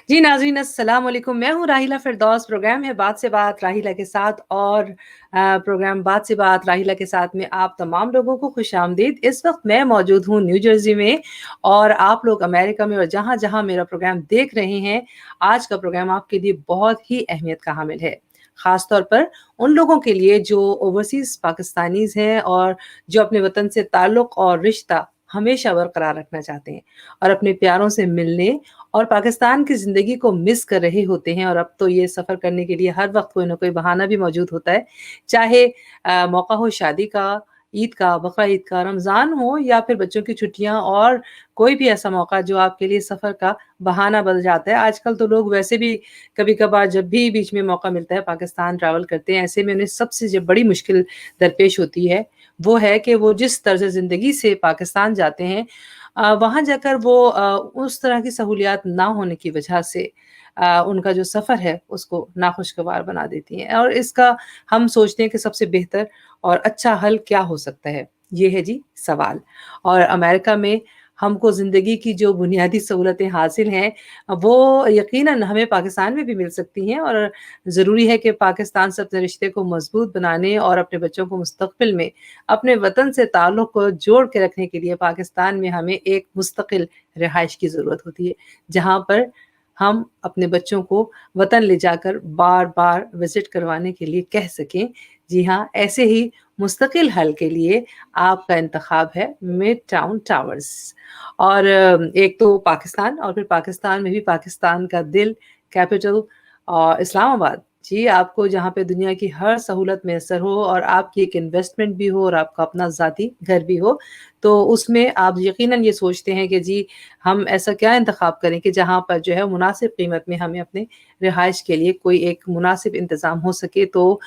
जी नाज़रीन अस्सलाम वालेकुम। मैं हूँ राहिला फ़िरदौस। प्रोग्राम है बात से बात राहिला के साथ और प्रोग्राम बात से बात राहिला के साथ में आप तमाम लोगों को खुशामदीद। इस वक़्त मैं मौजूद हूँ न्यू जर्सी में और आप लोग अमेरिका में और जहाँ-जहाँ मेरा प्रोग्राम देख रहे हैं, आज का प्रोग्राम आपके लिए बहुत ही अहमियत का हामिल है। ख़ास तौर पर उन लोगों के लिए जो ओवरसीज़ पाकिस्तानीज़ हैं और जो अपने वतन से ताल्लुक़ और रिश्ता हमेशा बरकरार रखना चाहते हैं और अपने प्यारों से मिलने और पाकिस्तान की ज़िंदगी को मिस कर रहे होते हैं और अब तो ये सफ़र करने के लिए हर वक़्त कोई ना कोई बहाना भी मौजूद होता है। चाहे मौका हो शादी का, ईद का, बकरा ईद का, रमज़ान हो या फिर बच्चों की छुट्टियाँ और कोई भी ऐसा मौका जो आपके लिए सफ़र का बहाना बन जाता है। आजकल तो लोग वैसे भी कभी-कभार जब भी बीच में मौका मिलता है पाकिस्तान ट्रैवल करते हैं। ऐसे में उन्हें सबसे जो बड़ी मुश्किल दरपेश होती है, वो है कि वो जिस तर्ज़ ज़िंदगी से पाकिस्तान जाते हैं वहाँ जाकर वो उस तरह की सहूलियात ना होने की वजह से उनका जो सफ़र है उसको नाखुशगवार बना देती हैं और इसका हम सोचते हैं कि सबसे बेहतर और अच्छा हल क्या हो सकता है? ये है जी सवाल। और अमेरिका में हमको ज़िंदगी की जो बुनियादी सहूलतें हासिल हैं वो यकीनन हमें पाकिस्तान में भी मिल सकती हैं और ज़रूरी है कि पाकिस्तान से अपने रिश्ते को मज़बूत बनाने और अपने बच्चों को मुस्तक़बिल में अपने वतन से ताल्लुक़ को जोड़ के रखने के लिए पाकिस्तान में हमें एक मुस्तकिल रिहाइश की ज़रूरत होती है, जहाँ पर हम अपने बच्चों को वतन ले जाकर बार-बार विज़िट करवाने के लिए कह सकें। जी हाँ, ऐसे ही मुस्तकिल हल के लिए आपका इंतख़ाब है मिड टाउन टावर्स और एक तो पाकिस्तान और फिर पाकिस्तान में भी पाकिस्तान का दिल, कैपिटल इस्लामाबाद। जी, आपको जहाँ पे दुनिया की हर सहूलत मैसर हो और आपकी एक इन्वेस्टमेंट भी हो और आपका अपना ज़ाती घर भी हो, तो उसमें आप यकीनन ये सोचते हैं कि जी, हम ऐसा क्या इंतख़ाब करें कि जहाँ पर जो है मुनासिब कीमत में हमें अपने रिहाइश के लिए कोई एक मुनासिब इंतज़ाम हो सके। तो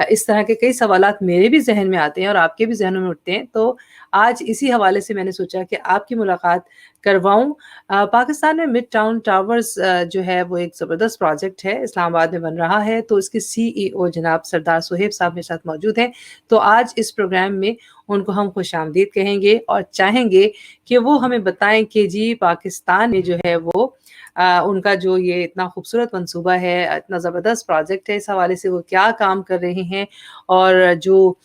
इस तरह के कई सवालात मेरे भी ज़हन में आते हैं और आपके भी ज़हनों में उठते हैं। तो आज इसी हवाले से मैंने सोचा कि आपकी मुलाकात करवाऊँ। पाकिस्तान में मिड टाउन टावर्स जो है वो एक ज़बरदस्त प्रोजेक्ट है, इस्लामाबाद में बन रहा है, तो इसके सीईओ जनाब सरदार सुहेब साहब मेरे साथ मौजूद हैं। तो आज इस प्रोग्राम में उनको हम खुशामदीद कहेंगे और चाहेंगे कि वो हमें बताएँ कि जी पाकिस्तान में जो है वो उनका जो ये इतना खूबसूरत मंसूबा है, इतना ज़बरदस्त प्रोजेक्ट है, इस हवाले से वो क्या काम कर रहे हैं और जो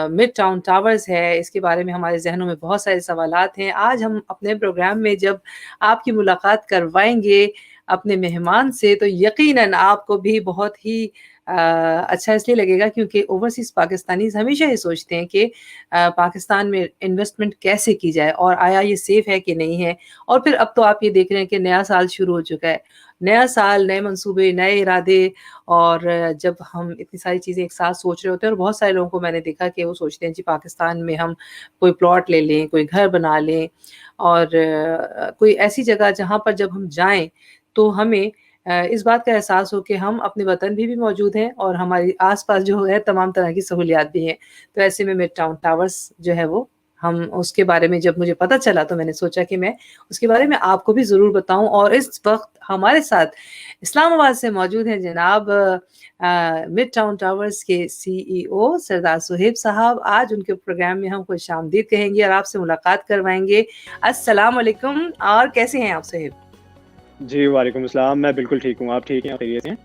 मिड टाउन टावर्स है, इसके बारे में हमारे ज़हनों में बहुत सारे सवालात हैं। आज हम अपने प्रोग्राम में जब आपकी मुलाकात करवाएँगे अपने मेहमान से, तो यकीनन आपको भी बहुत ही अच्छा इसलिए लगेगा क्योंकि ओवरसीज़ पाकिस्तानीज़ हमेशा ये सोचते हैं कि पाकिस्तान में इन्वेस्टमेंट कैसे की जाए और आया ये सेफ़ है कि नहीं है? और फिर अब तो आप ये देख रहे हैं कि नया साल शुरू हो चुका है। नया साल, नए मंसूबे, नए इरादे और जब हम इतनी सारी चीज़ें एक साथ सोच रहे होते हैं और बहुत सारे लोगों को मैंने देखा कि वो सोचते हैं जी पाकिस्तान में हम कोई प्लॉट ले लें, कोई घर बना लें और कोई ऐसी जगह जहाँ पर जब हम जाएँ तो हमें इस बात का एहसास हो कि हम अपने वतन भी मौजूद हैं और हमारी आस-पास जो है तमाम तरह की सहूलियात भी हैं। तो ऐसे में मिड टाउन टावर्स जो है वो हम उसके बारे में जब मुझे पता चला तो मैंने सोचा कि मैं उसके बारे में आपको भी ज़रूर बताऊँ और इस वक़्त हमारे साथ इस्लामाबाद से मौजूद हैं जनाब मिड टाउन टावर्स के सीईओ सरदार सुहेब साहब। आज उनके प्रोग्राम में हम खुशामदीद कहेंगे और आपसे मुलाकात करवाएँगे। अस्सलाम वालेकुम और कैसे हैं आप सुहेब? जी, वालेकुम अस्सलाम। मैं बिल्कुल ठीक हूँ, आप ठीक हैं, खैरियत से हैं?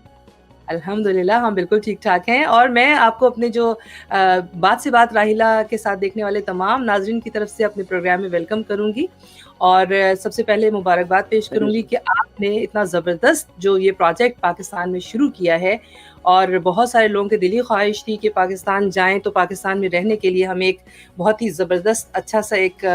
अल्हम्दुलिल्लाह हम बिल्कुल ठीक-ठाक हैं और मैं आपको अपने जो बात से बात राहिला के साथ देखने वाले तमाम नाज़रीन की तरफ से अपने प्रोग्राम में वेलकम करूँगी और सबसे पहले मुबारकबाद पेश करूँगी कि आपने इतना ज़बरदस्त जो ये प्रोजेक्ट पाकिस्तान में शुरू किया है और बहुत सारे लोगों की दिली ख्वाहिश थी कि पाकिस्तान जाएँ तो पाकिस्तान में रहने के लिए हमें एक बहुत ही ज़बरदस्त अच्छा-सा एक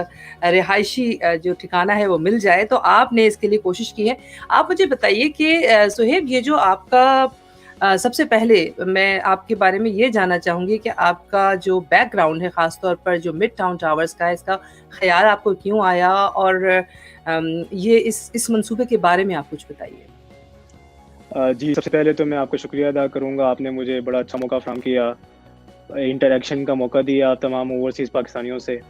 रिहायशी जो ठिकाना है वो मिल जाए, तो आपने इसके लिए कोशिश की है। आप मुझे बताइए कि सुहेब ये जो आपका सबसे पहले मैं आपके बारे में ये जानना चाहूँगी कि आपका जो बैकग्राउंड है ख़ास तौर पर जो मिड टाउन टावर्स का है, इसका ख़्याल आपको क्यों आया और ये इस मंसूबे के बारे में आप कुछ बताइए? जी, सबसे पहले तो मैं आपका शुक्रिया अदा करूँगा, आपने मुझे बड़ा अच्छा मौका फ़राहम किया, इंटरैक्शन का मौका दिया तमाम ओवरसीज़ पाकिस्तानियों से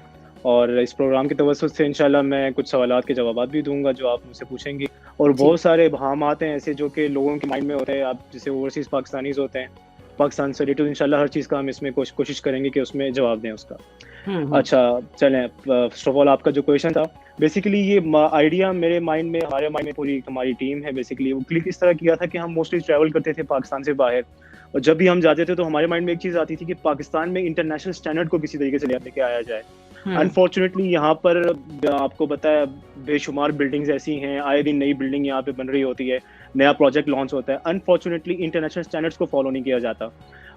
और इस प्रोग्राम की तवज्जुह से इंशाल्लाह मैं कुछ सवालात के जवाबात भी दूँगा जो आप मुझसे पूछेंगी और जी। बहुत सारे इबहामात हैं ऐसे जो कि लोगों के माइंड में होते हैं, आप जैसे ओवरसीज़ पाकिस्तानीज़ होते हैं, पाकिस्तान से रिलेटेड इंशाल्लाह हर चीज़ का हम इसमें कोशिश करेंगे कि उसमें जवाब दें उसका। हम्म। अच्छा, चलें, फर्स्ट ऑफ ऑल आपका जो क्वेश्चन था, बेसिकली ये आइडिया मेरे माइंड में, हमारे माइंड में पूरी हमारी टीम है बेसिकली, वो क्लिक इस तरह किया था कि हम मोस्टली ट्रैवल करते थे पाकिस्तान से बाहर, और जब भी हम जाते थे तो हमारे माइंड में एक चीज़ आती थी कि पाकिस्तान में इंटरनेशनल स्टैंडर्ड को किसी तरीके से लेके आया जाए। अनफॉर्चुनेटली यहाँ पर आपको पता है बेशुमार बिल्डिंग्स ऐसी हैं, आए दिन नई बिल्डिंग यहाँ पे बन रही होती है, नया प्रोजेक्ट लॉन्च होता है, अनफॉर्चुनेटली इंटरनेशनल स्टैंडर्ड्स को फॉलो नहीं किया जाता।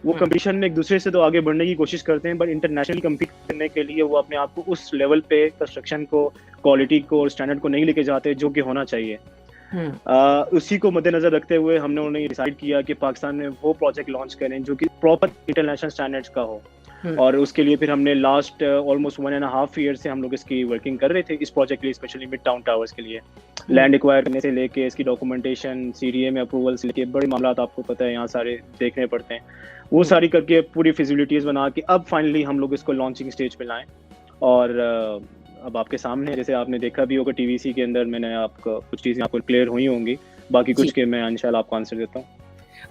वो कंपटीशन में एक दूसरे से तो आगे बढ़ने की कोशिश करते हैं, बट इंटरनेशनली कम्पीट करने के लिए वो अपने आप को उस लेवल पे कंस्ट्रक्शन को, क्वालिटी को और स्टैंडर्ड को नहीं लेके जाते जो कि होना चाहिए। उसी को मद्देनजर रखते हुए हमने उन्हें डिसाइड किया कि पाकिस्तान में वो प्रोजेक्ट लॉन्च करें जो कि प्रॉपर इंटरनेशनल स्टैंडर्ड्स का हो। और उसके लिए फिर हमने लास्ट ऑलमोस्ट 1.5 ईयर से हम लोग इसकी वर्किंग कर रहे थे इस प्रोजेक्ट के लिए, स्पेशली मिड टाउन टावर्स के लिए। लैंड एक्वायर करने से लेके इसकी डॉक्यूमेंटेशन, सीडीए में अप्रूवल से लेके बड़े मामला आपको पता है यहाँ सारे देखने पड़ते हैं, वो सारी करके पूरी फिजिबिलिटीज बना के अब फाइनली हम लोग इसको लॉन्चिंग स्टेज पे लाएं। और अब आपके सामने, जैसे आपने देखा भी होगा टीवीसी के अंदर, मैंने आपको कुछ चीज़ें आपको क्लियर हुई होंगी, बाकी कुछ के मैं इंशाल्लाह आपको आंसर देता हूँ।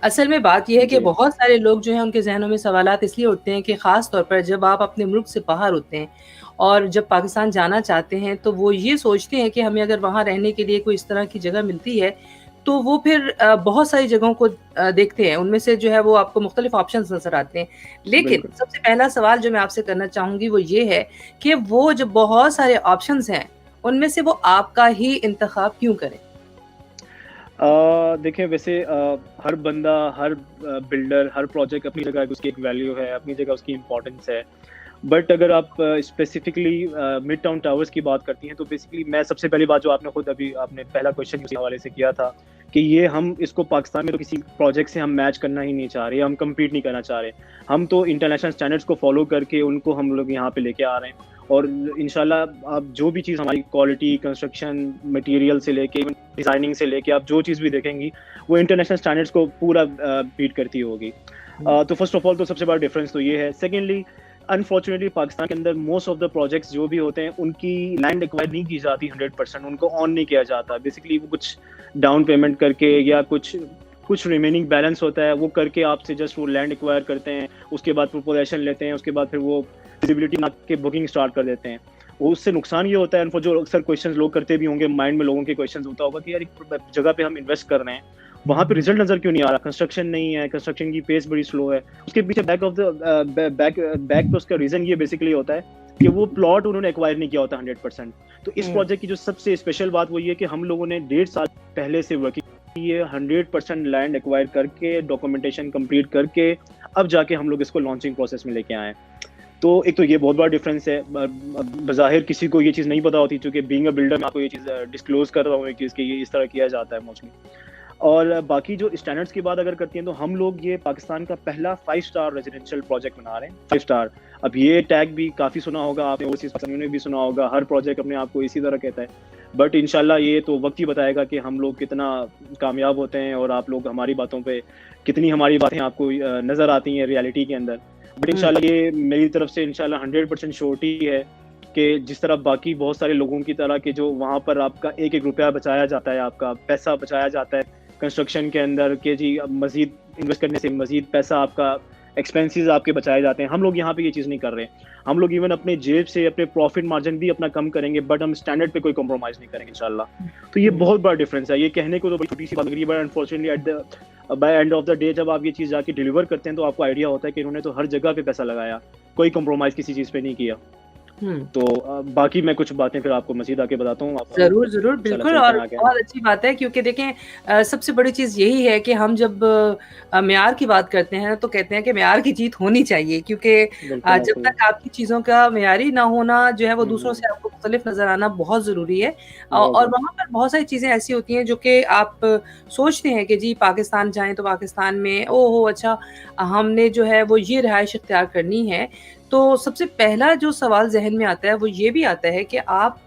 असल में बात यह है कि बहुत सारे लोग जो हैं उनके जहनों में सवालात इसलिए उठते हैं कि ख़ास तौर पर जब आप अपने मुल्क से बाहर होते हैं और जब पाकिस्तान जाना चाहते हैं तो वो ये सोचते हैं कि हमें अगर वहाँ रहने के लिए कोई इस तरह की जगह मिलती है तो वो फिर बहुत सारी जगहों को देखते हैं, उनमें से जो है वो आपको मुख्तलिफ ऑप्शंस नजर आते हैं। लेकिन सबसे पहला सवाल जो मैं आपसे करना चाहूंगी वो ये है कि वो जो बहुत सारे ऑप्शंस हैं उनमें से वो आपका ही इंतखाब क्यों करें? देखिए, वैसे हर बंदा, हर बिल्डर, हर प्रोजेक्ट अपनी जगह उसकी एक वैल्यू है, अपनी जगह उसकी इम्पोर्टेंस है। बट अगर आप स्पेसिफिकली मिड टाउन टावर्स की बात करती हैं तो बेसिकली मैं सबसे पहली बात जो आपने खुद अभी आपने पहला क्वेश्चन उसी हवाले से किया था कि ये हम इसको पाकिस्तान में तो किसी प्रोजेक्ट से हम मैच करना ही नहीं चाह रहे, हम कम्पीट नहीं करना चाह रहे, हम तो इंटरनेशनल स्टैंडर्ड्स को फॉलो करके उनको हम लोग यहाँ पे लेके आ रहे हैं। और इंशाल्लाह आप जो भी चीज़ हमारी क्वालिटी, कंस्ट्रक्शन, मटेरियल से लेके डिज़ाइनिंग से लेके आप जो चीज़ भी देखेंगी वो इंटरनेशनल स्टैंडर्ड्स को पूरा बीट करती होगी। तो फर्स्ट ऑफ ऑल तो सबसे बड़ा डिफरेंस तो ये है। सेकेंडली, अनफॉर्चुनेटली पाकिस्तान के अंदर मोस्ट ऑफ द प्रोजेक्ट्स जो भी होते हैं उनकी लैंड एक्वायर नहीं की जाती 100%, उनको ऑन नहीं किया जाता। बेसिकली वो कुछ डाउन पेमेंट करके या कुछ रिमेनिंग बैलेंस होता है वो करके आपसे जस्ट वो लैंड एक्वायर करते हैं, उसके बाद प्रोपोजेशन लेते हैं, उसके बाद फिर वो विजिबिलिटी ना के बुकिंग स्टार्ट कर देते हैं। वो उससे नुकसान ये होता है, जो अक्सर क्वेश्चंस लोग करते भी होंगे, माइंड में लोगों के क्वेश्चंस होता होगा कि यार एक जगह पे हम इन्वेस्ट कर रहे हैं, वहाँ पे रिजल्ट नजर क्यों नहीं आ रहा, कंस्ट्रक्शन नहीं है, कंस्ट्रक्शन की पेस बड़ी स्लो है। उसके पीछे बैक पे उसका रीजन ये बेसिकली होता है कि वो प्लॉट उन्होंने एक्वायर नहीं किया होता 100%। तो इस प्रोजेक्ट की जो सबसे स्पेशल बात वो ये कि हम लोगों ने 1.5 साल पहले से वर्किंग की है, 100% लैंड एक्वायर करके, डॉक्यूमेंटेशन कंप्लीट करके अब जाके हम लोग इसको लॉन्चिंग प्रोसेस में लेके आए। तो एक तो ये बहुत बड़ा डिफरेंस है। बज़ाहिर किसी को ये चीज़ नहीं पता होती, क्योंकि बीइंग अ बिल्डर मैं आपको ये चीज़ डिस्क्लोज कर रहा हूँ कि इसके ये इस तरह किया जाता है मोस्टली। और बाकी जो स्टैंडर्ड्स की बात अगर करती हैं तो हम लोग ये पाकिस्तान का पहला 5 स्टार रेजिडेंशियल प्रोजेक्ट बना रहे हैं। 5 स्टार, अब ये टैग भी काफ़ी सुना होगा आपने, ओवरसीज़ पाकिस्तानियों ने भी सुना होगा, हर प्रोजेक्ट अपने आप को इसी तरह कहता है। बट इंशाल्लाह ये तो वक्त ही बताएगा कि हम लोग कितना कामयाब होते हैं और आप लोग हमारी बातों पे कितनी हमारी बातें आपको नज़र आती हैं रियलिटी के अंदर। बट इंशाल्लाह ये मेरी तरफ से इंशाल्लाह 100% श्योरिटी है कि जिस तरह बाकी बहुत सारे लोगों की तरह के जो वहाँ पर आपका एक एक रुपया बचाया जाता है, आपका पैसा बचाया जाता है कंस्ट्रक्शन के अंदर, कि जी मजीद इन्वेस्ट करने से मजीद पैसा आपका, एक्सपेंसेस आपके बचाए जाते हैं। हम लोग यहाँ पे ये चीज़ नहीं कर रहे हैं। हम लोग इवन अपने जेब से अपने प्रॉफिट मार्जिन भी अपना कम करेंगे, बट हम स्टैंडर्ड पे कोई कॉम्प्रोमाइज़ नहीं करेंगे इंशाल्लाह। तो ये बहुत बड़ा डिफरेंस है। ये कहने को तो बड़ी छोटी सी बात लग रही है, but unfortunately by end of the day जब आप ये चीज़ जाके डिलीवर करते हैं तो आपको आइडिया होता है कि इन्होंने तो हर जगह पे पैसा लगाया, कोई कॉम्प्रोमाइज़ किसी चीज़ पे नहीं किया। तो बाकी मैं कुछ बातें फिर आपको मज़ीद आके बताता हूँ। ज़रूर, ज़रूर, बिल्कुल। और बहुत अच्छी बात है, क्योंकि देखें सबसे बड़ी चीज़ यही है कि हम जब मेयार की बात करते हैं तो कहते हैं कि मेयार की जीत होनी चाहिए, क्योंकि जब तक आपकी चीज़ों का मेयारी ना होना जो है वो दूसरों से आपको मुख्तलिफ नज़र आना बहुत ज़रूरी है। और वहाँ पर बहुत सारी चीज़ें ऐसी होती हैं जो कि आप सोचते हैं कि जी पाकिस्तान जाएँ तो पाकिस्तान में ओहो अच्छा हमने जो है वो ये रिहाइश इख्तियार करनी है। तो सबसे पहला जो सवाल ज़हन में आता है वो ये भी आता है कि आप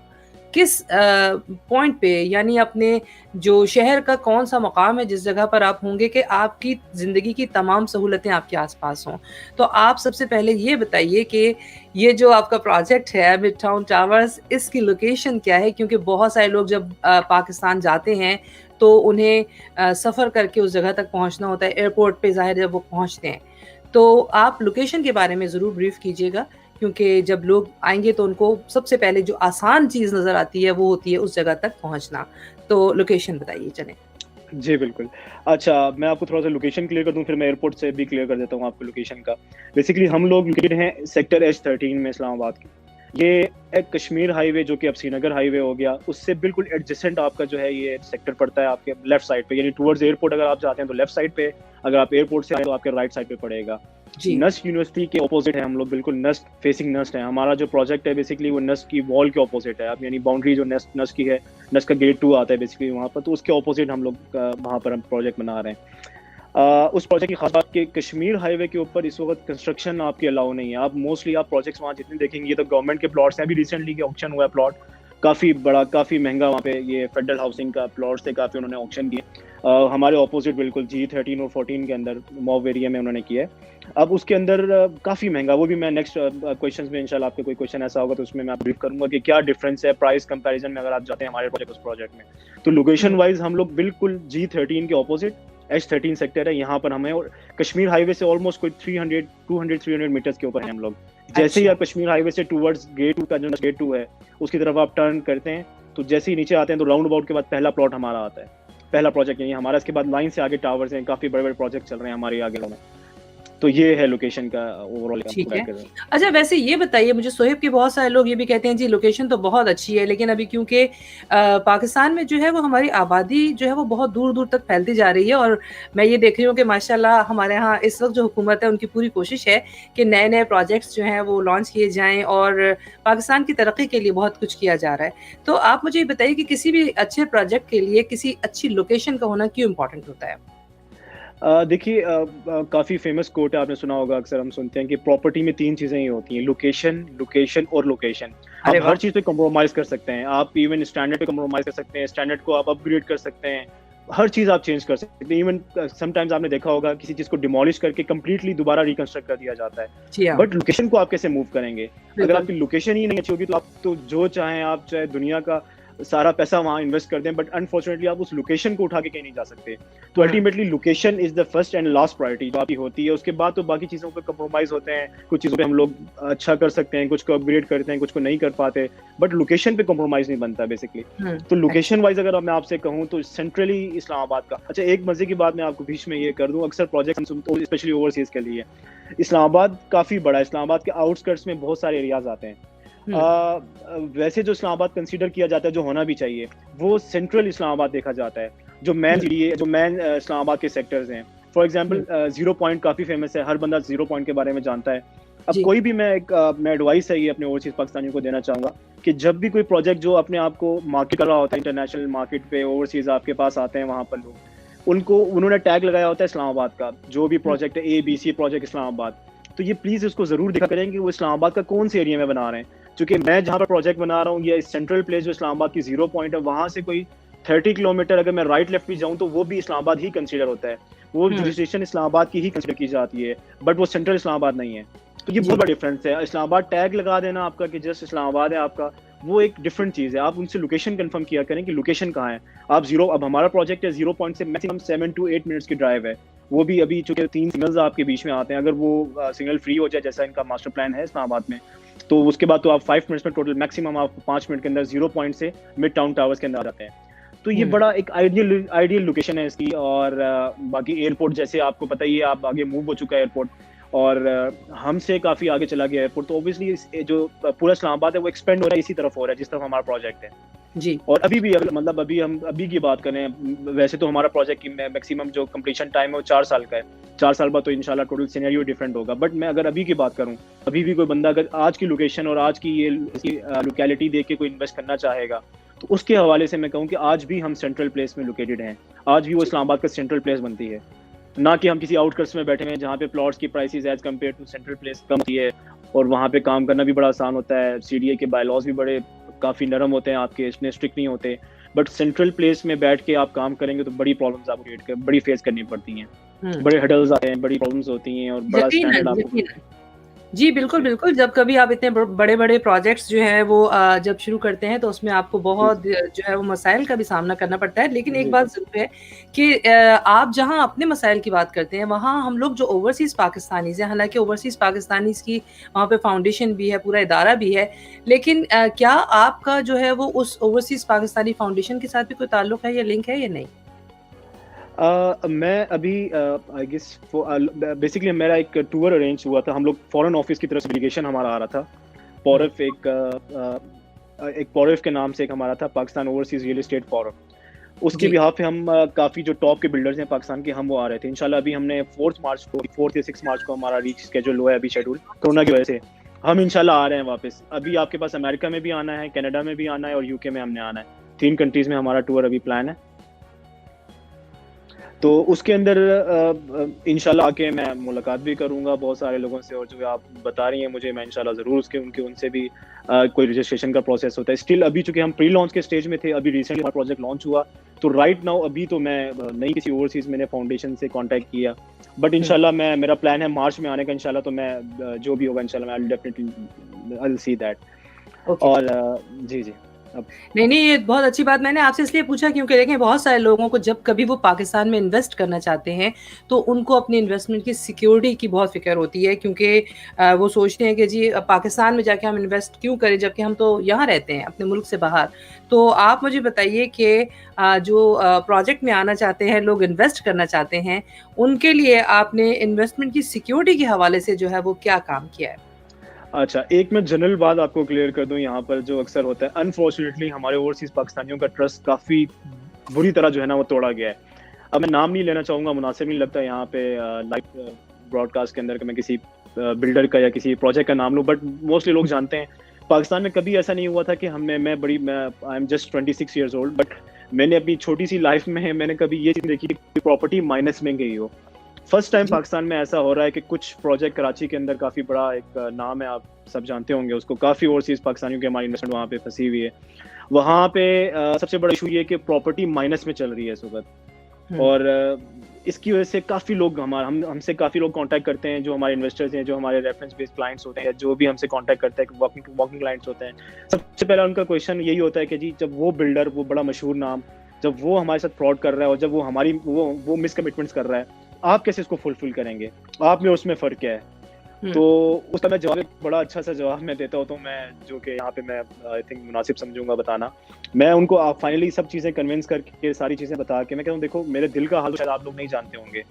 किस पॉइंट पे, यानी अपने जो शहर का कौन-सा मकाम है जिस जगह पर आप होंगे कि आपकी ज़िंदगी की तमाम सहूलतें आपके आस-पास हों। तो आप सबसे पहले ये बताइए कि ये जो आपका प्रोजेक्ट है मिड टाउन टावर्स, इसकी लोकेशन क्या है? क्योंकि बहुत सारे लोग जब पाकिस्तान जाते हैं तो उन्हें सफ़र करके उस जगह तक पहुँचना होता है, एयरपोर्ट पे ज़ाहिर है जब वो पहुँचते हैं। तो आप लोकेशन के बारे में ज़रूर ब्रीफ़ कीजिएगा, क्योंकि जब लोग आएँगे तो उनको सबसे पहले जो आसान चीज़ नज़र आती है, वो होती है उस जगह तक पहुँचना। तो लोकेशन बताइए चलें। जी, बिल्कुल। अच्छा, मैं आपको थोड़ा-सा लोकेशन क्लियर कर दूँ, फिर मैं एयरपोर्ट से भी क्लियर कर देता हूँ आपको लोकेशन का। बेसिकली हम लोग लोकेटेड हैं सेक्टर H13 में इस्लामाबाद के। ये एक कश्मीर हाईवे जो कि अब श्रीनगर हाईवे हो गया, उससे बिल्कुल एडजेसेंट आपका जो है ये सेक्टर पड़ता है आपके लेफ्ट साइड पे, यानी टुवर्ड्स एयरपोर्ट अगर आप जाते हैं तो लेफ्ट साइड पे, अगर आप एयरपोर्ट से आए तो आपके राइट साइड पे पड़ेगा। जी। नस्ट यूनिवर्सिटी के ऑपोजिट है हम लोग, बिल्कुल नस्ट फेसिंग नस्ट है। हमारा जो प्रोजेक्ट है बेसिकली वो नस्ट की वॉल के ऑपोजिट है। अब यानी बाउंड्री जो नस्ट की है, नस्ट का गेट 2 आता है बेसिकली वहाँ पर, तो उसके ऑपोजिट हम लोग वहाँ पर हम प्रोजेक्ट बना रहे हैं। उस प्रोजेक्ट की खास बात कि कश्मीर हाईवे के ऊपर इस वक्त कंस्ट्रक्शन आपकी अलाउ नहीं है। आप मोस्टली आप प्रोजेक्ट्स वहाँ जितने देखेंगे ये तो गवर्नमेंट के प्लॉट्स हैं। अभी रिसेंटली के ऑक्शन हुआ है प्लॉट, काफ़ी बड़ा, काफ़ी महंगा वहाँ पे ये फेडरल हाउसिंग का प्लॉट से काफ़ी उन्होंने ऑक्शन किए। हमारे ऑपोजिट बिल्कुल G13 और 14 के अंदर मॉब एरिया में उन्होंने किया है। अब उसके अंदर काफ़ी महंगा, वो भी मैं नेक्स्ट क्वेश्चंस में इंशाल्लाह आपके कोई क्वेश्चन ऐसा होगा तो उसमें मैं ब्रीफ करूंगा कि क्या डिफरेंस है प्राइस कंपैरिजन में अगर आप जाते हैं हमारे प्रोजेक्ट उस प्रोजेक्ट में। तो लोकेशन वाइज हम लोग बिल्कुल G13 के ऑपोजिट H13 सेक्टर है, यहाँ पर हमें, और कश्मीर हाईवे से ऑलमोस्ट कोई 300 मीटर्स के ऊपर है हम लोग। जैसे ही आप कश्मीर हाईवे से टूवर्ड्स गेट 2 का जो गेट 2 है उसकी तरफ आप टर्न करते हैं तो जैसे ही नीचे आते हैं तो राउंड अबाउट के बाद पहला प्लॉट हमारा आता है, पहला प्रोजेक्ट यही हमारा। इसके बाद लाइन से आगे टावर्स हैं, काफी बड़े बड़े प्रोजेक्ट चल रहे हैं हमारे आगे में। तो ये है लोकेशन का ओवरऑल। ठीक है। अच्छा, वैसे ये बताइए मुझे, सोहेब के बहुत सारे लोग ये भी कहते हैं जी लोकेशन तो बहुत अच्छी है, लेकिन अभी क्योंकि पाकिस्तान में जो है वो हमारी आबादी जो है वो बहुत दूर-दूर तक फैलती जा रही है, और मैं ये देख रही हूँ कि माशाल्लाह हमारे यहाँ इस वक़्त जो हुकूमत है उनकी पूरी कोशिश है कि नए-नए प्रोजेक्ट्स जो हैं वो लॉन्च किए जाएँ, और पाकिस्तान की तरक्की के लिए बहुत कुछ किया जा रहा है। तो आप मुझे ये बताइए कि किसी भी अच्छे प्रोजेक्ट के लिए किसी अच्छी लोकेशन का होना क्यों इम्पोर्टेंट होता है? देखिए, काफ़ी फेमस कोट है, आपने सुना होगा, अक्सर हम सुनते हैं कि प्रॉपर्टी में 3 चीज़ें ही होती हैं, लोकेशन, लोकेशन और लोकेशन। आप अरे वाह! हर चीज़ पे कॉम्प्रोमाइज़ कर सकते हैं, आप इवन स्टैंडर्ड पे कॉम्प्रोमाइज़ कर सकते हैं, स्टैंडर्ड को आप अपग्रेड कर सकते हैं, हर चीज़ आप चेंज कर सकते हैं। इवन समटाइम्स आपने देखा होगा किसी चीज़ को डिमोलिश करके कंप्लीटली दोबारा रिकंस्ट्रक्ट कर दिया जाता है। जी हाँ, बट लोकेशन को आप कैसे मूव करेंगे? अगर बिल्कुल। आपकी लोकेशन ही नहीं अच्छी होगी तो आप तो जो चाहें, आप चाहे दुनिया का सारा पैसा वहाँ इन्वेस्ट कर दें, बट अनफॉर्चुनेटली आप उस लोकेशन को उठा के कहीं नहीं जा सकते। तो हाँ, ultimately location is the first and last priority जो आपकी होती है। उसके बाद तो बाकी चीज़ों पे कंप्रोमाइज़ होते हैं, कुछ चीज़ों पे हम लोग अच्छा कर सकते हैं, कुछ को अपग्रेड करते हैं, कुछ को नहीं कर पाते, बट लोकेशन पे कंप्रोमाइज़ नहीं बनता बेसिकली। तो लोकेशन वाइज़ अगर मैं आपसे कहूँ तो सेंट्रली इस्लामाबाद का। अच्छा, एक मज़े की बात मैं आपको बीच में ये कर दूँ, अक्सर प्रोजेक्ट हम सुनते हैं स्पेशली ओवरसीज़ के लिए, इस्लामाबाद काफ़ी बड़ा है, इस्लामाबाद के आउटस्कर्ट्स में बहुत सारे एरियाज़ आते हैं। वैसे जो इस्लामाबाद कंसीडर किया जाता है, जो होना भी चाहिए, वो सेंट्रल इस्लामाबाद देखा जाता है, जो मेन सिटी है, जो मेन इस्लामाबाद के सेक्टर्स हैं। फॉर एग्जांपल ज़ीरो पॉइंट काफ़ी फेमस है, हर बंदा ज़ीरो पॉइंट के बारे में जानता है। अब जी। कोई भी मैं एडवाइस है ये अपने ओवरसीज़ पाकिस्तानियों को देना चाहूँगा कि जब भी कोई प्रोजेक्ट जो अपने आप को मार्केट कर रहा होता है इंटरनेशनल मार्केट पे, ओवरसीज़ आपके पास आते हैं वहाँ पर लोग, उन्होंने टैग लगाया होता है इस्लामाबाद का, जो भी प्रोजेक्ट है ABC प्रोजेक्ट इस्लामाबाद। तो ये प्लीज़ इसको ज़रूर देखा करें कि वो इस्लामाबाद का कौन से एरिया में बना रहे हैं। क्योंकि मैं जहाँ पर प्रोजेक्ट बना रहा हूँ, ये सेंट्रल प्लेस जो इस्लामाबाद की ज़ीरो पॉइंट है, वहाँ से कोई 30 किलोमीटर अगर मैं राइट लेफ्ट भी जाऊँ तो वो भी इस्लामाबाद ही कंसीडर होता है। वो जुरिसडिक्शन इस्लामाबाद की ही कंसीडर की जाती है, बट वो सेंट्रल इस्लामाबाद नहीं है। तो ये बहुत बड़ा डिफरेंस है। इस्लामाबाद टैग लगा देना आपका कि जस्ट इस्लामाबाद है आपका, वो एक डिफरेंट चीज़ है। आप उनसे लोकेशन कंफर्म किया करें कि लोकेशन कहाँ है। अब हमारा प्रोजेक्ट है ज़ीरो पॉइंट से मैक्सिमम 7 to 8 मिनट्स की ड्राइव है। वो भी अभी चूंकि 3 सिग्नल्स आपके बीच में आते हैं, अगर वो सिग्नल फ्री हो जाए जैसा इनका मास्टर प्लान है इस्लामाबाद में, तो उसके बाद तो आप 5 मिनट्स में टोटल मैक्सिमम आप 5 मिनट के अंदर ज़ीरो पॉइंट से मिड टाउन टावर्स के अंदर आ जाते हैं। तो ये बड़ा एक आइडियल लोकेशन है इसकी। और बाकी एयरपोर्ट जैसे आपको पता ही है, आप आगे मूव हो चुका है एयरपोर्ट, और हमसे काफ़ी आगे चला गया एयरपोर्ट। तो ऑब्वियसली जो पूरा इस्लामाबाद है वो एक्सपेंड हो रहा है इसी तरफ हो रहा है जिस तरफ हमारा प्रोजेक्ट है जी। और अभी भी मतलब अभी की बात करें, वैसे तो हमारा प्रोजेक्ट की मैक्सिमम जो कंप्लीशन टाइम है वो 4 साल का है। 4 साल बाद तो इंशाल्लाह टोटल सिनेरियो डिफरेंट होगा। बट मैं अगर अभी की बात करूं, अभी भी कोई बंदा अगर आज की लोकेशन और आज की ये लोकेलिटी देख के कोई इन्वेस्ट करना चाहेगा, तो उसके हवाले से मैं कहूँ कि आज भी हम सेंट्रल प्लेस में लोकेटेड हैं। आज भी वो इस्लामाबाद का सेंट्रल प्लेस बनती है, ना कि हम किसी आउटकट्स में बैठे हैं जहाँ पे प्लॉट्स की prices as compare to central place कम होती है और वहाँ पे काम करना भी बड़ा आसान होता है। CDA के बायलॉज भी बड़े काफ़ी नरम होते हैं, आपके इतने स्ट्रिक्ट नहीं होते। बट सेंट्रल प्लेस में बैठ के आप काम करेंगे तो बड़ी प्रॉब्लम्स आपको बड़ी फेस करनी पड़ती हैं, बड़े हडल्स आते हैं, बड़ी प्रॉब्लम्स होती हैं और बड़ा स्टैंडर्ड आपको। जी, बिल्कुल, जी, बिल्कुल। जब कभी आप इतने बड़े-बड़े प्रोजेक्ट्स जो हैं वो जब शुरू करते हैं तो उसमें आपको जी, बहुत जो है वो मसाइल का भी सामना करना पड़ता है। लेकिन एक जी, बात ज़रूर है कि आप जहाँ अपने मसाइल की बात करते हैं, वहाँ हम लोग जो ओवरसीज़ पाकिस्तानीज़ हैं, हालाँकि ओवरसीज़ पाकिस्तानीज़ की वहाँ पे फाउंडेशन भी है, पूरा इदारा भी है। लेकिन क्या आपका जो है वो उस ओवरसीज़ पाकिस्तानी फाउंडेशन के साथ भी कोई ताल्लुक है या लिंक है या नहीं? मैं अभी आई गेस बेसिकली मेरा एक टूर अरेंज हुआ था। हम लोग फॉरेन ऑफिस की तरफ से डेलीगेशन हमारा आ रहा था। हुँ, पॉरफ एक पॉरफ के नाम से एक हमारा था, Pakistan overseas real estate forum. उसके जी, बिहाफ पे हम काफ़ी जो टॉप के बिल्डर्स हैं पाकिस्तान के, हम वो आ रहे थे। इंशाल्लाह अभी हमने 4 या 6 मार्च को हमारा रीच स्केड्यूल हुआ है अभी शेड्यूल, कोरोना की वजह से। हम इंशाल्लाह आ रहे हैं वापस। अभी आपके पास अमेरिका में भी आना है, कनाडा में भी आना है और यूके में हमने आना है। 3 कंट्रीज़ में हमारा टूर अभी प्लान है। तो उसके अंदर इंशाल्लाह आके मैं मुलाकात भी करूँगा बहुत सारे लोगों से, और जो आप बता रही हैं मुझे, मैं इंशाल्लाह ज़रूर उसके उनके उनसे भी कोई रजिस्ट्रेशन का प्रोसेस होता है। स्टिल अभी चूँकि हम प्री लॉन्च के स्टेज में थे, अभी रिसेंटली हमारा प्रोजेक्ट लॉन्च हुआ, तो राइट नाउ अभी तो मैं नहीं किसी ओवरसीज़ मैंने फाउंडेशन से कॉन्टैक्ट किया। बट हुँ, इंशाल्लाह मेरा प्लान है मार्च में आने का इंशाल्लाह, तो मैं जो भी होगा इंशाल्लाह मैं definitely I will see that. Okay. और जी, जी। अब नहीं, नहीं, ये बहुत अच्छी बात मैंने आपसे इसलिए पूछा क्योंकि देखें बहुत सारे लोगों को जब कभी वो पाकिस्तान में इन्वेस्ट करना चाहते हैं, तो उनको अपनी इन्वेस्टमेंट की सिक्योरिटी की बहुत फ़िक्र होती है क्योंकि वो सोचते हैं कि जी पाकिस्तान में जाके हम इन्वेस्ट क्यों करें जबकि हम तो यहाँ रहते हैं, अपने मुल्क से बाहर। तो आप मुझे बताइए कि जो प्रोजेक्ट में आना चाहते हैं, लोग इन्वेस्ट करना चाहते हैं, उनके लिए आपने इन्वेस्टमेंट की सिक्योरिटी के हवाले से जो है वो क्या काम किया है? अच्छा, एक मैं जनरल बात आपको क्लियर कर दूँ यहाँ पर, जो अक्सर होता है, अनफॉर्चुनेटली हमारे ओवरसीज़ पाकिस्तानियों का ट्रस्ट काफ़ी बुरी तरह जो है ना वो तोड़ा गया है। अब मैं नाम नहीं लेना चाहूँगा, मुनासिब नहीं लगता यहाँ पे लाइव ब्रॉडकास्ट के अंदर कि मैं किसी बिल्डर का या किसी प्रोजेक्ट का नाम लूँ, बट मोस्टली लोग जानते हैं। पाकिस्तान में कभी ऐसा नहीं हुआ था कि मैं I am just 26 years old, but मैंने अपनी छोटी-सी लाइफ़ में मैंने कभी ये चीज़ देखी कि प्रॉपर्टी माइनस में गई हो। फर्स्ट टाइम जी। पाकिस्तान में ऐसा हो रहा है कि कुछ प्रोजेक्ट कराची के अंदर, काफ़ी बड़ा एक नाम है, आप सब जानते होंगे उसको, काफ़ी ओवरसीज़ पाकिस्तानियों की हमारी इन्वेस्टमेंट वहाँ पे फँसी हुई है। वहाँ पे सबसे बड़ा इशू ये है कि प्रॉपर्टी माइनस में चल रही है इस वक़्त। हुँ, और इसकी वजह से काफ़ी लोग हमसे काफ़ी लोग कॉन्टैक्ट करते हैं, जो हमारे इन्वेस्टर्स हैं, जो हमारे रेफरेंस बेस्ड क्लाइंट्स होते हैं, या जो भी हमसे कॉन्टैक्ट करते हैं, वर्किंग वर्किंग क्लाइंट्स होते हैं। सबसे पहला उनका क्वेश्चन यही होता है कि जी, जब वो बिल्डर, वो बड़ा मशहूर नाम, जब वो हमारे साथ फ्रॉड कर रहा है और जब वो हमारी वो मिसकमिटमेंट्स कर रहा है, आप कैसे इसको फुलफिल करेंगे? आप में उसमें फ़र्क क्या है? हुँ, तो उसका मैं जवाब, एक बड़ा अच्छा-सा जवाब मैं देता हूँ, तो मैं जो कि यहाँ पे मैं आई थिंक मुनासिब समझूँगा बताना। मैं उनको फाइनली सब चीज़ें कन्विंस करके, सारी चीज़ें बता के मैं कहता हूँ, देखो मेरे दिल का हाल तो शायद आप लोग नहीं जानते होंगे।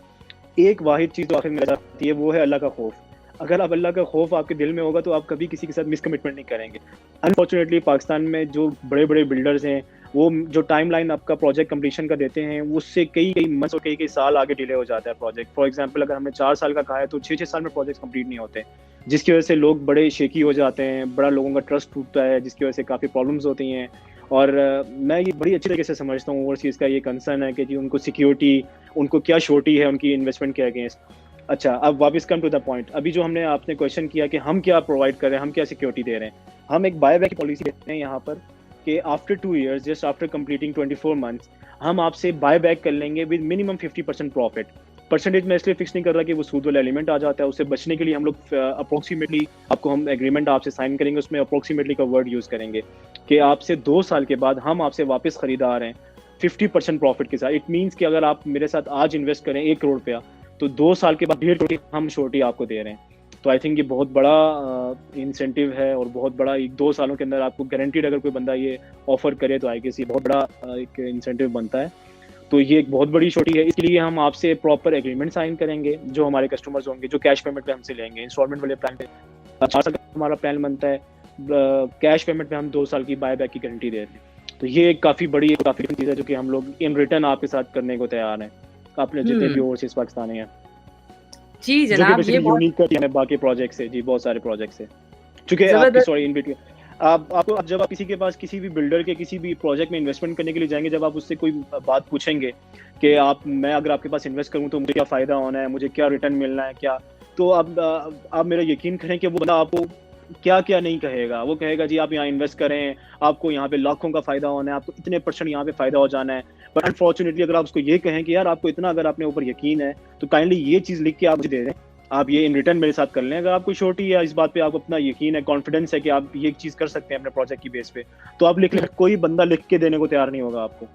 एक वाहिद चीज़ जो आखिर में रह जाती है, वो है अल्लाह का खौफ। अगर अब अल्लाह का खौफ आपके दिल में होगा, तो आप कभी किसी के साथ मिसकमिटमेंट नहीं करेंगे। अनफॉर्चुनेटली पाकिस्तान में जो बड़े-बड़े बिल्डर्स हैं, वो जो टाइमलाइन आपका प्रोजेक्ट कंप्लीशन का देते हैं, उससे कई-कई मंथ्स और कई-कई साल आगे डिले हो जाता है प्रोजेक्ट। फॉर एग्ज़ाम्पल, अगर हमने 4 साल का कहा है, तो 6-6 साल में प्रोजेक्ट्स कंप्लीट नहीं होते, जिसकी वजह से लोग बड़े शेकी हो जाते हैं, बड़ा लोगों का ट्रस्ट टूटता है, जिसकी वजह से काफ़ी प्रॉब्लम्स होती हैं। और मैं ये बड़ी अच्छी तरीके से समझता हूँ, ओवरसीज़ का ये कंसर्न है कि जी उनको सिक्योरिटी, उनको क्या श्योरिटी है उनकी इन्वेस्टमेंट के अगेंस्ट। अच्छा, अब वापस कम टू द पॉइंट। अभी जो हमने आपने क्वेश्चन किया कि हम क्या प्रोवाइड कर रहे हैं, हम क्या सिक्योरिटी दे रहे हैं। हम एक बायबैक की पॉलिसी देते हैं यहाँ पर, कि after 2 years, just after completing 24 months, हम आपसे बायबैक कर लेंगे विद मिनिमम 50% प्रॉफिट। परसेंटेज मैं इसलिए फिक्स नहीं कर रहा कि वो सूद वाला एलिमेंट आ जाता है, उससे बचने के लिए हम लोग अप्रोक्सीमेटली आपको हम एग्रीमेंट आपसे साइन करेंगे, उसमें अप्रोक्सीमेटली का वर्ड यूज़ करेंगे कि आपसे 2 साल के बाद हम आपसे वापस खरीदार हैं 50% प्रॉफिट के साथ। इट मीन्स कि अगर आप मेरे साथ आज इन्वेस्ट करें 1 करोड़ रुपया, तो 2 साल के बाद 1.5 करोड़ हम श्योरिटी आपको दे रहे हैं। तो आई थिंक ये बहुत बड़ा इंसेंटिव है, और बहुत बड़ा 1-2 सालों के अंदर आपको गारंटीड अगर कोई बंदा ये ऑफर करे, तो आई गेस ये बहुत बड़ा एक इंसेंटिव बनता है। तो ये एक बहुत बड़ी श्योरिटी है। इसके लिए हम आपसे प्रॉपर एग्रीमेंट साइन करेंगे, जो हमारे कस्टमर्स होंगे, जो कैश पेमेंट पे हमसे लेंगे। इंस्टॉलमेंट वाले प्लान पे 4 साल का हमारा प्लान बनता है। कैश पेमेंट पे हम 2 साल की बायबैक की गारंटी दे देते हैं। तो ये एक काफ़ी बड़ी, काफ़ी चीज़ है, जो कि हम लोग इन रिटर्न आपके साथ करने को तैयार हैं, अपने जितने भी हुँ। ओवरसीज़ पाकिस्तानी हैं। जी, जो कि जनाब ये बेसिकली बहुत यूनिक करती है बाकी प्रोजेक्ट से। जी, बहुत सारे प्रोजेक्ट से। चूँकि आपकी, ज़बरदस्त सॉरी इन बिटवीन, आप जब आप किसी के पास, किसी भी बिल्डर के किसी भी प्रोजेक्ट में इन्वेस्टमेंट करने के लिए जाएँगे, जब आप उससे कोई बात पूछेंगे कि मैं अगर आपके पास इन्वेस्ट करूँ तो मुझे क्या फ़ायदा होना है, मुझे क्या रिटर्न मिलना है, क्या, तो आप मेरा यकीन करें कि वो बंदा आपको क्या-क्या नहीं कहेगा। वो कहेगा जी आप यहाँ इन्वेस्ट करें, आपको यहाँ पे लाखों का फ़ायदा होना है, आपको इतने % यहाँ पे फ़ायदा हो जाना है। बट अनफॉर्चुनेटली अगर आप उसको ये कहें कि यार आपको इतना अगर अपने ऊपर यकीन है, तो काइंडली ये चीज़ लिख के आप मुझे दे दें आप ये इन रिटर्न मेरे साथ कर लें। अगर आपको श्योरिटी या इस बात पे आपको अपना यकीन है, कॉन्फिडेंस है कि आप ये चीज़ कर सकते हैं अपने प्रोजेक्ट की बेस पे, तो आप लिख लें। कोई बंदा लिख के देने को तैयार नहीं होगा आपको,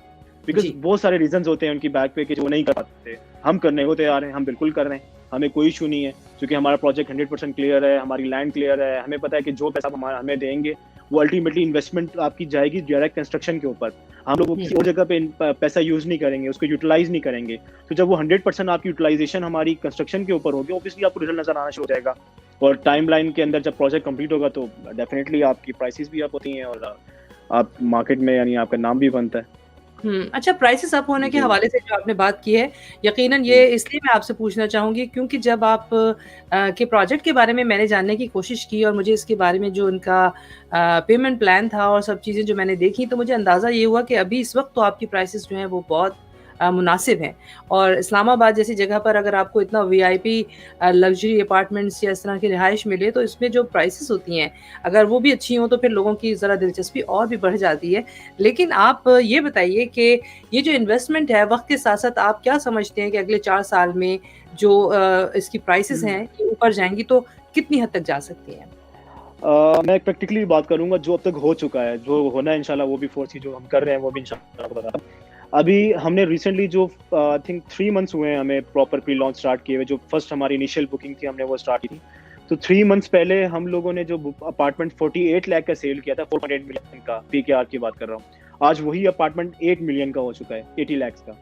बिकॉज़ जी। बहुत सारे रीज़न्स होते हैं उनकी बैक पे कि जो वो नहीं कर पाते। हम करने को तैयार हैं, हम बिल्कुल कर रहे हैं, हमें कोई इश्यू नहीं है, क्योंकि हमारा प्रोजेक्ट 100% क्लियर है, हमारी लैंड क्लियर है, हमें पता है कि जो पैसा आप हमें देंगे, वो अल्टीमेटली इन्वेस्टमेंट आपकी जाएगी डायरेक्ट कंस्ट्रक्शन के ऊपर। हम लोग हुँ, किसी और जगह पे पैसा यूज़ नहीं करेंगे, उसको यूटिलाइज़ नहीं करेंगे। तो जब वो 100% आपकी यूटिलाइज़ेशन हमारी कंस्ट्रक्शन के ऊपर होगी, ऑब्वियसली आपको रिजल्ट नज़र आना शुरू हो जाएगा। और टाइमलाइन के अंदर जब प्रोजेक्ट कंप्लीट होगा तो डेफिनिटली आपकी प्राइसेज़ भी अप होती हैं और आप मार्केट में यानी आपका नाम भी बनता है। अच्छा, प्राइसेज़ अप होने के जी। हवाले से जो आपने बात की है, यकीनन जी। ये इसलिए मैं आपसे पूछना चाहूँगी क्योंकि जब आप के प्रोजेक्ट के बारे में मैंने जानने की कोशिश की और मुझे इसके बारे में जो उनका पेमेंट प्लान था और सब चीज़ें जो मैंने देखी, तो मुझे अंदाज़ा ये हुआ कि अभी इस वक़्त तो आपकी प्राइसेज़ जो हैं वो बहुत मुनासिब हैं और इस्लामाबाद जैसी जगह पर अगर आपको इतना वीआईपी लग्ज़री अपार्टमेंट्स या इस तरह की रिहाइश मिले, तो इसमें जो प्राइसेज़ होती हैं, अगर वो भी अच्छी हों, तो फिर लोगों की ज़रा दिलचस्पी और भी बढ़ जाती है। लेकिन आप ये बताइए कि ये जो इन्वेस्टमेंट है, वक़्त के साथ-साथ आप क्या समझते हैं कि अगले 4 साल में जो इसकी प्राइसेज़ हैं, ये ऊपर जाएँगी तो कितनी हद तक जा सकती हैं? मैं प्रैक्टिकली बात करूँगा जो अब तक हो चुका है, जो होना है इंशाल्लाह वो भी फोर्स जो हम कर रहे हैं वो भी इंशाल्लाह आपको बताता हूँ। अभी हमने रिसेंटली जो आई थिंक 3 मंथ्स हुए हैं हमें प्रॉपर प्री लॉन्च स्टार्ट किए हुए, जो फर्स्ट हमारी इनिशियल बुकिंग थी हमने वो स्टार्ट की थी। तो 3 मंथ्स पहले हम लोगों ने जो अपार्टमेंट 48 लाख का सेल किया था, 4.8 मिलियन का, पीकेआर की बात कर रहा हूँ। आज वही अपार्टमेंट 8 मिलियन का हो चुका है, 80 लाख का।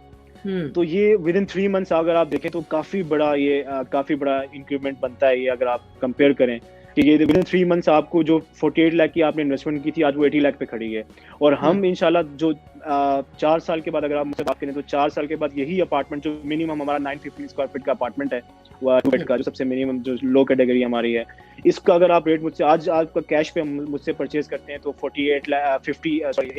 हुँ, तो ये विदिन 3 मंथ्स अगर आप देखें तो काफ़ी बड़ा इंक्रीमेंट बनता है ये, अगर आप कंपेयर करें कि ये विदिन 3 मंथ्स आपको जो 48 लाख की आपने इन्वेस्टमेंट की थी, आज वो 80 लाख पे खड़ी है। और हुँ, हम इंशाल्लाह जो 4 साल के बाद अगर आप मुझसे बात करें तो 4 साल के बाद यही अपार्टमेंट जो मिनिमम हमारा 950 स्क्वायर फीट का अपार्टमेंट है, वो 2 बेड हुँ, का जो सबसे मिनिमम जो लो कैटेगरी हमारी है, इसका अगर आप रेट मुझसे आज आपका कैश पे मुझसे परचेज़ करते हैं तो 48 लाख 50 सॉरी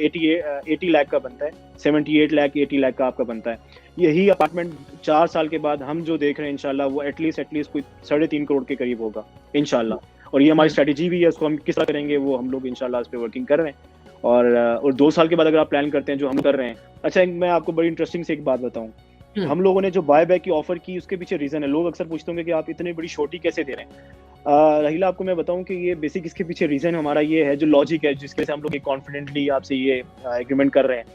80 लाख का बनता है, 78 लाख 80 लाख का आपका बनता है। यही अपार्टमेंट 4 साल के बाद हम जो देख रहे हैं इंशाल्लाह वो एटलीस्ट कोई 3.5 करोड़ के करीब होगा, इंशाल्लाह। और ये हमारी हुँ, स्ट्रैटेजी भी है, उसको हम किस तरह करेंगे वो हम लोग इंशाल्लाह इस पे वर्किंग कर रहे हैं। और 2 साल के बाद अगर आप प्लान करते हैं जो हम कर रहे हैं। अच्छा, मैं आपको बड़ी इंटरेस्टिंग सी एक बात बताऊँ। हुँ, हम लोगों ने जो बाय बैक की ऑफर की उसके पीछे रीज़न है। लोग अक्सर पूछते होंगे कि आप इतनी बड़ी छोटी कैसे दे रहे हैं? रहीला, आपको मैं बताऊँ कि ये बेसिक इसके पीछे रीज़न हमारा ये है, जो लॉजिक है जिसकी वजह से हम लोग ये कॉन्फिडेंटली आपसे ये एग्रीमेंट कर रहे हैं।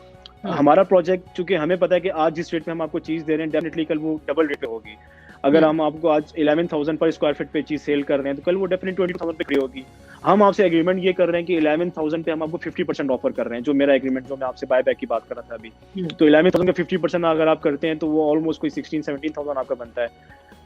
हुँ, हमारा प्रोजेक्ट चूँकि हमें पता है कि आज जिस रेट में हम आपको चीज़ दे रहे हैं डेफिनिटली कल वो डबल रेट पे होगी। अगर हुँ, हम आपको आज 11,000 पर स्क्वायर फीट पे चीज़ सेल कर रहे हैं तो कल वो डेफिनिटली 20,000 पे खड़ी होगी। हम आपसे एग्रीमेंट ये कर रहे हैं कि 11,000 पे हम आपको 50% ऑफर कर रहे हैं, जो मेरा एग्रीमेंट जो मैं आपसे बाय बैक की बात कर रहा था अभी। हुँ, तो 11,000 का 50% अगर आप करते हैं तो वो ऑलमोस्ट कोई 16-17,000 आपका बनता है।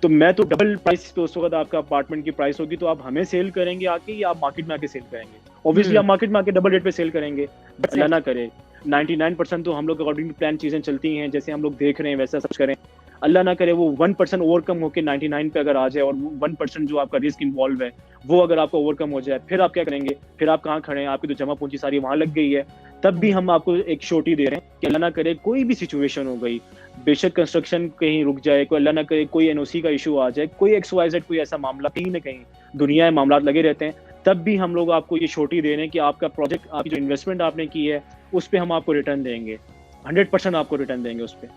तो मैं तो डबल प्राइस पे उस वक़्त आपका अपार्टमेंट की प्राइस होगी, तो आप हमें सेल करेंगे आके या आप मार्केट में आके सेल करेंगे? ऑब्वियसली हुँ, आप मार्केट में आके डबल रेट पे सेल करेंगे, बट अल्लाह ना एग्ज़ैक्टली। करे 99% तो हम लोग अकॉर्डिंग टू प्लान चीज़ें चलती हैं, जैसे हम लोग देख रहे हैं वैसा सब करें। अल्लाह ना करे वो 1% ओवरकम होके 99 पे अगर आ जाए और वो 1% जो आपका रिस्क इन्वॉल्व है, वो अगर आपका ओवरकम हो जाए, फिर आप क्या करेंगे? फिर आप कहाँ खड़े हैं? आपकी तो जमा पूँजी सारी वहाँ लग गई है। तब भी हुँ, हम आपको एक श्योरिटी दे रहे हैं कि अल्लाह ना करे कोई भी सिचुएशन हो गई, बेशक कंस्ट्रक्शन कहीं रुक जाए, कोई अल्लाह ना करे कोई एनओसी का इश्यू आ जाए, कोई एक्स-वाई-ज़ेड कोई ऐसा मामला कहीं न कहीं दुनिया में मामलात लगे रहते हैं, तब भी हम लोग आपको ये श्योरिटी दे रहे हैं कि आपका प्रोजेक्ट, आपकी जो इन्वेस्टमेंट आपने की है, उस पे हम आपको रिटर्न देंगे। 100% आपको रिटर्न देंगे उस पे।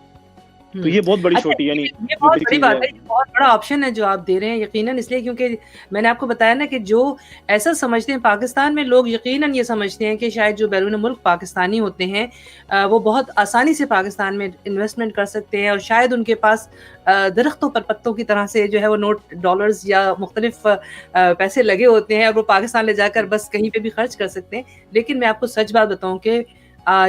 तो हुँ। ये बहुत बड़ी अच्छा, श्योरिटी यानी ये जो बहुत बेसिक बड़ी चीज़ बात है। है, ये बहुत बड़ा ऑप्शन है जो आप दे रहे हैं यकीनन इसलिए क्योंकि मैंने आपको बताया ना कि जो ऐसा समझते हैं पाकिस्तान में लोग यकीनन ये समझते हैं कि शायद जो बैरून मुल्क पाकिस्तानी होते हैं वो बहुत आसानी से पाकिस्तान में इन्वेस्टमेंट कर सकते हैं और शायद उनके पास दरख्तों पर पत्तों की तरह से जो है वो नोट डॉलर्स या मुख्तलिफ पैसे लगे होते हैं और वो पाकिस्तान ले जाकर बस कहीं पे भी खर्च कर सकते हैं। लेकिन मैं आपको सच बात बताऊँ कि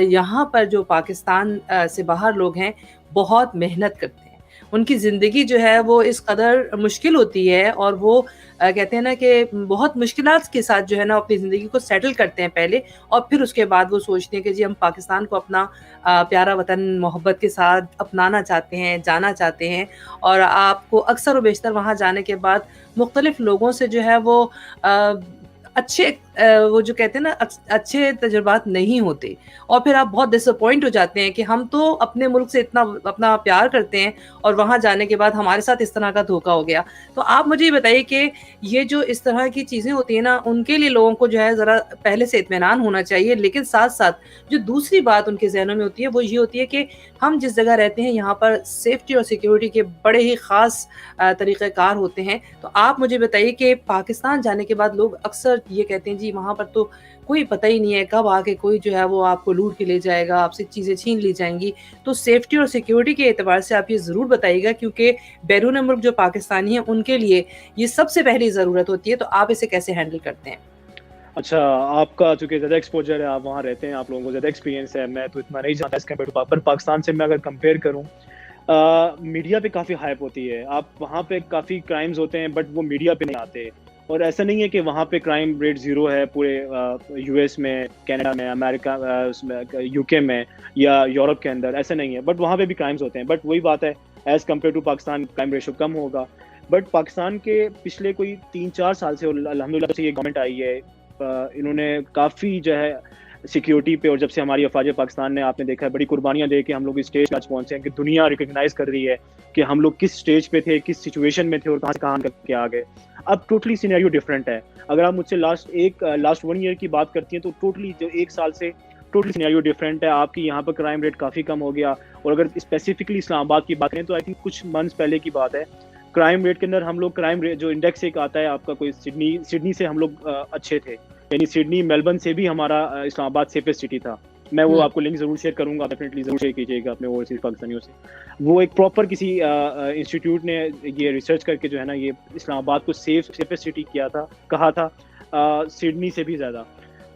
यहाँ पर जो पाकिस्तान से बाहर लोग हैं, बहुत मेहनत करते हैं। उनकी ज़िंदगी जो है वो इस कदर मुश्किल होती है और वो कहते हैं ना कि बहुत मुश्किलात के साथ जो है ना अपनी ज़िंदगी को सेटल करते हैं पहले और फिर उसके बाद वो सोचते हैं कि जी हम पाकिस्तान को अपना प्यारा वतन मोहब्बत के साथ अपनाना चाहते हैं, जाना चाहते हैं और आपको अक्सर व बेशतर वहाँ जाने के बाद मुख्तलिफ लोगों से जो है वो अच्छे वो जो कहते हैं ना अच्छे तजुर्बात नहीं होते, और फिर आप बहुत डिसअपॉइंट हो जाते हैं कि हम तो अपने मुल्क से इतना अपना प्यार करते हैं और वहाँ जाने के बाद हमारे साथ इस तरह का धोखा हो गया। तो आप मुझे ये बताइए कि ये जो इस तरह की चीज़ें होती हैं ना, उनके लिए लोगों को जो है ज़रा पहले से इत्मीनान होना चाहिए, लेकिन साथ-साथ जो दूसरी बात उनके ज़हनों में होती है वो ये होती है कि हम जिस जगह रहते हैं यहाँ पर सेफ्टी और सिक्योरिटी के बड़े ही ख़ास तरीक़ेकार होते हैं। तो आप मुझे बताइए कि पाकिस्तान जाने के बाद लोग अक्सर ये कहते हैं जी वहाँ पर तो कोई पता ही नहीं है कब आके कोई जो है वो आपको लूट के ले जाएगा, आपसे चीज़ें छीन ली जाएँगी। तो सेफ्टी और सिक्योरिटी के एतबार से आप ये ज़रूर बताइएगा, क्योंकि बैरून मुल्क जो पाकिस्तानी हैं उनके लिए ये सबसे पहली ज़रूरत होती है, तो आप इसे कैसे हैंडल करते हैं? अच्छा, आपका चूँकि ज़्यादा एक्सपोज़र है, आप वहाँ रहते हैं, आप लोगों को ज़्यादा एक्सपीरियंस है, मैं तो इतना नहीं जानता एज़ कम्पेयर टू पर पाकिस्तान से मैं अगर कंपेयर करूँ, मीडिया पे काफ़ी हाइप होती है। आप वहाँ पे काफ़ी क्राइम्स होते हैं बट वो मीडिया पे नहीं आते। और ऐसा नहीं है कि वहाँ पे क्राइम रेट ज़ीरो है पूरे यूएस में, कनाडा में, अमेरिका उसमें यूके में या यूरोप के अंदर, ऐसा नहीं है। बट वहाँ पे भी क्राइम्स होते हैं। बट वही बात है, as compare to Pakistan crime ratio कम होगा। बट पाकिस्तान के पिछले कोई 3-4 साल से और अल्हम्दुलिल्लाह से ये गवर्नमेंट आई है, इन्होंने काफ़ी जो है सिक्योरिटी पे, और जब से हमारी अफ़वाज पाकिस्तान ने, आपने देखा है, बड़ी कुर्बानियाँ दे के हम लोग इस स्टेज पे आज पहुँचे हैं कि दुनिया रिकॉग्नाइज़ कर रही है कि हम लोग किस स्टेज पे थे, किस सिचुएशन में थे और कहाँ से कहाँ करके आ गए। अब टोटली सिनेरियो डिफरेंट है। अगर आप मुझसे लास्ट 1 ईयर की बात करती हैं तो टोटली जो 1 साल से टोटली सिनेरियो डिफरेंट है। आपकी यहाँ पर क्राइम रेट काफ़ी कम हो गया। और अगर स्पेसिफिकली इस्लामाबाद की बात करें तो आई थिंक कुछ मंथ्स पहले की बात है, क्राइम रेट के अंदर हम लोग क्राइम रेट जो इंडेक्स एक आता है आपका, कोई सिडनी से हम लोग अच्छे थे। यानी सिडनी, मेलबर्न से भी हमारा इस्लामाबाद सेफेस्ट सिटी था। मैं वो आपको लिंक ज़रूर शेयर करूँगा, डेफिनेटली ज़रूर शेयर कीजिएगा अपने ओवरसीज़ पाकिस्तानियों से। वो एक प्रॉपर किसी इंस्टीट्यूट ने ये रिसर्च करके जो है ना, ये इस्लामाबाद को सेफेस्ट सिटी किया था, कहा था सिडनी से भी ज़्यादा।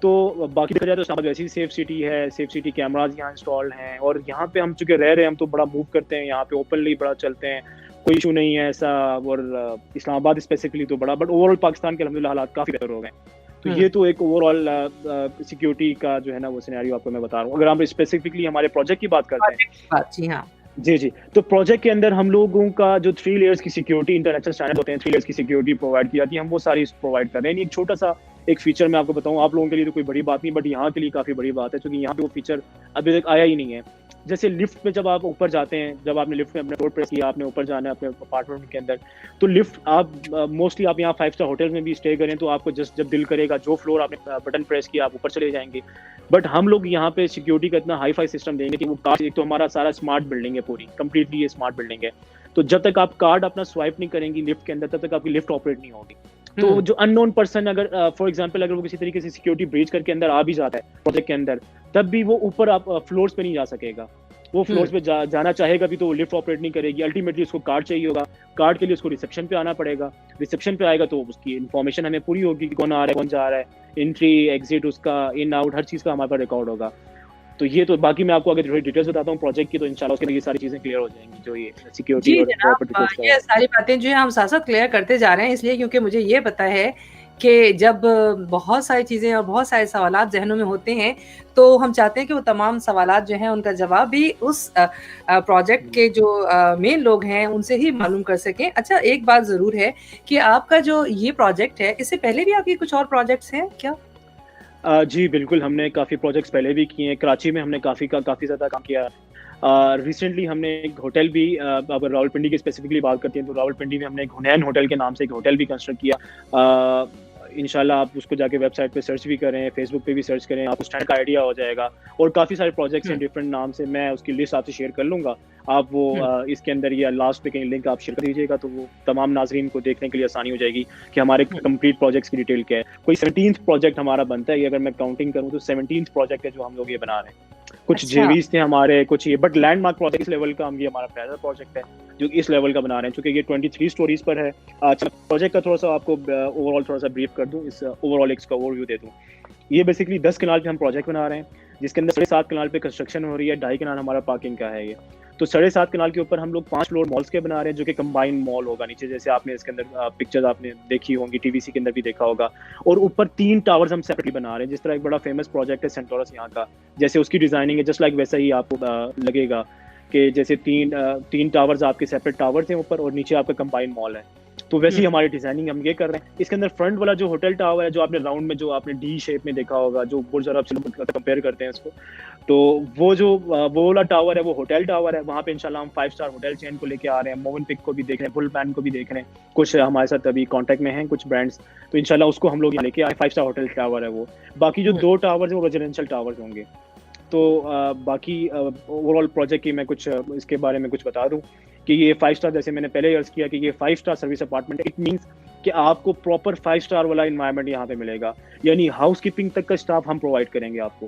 तो बाकी देखा जाए तो इस्लामाबाद वैसी सेफ सिटी है, सेफ सिटी कैमराज यहाँ इंस्टॉल्ड हैं, और यहाँ पे हम चूँकि रह रहे हैं, हम तो बड़ा मूव करते हैं, यहाँ पे ओपनली बड़ा चलते हैं, कोई इशू नहीं है ऐसा। और इस्लामाबाद स्पेसिफिकली तो बड़ा, बट ओवरऑल पाकिस्तान के अल्हम्दुलिल्लाह हालात काफ़ी बेहतर हो गए। तो ये तो एक ओवरऑल सिक्योरिटी का जो है ना वो सिनेरियो आपको मैं बता रहा हूँ। अगर हम स्पेसिफिकली हमारे प्रोजेक्ट की बात करते हैं, जी हाँ। जी। तो प्रोजेक्ट के अंदर हम लोगों का जो 3 लेयर्स की सिक्योरिटी, इंटरनेशनल स्टैंडर्ड होते हैं, 3 लेयर्स की सिक्योरिटी प्रोवाइड की जाती है, हम वो सारी प्रोवाइड कर रहे हैं। एक छोटा-सा एक फीचर मैं आपको बताऊँ, आप लोगों के लिए तो कोई बड़ी बात नहीं, बट यहाँ के लिए काफ़ी बड़ी बात है, क्योंकि यहाँ पे वो फीचर अभी तक आया ही नहीं है। जैसे लिफ्ट में जब आप ऊपर जाते हैं, जब आपने लिफ्ट में अपने डोर प्रेस किया, आपने ऊपर जाना है अपने अपार्टमेंट के अंदर, तो लिफ्ट आप मोस्टली आप यहाँ 5 स्टार होटल्स में भी स्टे करें तो आपको जस्ट जब दिल करेगा, जो फ्लोर आपने बटन प्रेस किया, आप ऊपर चले जाएँगे। बट हम लोग यहाँ पे सिक्योरिटी का इतना हाई-फाई सिस्टम देंगे कि वो कार्ड, एक तो हमारा सारा स्मार्ट बिल्डिंग है, पूरी कंप्लीटली ये स्मार्ट बिल्डिंग है। तो जब तक आप कार्ड अपना स्वाइप नहीं करेंगी लिफ्ट के अंदर, तब तक आपकी लिफ्ट ऑपरेट नहीं होगी। तो जो अननोन पर्सन अगर फॉर एग्जांपल अगर वो किसी तरीके से सिक्योरिटी ब्रीच करके अंदर आ भी जाता है प्रोजेक्ट के अंदर, तब भी वो ऊपर आप फ्लोर्स पे नहीं जा सकेगा। वो फ्लोर्स पे जाना चाहेगा भी तो वो लिफ्ट ऑपरेट नहीं करेगी। अल्टीमेटली उसको कार्ड चाहिए होगा, कार्ड के लिए उसको रिसेप्शन पे आना पड़ेगा। रिसेप्शन पे आएगा तो उसकी इन्फॉर्मेशन हमें पूरी होगी कि कौन आ रहा है, कौन जा रहा है, एंट्री एग्जिट, उसका इन आउट, हर चीज़ का हमारे पास रिकॉर्ड होगा। तो ये तो बाकी मैं आपको अगर थोड़ी डिटेल्स बताता हूँ प्रोजेक्ट की, तो इंशाल्लाह उसके लिए ये सारी चीज़ें क्लियर हो जाएंगी, जो ये सिक्योरिटी जी और जनाब, ये सारी बातें जो है हम साथ-साथ क्लियर करते जा रहे हैं, इसलिए क्योंकि मुझे ये पता है कि जब बहुत सारी चीज़ें और बहुत सारे सवालात ज़हनों में होते हैं, तो हम चाहते हैं कि वो तमाम सवालात जो हैं उनका जवाब भी उस प्रोजेक्ट के जो मेन लोग हैं उनसे ही मालूम कर सकें। अच्छा, एक बात ज़रूर है कि आपका जो ये प्रोजेक्ट है, इससे पहले भी आपके कुछ और प्रोजेक्ट्स हैं क्या? जी बिल्कुल, हमने काफ़ी प्रोजेक्ट्स पहले भी किए हैं। कराची में हमने काफ़ी ज़्यादा काम किया। रिसेंटली हमने एक होटल भी, अगर रावलपिंडी की स्पेसिफिकली बात करते हैं तो रावलपिंडी में हमने एक हुनैन होटल के नाम से एक होटल भी कंस्ट्रक्ट किया। इंशाल्लाह आप उसको जाके वेबसाइट पे सर्च भी करें, फेसबुक पे भी सर्च करें, आपको स्टैंड का आइडिया हो जाएगा। और काफ़ी सारे प्रोजेक्ट्स हैं डिफरेंट नाम से, मैं उसकी लिस्ट आपसे शेयर कर लूँगा। आप वो इसके अंदर या लास्ट पे कहीं लिंक आप शेयर कर दीजिएगा, तो वो तमाम नाज़रीन को देखने के लिए आसानी हो जाएगी कि हमारे कंप्लीट प्रोजेक्ट्स की डिटेल क्या है। कोई 17th प्रोजेक्ट हमारा बनता है, ये अगर मैं काउंटिंग करूँ तो 17th प्रोजेक्ट है जो हम लोग ये बना रहे हैं। कुछ जेवीज़ थे हमारे, कुछ ये, बट लैंडमार्क प्रोजेक्ट इस लेवल का, ये हमारा पहला प्रोजेक्ट है जो इस लेवल का बना रहे हैं, क्योंकि ये 23 स्टोरीज पर है। अच्छा, प्रोजेक्ट का थोड़ा सा आपको ओवरऑल थोड़ा सा ब्रीफ कर दूं, इस ओवरऑल इसका ओवरव्यू दे दूं। ये बेसिकली 10 कनाल पे हम प्रोजेक्ट बना रहे हैं, जिसके अंदर 7.5 कनाल पे कंस्ट्रक्शन हो रही है, 2.5 कनाल हमारा पार्किंग का है ये। तो 7.5 कनाल के ऊपर हम लोग 5 फ्लोर मॉल्स के बना रहे हैं, जो कि कंबाइंड मॉल होगा नीचे, जैसे आपने इसके अंदर पिक्चर्स आपने देखी होंगी, टीवीसी के अंदर भी देखा होगा। और ऊपर 3 टावर्स हम सेपरेटली बना रहे हैं, जिस तरह एक बड़ा फेमस प्रोजेक्ट है सेंटोरस यहाँ का, जैसे उसकी डिजाइनिंग है जस्ट लाइक वैसा ही आपको लगेगा कि जैसे तीन टावर्स आपके सेपरेट टावर्स हैं ऊपर, और नीचे आपका कंबाइंड मॉल है। तो वैसे ही हमारी डिजाइनिंग हम ये कर रहे हैं। इसके अंदर फ्रंट वाला जो होटल टावर है, जो आपने राउंड में जो आपने डी शेप में देखा होगा, जो बुर्ज अरब से कंपेयर करते हैं इसको, तो वो वाला टावर है वो होटल टावर है। वहाँ पे इंशाल्लाह हम 5 स्टार होटल चेन को लेके आ रहे हैं, मोवेनपिक को भी देख रहे हैं, पुलमैन को भी देख रहे हैं, कुछ हमारे साथ अभी कांटेक्ट में हैं कुछ ब्रांड्स, तो इंशाल्लाह उसको हम लोग यहाँ लेके आए। 5 स्टार होटल टावर है वो। बाकी जो 2 टावर्स हैं वो रेजिडेंशियल टावर्स होंगे। तो बाकी ओवरऑल प्रोजेक्ट की मैं कुछ इसके बारे में कुछ बता दूं कि ये 5 स्टार, जैसे मैंने पहले अर्ज किया कि ये 5 star service apartment, it means कि आपको प्रॉपर 5 स्टार वाला इन्वायरमेंट यहाँ पे मिलेगा, यानी हाउस कीपिंग तक का स्टाफ हम प्रोवाइड करेंगे आपको।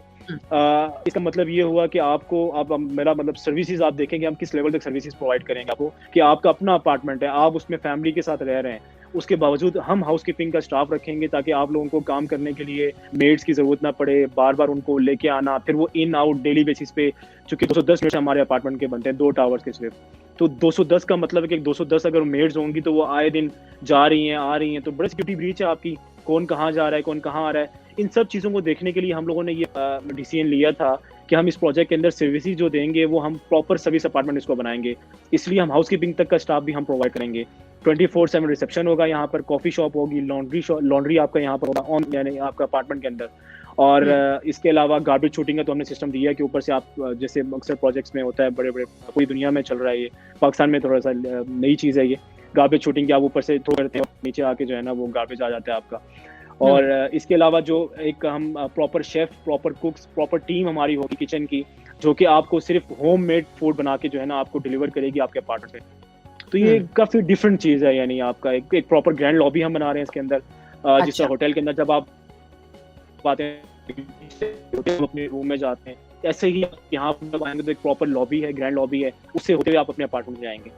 इसका मतलब ये हुआ कि आपको अब मेरा मतलब सर्विसेज आप देखेंगे हम किस लेवल तक सर्विसेज प्रोवाइड करेंगे आपको, कि आपका अपना अपार्टमेंट है, आप उसमें फैमिली के साथ रह रहे हैं, उसके बावजूद हम हाउस कीपिंग का स्टाफ रखेंगे ताकि आप लोगों को काम करने के लिए मेड्स की जरूरत ना पड़े, बार बार उनको लेके आना, फिर वो इन आउट डेली बेसिस पे, चूंकि 210 मिनट हमारे अपार्टमेंट के बनते हैं 2 टावर्स के सिर्फ, तो 210 का मतलब है कि 210 अगर मेड्स होंगी तो वो आए दिन जा रही हैं आ रही हैं, तो बड़ी सिक्योरिटी ब्रीच है आपकी, कौन कहाँ जा रहा है कौन कहाँ आ रहा है। इन सब चीज़ों को देखने के लिए हम लोगों ने ये डिसीजन लिया था कि हम इस प्रोजेक्ट के अंदर सर्विसेज जो देंगे वो हम प्रॉपर सर्विस अपार्टमेंट इसको बनाएंगे, इसलिए हम हाउस कीपिंग तक का स्टाफ भी हम प्रोवाइड करेंगे। 24/7 रिसेप्शन होगा यहाँ पर, कॉफी शॉप होगी, लॉन्ड्री आपका यहाँ पर होगा ऑन, यानी आपका अपार्टमेंट के अंदर। और इसके अलावा गार्बेज शूटिंग का तो हमने सिस्टम दिया कि ऊपर से आप, जैसे अक्सर प्रोजेक्ट्स में होता है बड़े बड़े, पूरी दुनिया में चल रहा है ये, पाकिस्तान में थोड़ा सा नई चीज़ है ये गार्बेज शूटिंग, कि आप ऊपर से थ्रो करते हैं नीचे आके जो है ना वो गार्बेज आ जाता है आपका। और इसके अलावा जो एक हम proper chef, proper कुक्स, proper team हमारी होगी किचन की, जो कि आपको सिर्फ होम मेड फूड बना के जो है ना आपको डिलीवर करेगी आपके अपार्टमेंट में। तो ये काफी डिफरेंट चीज है, यानी आपका एक प्रॉपर ग्रैंड लॉबी हम बना रहे हैं इसके अंदर, जिस तरह होटल के अंदर जब आप आते हैं अपने रूम में जाते हैं, ऐसे ही यहाँ पर आएंगे तो एक प्रॉपर लॉबी है, ग्रैंड लॉबी है, उससे होते हुए आप अपने अपार्टमेंट में जाएंगे।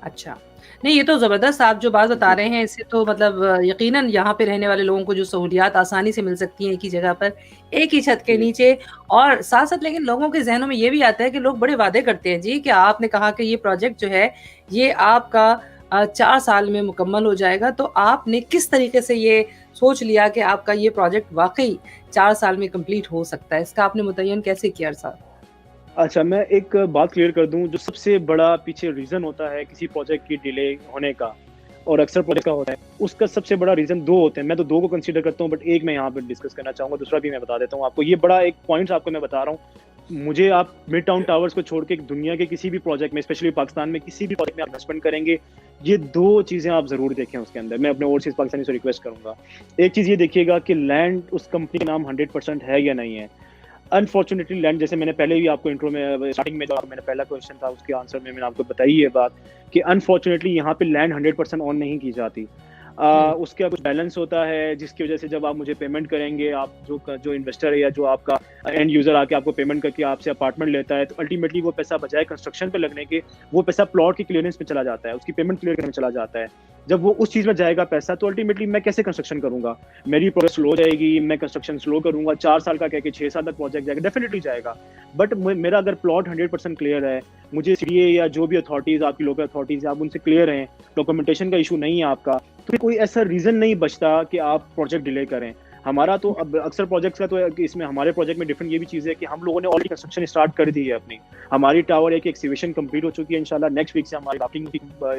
अच्छा, नहीं ये तो ज़बरदस्त आप जो बात बता रहे हैं, इससे तो मतलब यकीनन यहाँ पे रहने वाले लोगों को जो सहूलियात आसानी से मिल सकती हैं एक ही जगह पर, एक ही छत के नीचे। और साथ-साथ लेकिन लोगों के ज़हनों में ये भी आता है कि लोग बड़े वादे करते हैं जी, कि आपने कहा कि ये प्रोजेक्ट जो है ये आपका 4 साल में मुकम्मल हो जाएगा, तो आपने किस तरीके से ये सोच लिया कि आपका ये प्रोजेक्ट वाक़ई 4 साल में कंप्लीट हो सकता है? इसका आपने मुतय्यन कैसे किया साहब? अच्छा, मैं एक बात क्लियर कर दूं, जो सबसे बड़ा पीछे रीजन होता है किसी प्रोजेक्ट की डिले होने का, और अक्सर प्रोजेक्ट का होता है, उसका सबसे बड़ा रीजन 2 होते हैं। मैं तो 2 को कंसीडर करता हूं, बट एक मैं यहाँ पे डिस्कस करना चाहूंगा, दूसरा भी मैं बता देता हूँ आपको। ये बड़ा एक पॉइंट आपको मैं बता रहा हूँ, मुझे आप मिड टाउन टावर्स को छोड़ के दुनिया के किसी भी प्रोजेक्ट में, स्पेशली पाकिस्तान में किसी भी प्रोजेक्ट में आप इन्वेस्टमेंट करेंगे, ये 2 चीजें आप जरूर देखें उसके अंदर। मैं अपने ओवरसीज पाकिस्तानी से रिक्वेस्ट करूंगा, एक चीज ये देखिएगा कि लैंड उस कंपनी के नाम 100% है या नहीं है। अनफॉर्चुनेटली लैंड, जैसे मैंने पहले भी आपको इंट्रो में स्टार्टिंग में जो मैंने पहला क्वेश्चन था उसके आंसर में मैंने आपको बताई ये बात कि अनफॉर्चुनेटली यहाँ पे लैंड 100% ऑन नहीं की जाती। उसका कुछ बैलेंस होता है जिसकी वजह से जब आप मुझे पेमेंट करेंगे, आप जो इन्वेस्टर है या जो आपका एंड यूजर आके आपको पेमेंट करके आपसे अपार्टमेंट लेता है, तो अल्टीमेटली वो पैसा बजाय कंस्ट्रक्शन पे लगने के वो पैसा प्लॉट की क्लियरेंस में चला जाता है, उसकी पेमेंट क्लियर करने में चला जाता है। जब वो उस चीज में जाएगा पैसा, तो अल्टीमेटली मैं कैसे कंस्ट्रक्शन करूंगा, मेरी प्रोग्रेस स्लो जाएगी, मैं कंस्ट्रक्शन स्लो करूंगा, 4 साल का कह के 6 साल तक प्रोजेक्ट जाएगा, डेफिनेटली जाएगा। बट मेरा अगर प्लॉट 100% क्लियर है, मुझे सीडीए या जो भी अथॉरिटीज आपकी लोकल अथॉरिटीज आप उनसे क्लियर हैं, डॉक्यूमेंटेशन का इशू नहीं है आपका, तो कोई ऐसा रीजन नहीं बचता कि आप प्रोजेक्ट डिले करें। हमारा तो अब अक्सर प्रोजेक्ट्स का तो इसमें हमारे प्रोजेक्ट में डिफरेंट ये भी चीज़ है कि हम लोगों ने ऑलरेडी कंस्ट्रक्शन स्टार्ट कर दी है अपनी। हमारी टावर एक एक्सीवेशन कंप्लीट हो चुकी है, इंशाल्लाह नेक्स्ट वीक से हमारी राफ्टिंग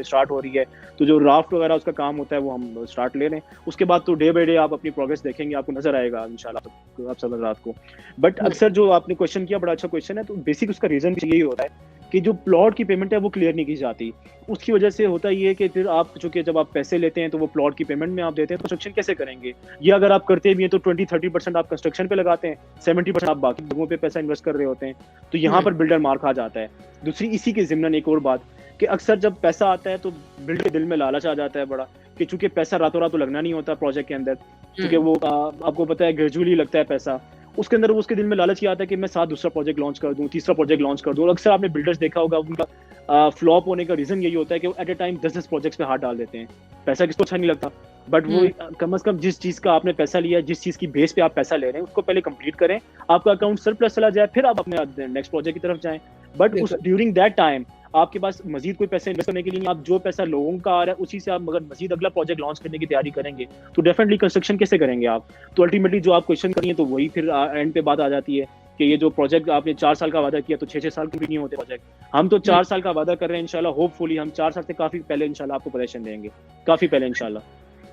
स्टार्ट हो रही है, तो जो राफ्ट वगैरह उसका काम होता है वो हम स्टार्ट ले रहे हैं। उसके बाद तो डे बाई डे आप अपनी प्रोग्रेस देखेंगे, आपको नजर आएगा इंशाल्लाह आप सब रात को। बट अक्सर जो आपने क्वेश्चन किया, बड़ा अच्छा क्वेश्चन है, तो बेसिक उसका रीजन भी यही होता है कि जो प्लॉट की पेमेंट है वो क्लियर नहीं की जाती। उसकी वजह से होता ये है कि फिर आप चूंकि जब आप पैसे लेते हैं तो वो प्लॉट की पेमेंट में आप देते हैं, तो कंस्ट्रक्शन कैसे करेंगे? ये अगर आप करते भी हैं तो 20-30% आप कंस्ट्रक्शन पे लगाते हैं, 70% आप बाकी जगहों पे पैसा इन्वेस्ट कर रहे होते हैं, तो यहाँ पर बिल्डर मार खा जाता है। दूसरी इसी के ज़िम्मन एक और बात कि अक्सर जब पैसा आता है तो बिल्डर के दिल में लालच आ जाता है बड़ा, कि चूंकि पैसा रातों रात तो लगना नहीं होता प्रोजेक्ट के अंदर, क्योंकि वो आपको पता है ग्रेजुअली लगता है पैसा, उसके अंदर उसके दिल में लालच ये आता है कि मैं साथ दूसरा प्रोजेक्ट लॉन्च कर दूं, तीसरा प्रोजेक्ट लॉन्च कर दूं। और अक्सर आपने बिल्डर्स देखा होगा, उनका फ्लॉप होने का रीजन यही होता है कि वो एट ए टाइम 10 प्रोजेक्ट्स पे हाथ डाल देते हैं। पैसा किसको अच्छा नहीं लगता, बट वो कम से कम जिस चीज का आपने पैसा लिया, जिस चीज की बेस पे आप पैसा ले रहे हैं, उसको पहले कंप्लीट करें, आपका अकाउंट सरप्लस चला जाए, फिर आप अपने नेक्स्ट प्रोजेक्ट की तरफ जाएं। बट उस ड्यूरिंग दैट टाइम आपके पास मजीद कोई पैसे इन्वेस्ट करने के लिए नहीं, आप जो पैसा लोगों का आ रहा है उसी से आप अगर मजीद अगला प्रोजेक्ट लॉन्च करने की तैयारी करेंगे, तो डेफिनेटली कंस्ट्रक्शन कैसे करेंगे आप? तो अल्टीमेटली जो आप क्वेश्चन करिए तो वही फिर एंड पे बात आ जाती है कि ये जो प्रोजेक्ट आपने 4 साल का वादा किया तो 6-6 साल कंप्लीट नहीं होते प्रोजेक्ट। हम तो 4 साल का वादा कर रहे हैं इंशाल्लाह, होपफुली हम 4 साल से काफ़ी पहले इंशाल्लाह आपको पोजीशन देंगे, काफ़ी पहले इंशाल्लाह।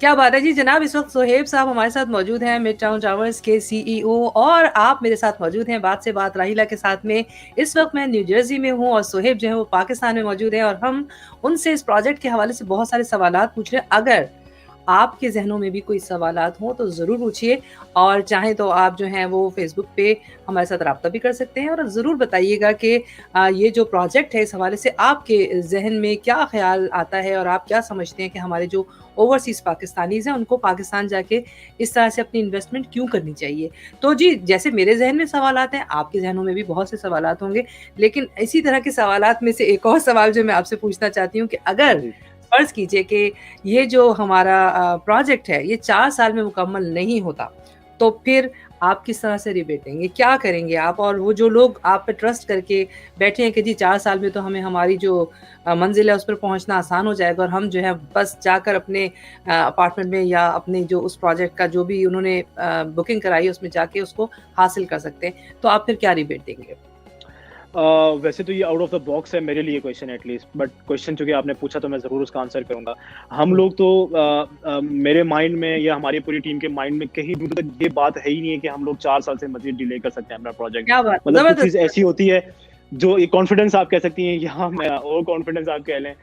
क्या बात है जी जनाब। इस वक्त सोहेब साहब हमारे साथ मौजूद हैं, मिड टाउन टावर्स के सीईओ, और आप मेरे साथ मौजूद हैं बात से बात राहिला के साथ में। इस वक्त मैं न्यू जर्सी में हूं और सोहेब जो है वो पाकिस्तान में मौजूद है, और हम उनसे इस प्रोजेक्ट के हवाले से बहुत सारे सवालात पूछ रहे हैं। अगर आपके जहनों में भी कोई सवालात हों तो ज़रूर पूछिए, और चाहें तो आप जो हैं वो फेसबुक पे हमारे साथ रब्ता भी कर सकते हैं, और ज़रूर बताइएगा कि ये जो प्रोजेक्ट है इस हवाले से आपके जहन में क्या ख्याल आता है, और आप क्या समझते हैं कि हमारे जो ओवरसीज़ पाकिस्तानीज़ हैं उनको पाकिस्तान जाके इस तरह से अपनी इन्वेस्टमेंट क्यों करनी चाहिए। तो जी, जैसे मेरे जहन में सवालात हैं, आपके जहनों में भी बहुत से सवालात होंगे, लेकिन इसी तरह के सवालात में से एक और सवाल जो मैं आपसे पूछना चाहती हूँ कि अगर जी। फर्ज कीजिए कि ये जो हमारा प्रोजेक्ट है ये 4 साल में मुकम्मल नहीं होता, तो फिर आप किस तरह से रिबेटेंगे? क्या करेंगे आप? और वो जो लोग आप पे ट्रस्ट करके बैठे हैं कि जी 4 साल में तो हमें हमारी जो मंज़िल है उस पर पहुँचना आसान हो जाएगा, और हम जो है बस जाकर अपने अपार्टमेंट में या अपने जो उस प्रोजेक्ट का जो भी उन्होंने बुकिंग कराई है उसमें जाके उसको हासिल कर सकते हैं। तो आप फिर क्या रिबेट देंगे? वैसे तो ये आउट ऑफ द बॉक्स है मेरे लिए क्वेश्चन एटलीस्ट, बट क्वेश्चन चूंकि आपने पूछा तो मैं ज़रूर उसका आंसर करूंगा। हम लोग तो मेरे माइंड में या हमारी पूरी टीम के माइंड में कहीं दूर तक ये बात है ही नहीं है कि हम लोग 4 साल से मजीद डिले कर सकते हैं अपना प्रोजेक्ट। क्या बात! मतलब कुछ चीज़ ज़बरदस्त! ऐसी होती है जो ये कॉन्फिडेंस आप कह सकती हैं, या ओवर कॉन्फिडेंस आप कह लें,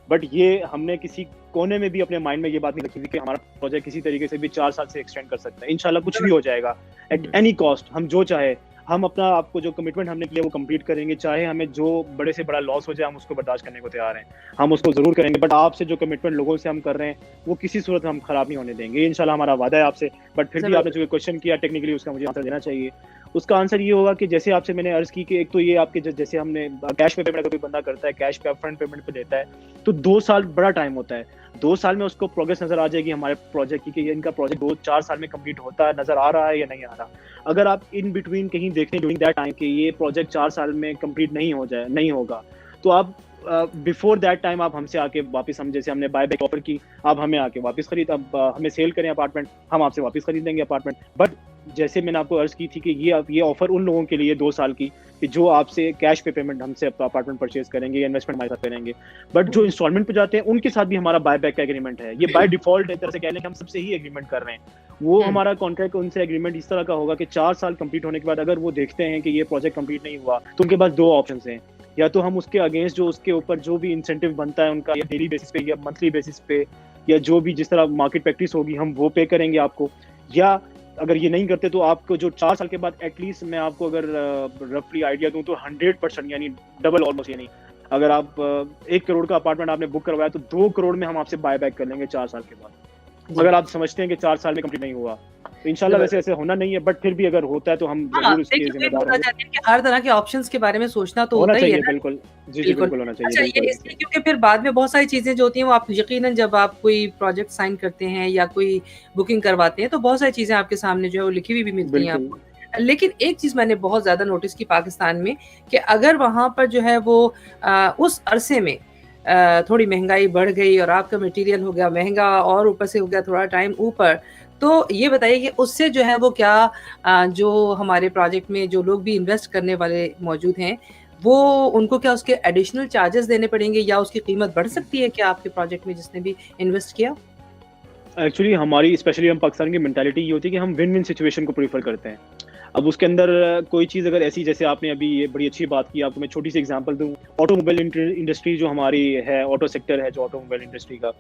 बट ये हमने किसी कोने में भी अपने माइंड में ये बात नहीं रखी थी कि हमारा प्रोजेक्ट किसी तरीके से भी 4 साल से एक्सटेंड कर सकते हैं। इंशाल्लाह कुछ भी हो जाएगा, एट एनी कॉस्ट, हम जो चाहे, हम अपना आपको जो कमिटमेंट हमने किया वो कंप्लीट करेंगे, चाहे हमें जो बड़े से बड़ा लॉस हो जाए हम उसको बर्दाश्त करने को तैयार हैं, हम उसको ज़रूर करेंगे। बट आपसे जो कमिटमेंट लोगों से हम कर रहे हैं वो किसी सूरत में हम खराब नहीं होने देंगे, इंशाल्लाह हमारा वादा है आपसे। बट फिर भी आपने जो क्वेश्चन किया टेक्निकली उसका मुझे आंसर देना चाहिए। उसका आंसर ये होगा कि जैसे आपसे मैंने अर्ज की कि एक तो ये आपके जैसे हमने कैश पे पेमेंट अगर कोई बंदा करता है, कैश पे अपफ्रंट पेमेंट पे देता है, तो 2 साल बड़ा टाइम होता है। 2 साल में उसको प्रोग्रेस नजर आ जाएगी हमारे प्रोजेक्ट की कि ये इनका प्रोजेक्ट 2-4 साल में कंप्लीट होता है, नजर आ रहा है या नहीं आ रहा। अगर आप इन बिटवीन कहीं देखें ड्यूरिंग दैट टाइम कि ये प्रोजेक्ट 4 साल में कंप्लीट नहीं होगा, तो आप बिफोर दैट टाइम आप हमसे आके वापस, हम जैसे हमने बाय बैक ऑफर की, आप हमें आके वापस खरीद, अब हमें सेल करें अपार्टमेंट, हम आपसे वापस खरीद देंगे अपार्टमेंट। बट जैसे मैंने आपको अर्ज की थी कि ये ऑफर उन लोगों के लिए 2 साल की कि जो आपसे कैश पे पेमेंट हमसे अपना अपार्टमेंट परचेज करेंगे या इन्वेस्टमेंट हमारे साथ करेंगे। बट जो इंस्टॉलमेंट पे जाते हैं उनके साथ भी हमारा बाय बैक का एग्रीमेंट है। ये बाय डिफॉल्ट एक तरह से कह लें कि हम सबसे ही एग्रीमेंट कर रहे हैं। वो हमारा कॉन्ट्रैक्ट उनसे एग्रीमेंट इस तरह का होगा कि 4 साल कंप्लीट होने के बाद अगर वो देखते हैं कि ये प्रोजेक्ट कंप्लीट नहीं हुआ, तो उनके पास 2 ऑप्शंस हैं। या तो हम उसके अगेंस्ट जो उसके ऊपर जो भी इंसेंटिव बनता है उनका, या डेली बेसिस पे या मंथली बेसिस पे, या जो भी जिस तरह मार्केट प्रैक्टिस होगी हम वो पे करेंगे आपको। या अगर ये नहीं करते तो आपको जो 4 साल के बाद एटलीस्ट मैं आपको अगर रफली आइडिया दूं तो 100% यानी डबल ऑलमोस्ट, यानी अगर आप 1 करोड़ का अपार्टमेंट आपने बुक करवाया तो 2 करोड़ में हम आपसे बाय बैक कर लेंगे 4 साल के बाद। अगर आप समझते हैं कि 4 साल में कंप्लीट नहीं हुआ तो इंशाल्लाह वैसे ऐसे होना नहीं है, बट फिर भी अगर होता है तो हम जरूर इसके जिम्मेदार होंगे। कि हर तरह के ऑप्शंस के बारे में सोचना तो होना होता ही है चाहिए, ना। बिल्कुल। जी बिल्कुल होना चाहिए। अच्छा, ये इसलिए क्योंकि फिर बाद में बहुत सारी चीजें जो होती हैं वो आप यकीनन जब आप कोई प्रोजेक्ट साइन करते हैं या कोई बुकिंग करवाते हैं तो बहुत सारी चीजें आपके सामने जो है वो लिखी हुई भी मिलती हैं आपको। लेकिन एक चीज मैंने बहुत ज्यादा नोटिस की पाकिस्तान में कि अगर वहां पर जो है वो उस अरसे में थोड़ी महंगाई बढ़ गई और आपका मटेरियल हो गया महंगा और ऊपर से हो गया थोड़ा टाइम ऊपर, तो ये बताइए कि उससे जो है वो क्या जो हमारे प्रोजेक्ट में जो लोग भी इन्वेस्ट करने वाले मौजूद हैं वो उनको क्या उसके एडिशनल चार्जेस देने पड़ेंगे या उसकी कीमत बढ़ सकती है क्या आपके प्रोजेक्ट में जिसने भी इन्वेस्ट किया? एक्चुअली हमारी स्पेशली हम पाकिस्तान की मेंटालिटी ये होती है कि हम विन विन सिचुएशन को प्रीफर करते हैं। अब उसके अंदर कोई चीज़ अगर ऐसी, जैसे आपने अभी ये बड़ी अच्छी बात की, आपको मैं छोटी सी एग्जांपल दूं, ऑटोमोबाइल इंडस्ट्री जो हमारी है, ऑटो सेक्टर है जो ऑटोमोबाइल इंडस्ट्री का,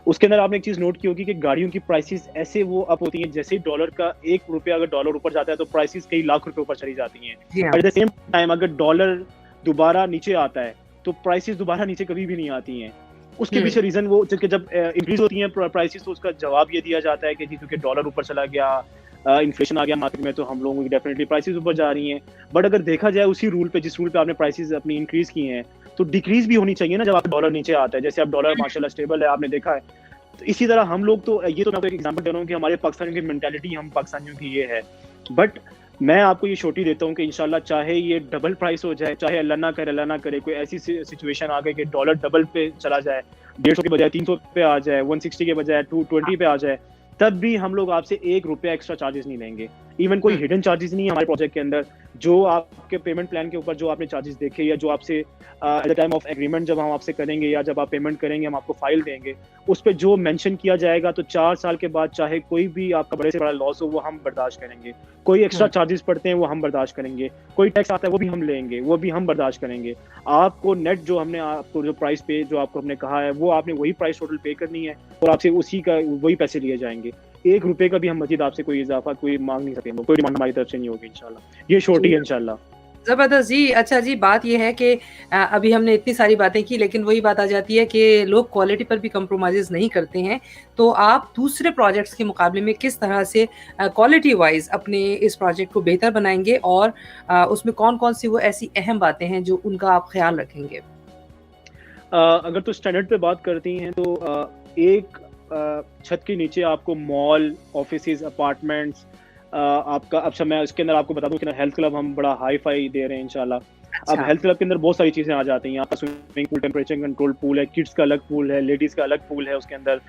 उसके अंदर आपने एक चीज़ नोट की होगी कि गाड़ियों की प्राइसेस ऐसे वो अप होती हैं, जैसे डॉलर का 1 रुपया अगर डॉलर ऊपर जाता है तो प्राइसेस कई लाख रुपए ऊपर चली जाती हैं। एट द सेम टाइम अगर डॉलर दोबारा नीचे आता है तो प्राइसेस दोबारा नीचे कभी भी नहीं आती हैं। उसके पीछे रीजन वो जब इंक्रीज होती हैं प्राइसेस तो उसका जवाब ये दिया जाता है कि जी क्योंकि डॉलर ऊपर चला गया, इन्फ्लेशन आ गया मार्केट में, तो हम लोगों की डेफिनेटली प्राइसेस ऊपर जा रही हैं। बट अगर देखा जाए उसी रूल पे, जिस रूल पे आपने प्राइसेस अपनी इंक्रीज की हैं, तो डिक्रीज भी होनी चाहिए ना जब आपका डॉलर नीचे आता है। जैसे अब डॉलर माशाल्लाह स्टेबल है, आपने देखा है। तो इसी तरह हम लोग तो, ये तो मैं आपको एक एग्जांपल दे रहा हूँ कि हमारे पाकिस्तानियों की मेंटालिटी, हम पाकिस्तानियों की ये है। बट मैं आपको ये श्योरिटी देता हूँ कि इंशाल्लाह चाहे ये डबल प्राइस हो जाए, चाहे अल्लाह ना करे कोई ऐसी सिचुएशन आ गई कि डॉलर डबल पे चला जाए, 150 के बजाय 300 पे आ जाए, 160 के बजाय 220 पे आ जाए, तब भी हम लोग आपसे 1 रुपया एक्स्ट्रा चार्जेस नहीं लेंगे। इवन कोई हिडन चार्जेस नहीं है हमारे प्रोजेक्ट के अंदर। जो आपके पेमेंट प्लान के ऊपर जो आपने चार्जेस देखे या जो आपसे at the time of agreement जब हम आपसे करेंगे या जब आप पेमेंट करेंगे हम आपको फाइल देंगे, उस पर जो मेंशन किया जाएगा तो 4 साल के बाद चाहे कोई भी आपका बड़े से बड़ा लॉस हो वो हम बर्दाश्त करेंगे। कोई एक्स्ट्रा चार्जेस पड़ते हैं वो हम बर्दाश्त करेंगे, कोई टैक्स आता है वो भी हम लेंगे, वो भी हम बर्दाश्त करेंगे। आपको नेट जो हमने आपको जो प्राइस पे जो आपको हमने कहा है वो आपने वही प्राइस टोटल पे करनी है और आपसे उसी का वही पैसे लिए जाएंगे। 1 रुपए का भी हम मजीद आपसे कोई इजाफा कोई मांग नहीं सकेंगे, कोई डिमांड हमारी तरफ से नहीं होगी इंशाल्लाह। ये छोटी है इंशाल्लाह। ज़बरदस्त जी। अच्छा जी, बात ये है कि अभी हमने इतनी सारी बातें की, लेकिन वही बात आ जाती है कि लोग क्वालिटी पर भी कंप्रोमाइज़ नहीं करते हैं। तो आप दूसरे प्रोजेक्ट्स के मुकाबले में किस तरह से क्वालिटी वाइज़ अपने इस प्रोजेक्ट को बेहतर बनाएँगे और उसमें कौन-कौन सी वो ऐसी अहम बातें हैं जो उनका आप ख़्याल रखेंगे? अगर तो स्टैंडर्ड पे बात करती हैं तो एक छत के नीचे आपको मॉल, ऑफिसेज़, अपार्टमेंट्स आपका अच्छा मैं इसके अंदर आपको बता दूँ कि हेल्थ क्लब हम बड़ा हाई-फाई दे रहे हैं इंशाल्लाह। अब अच्छा। हेल्थ क्लब के अंदर बहुत सारी चीज़ें आ जाती हैं। आपका swimming pool, temperature control pool है, किड्स का अलग पूल है, लेडीज़ का अलग पूल है उसके अंदर।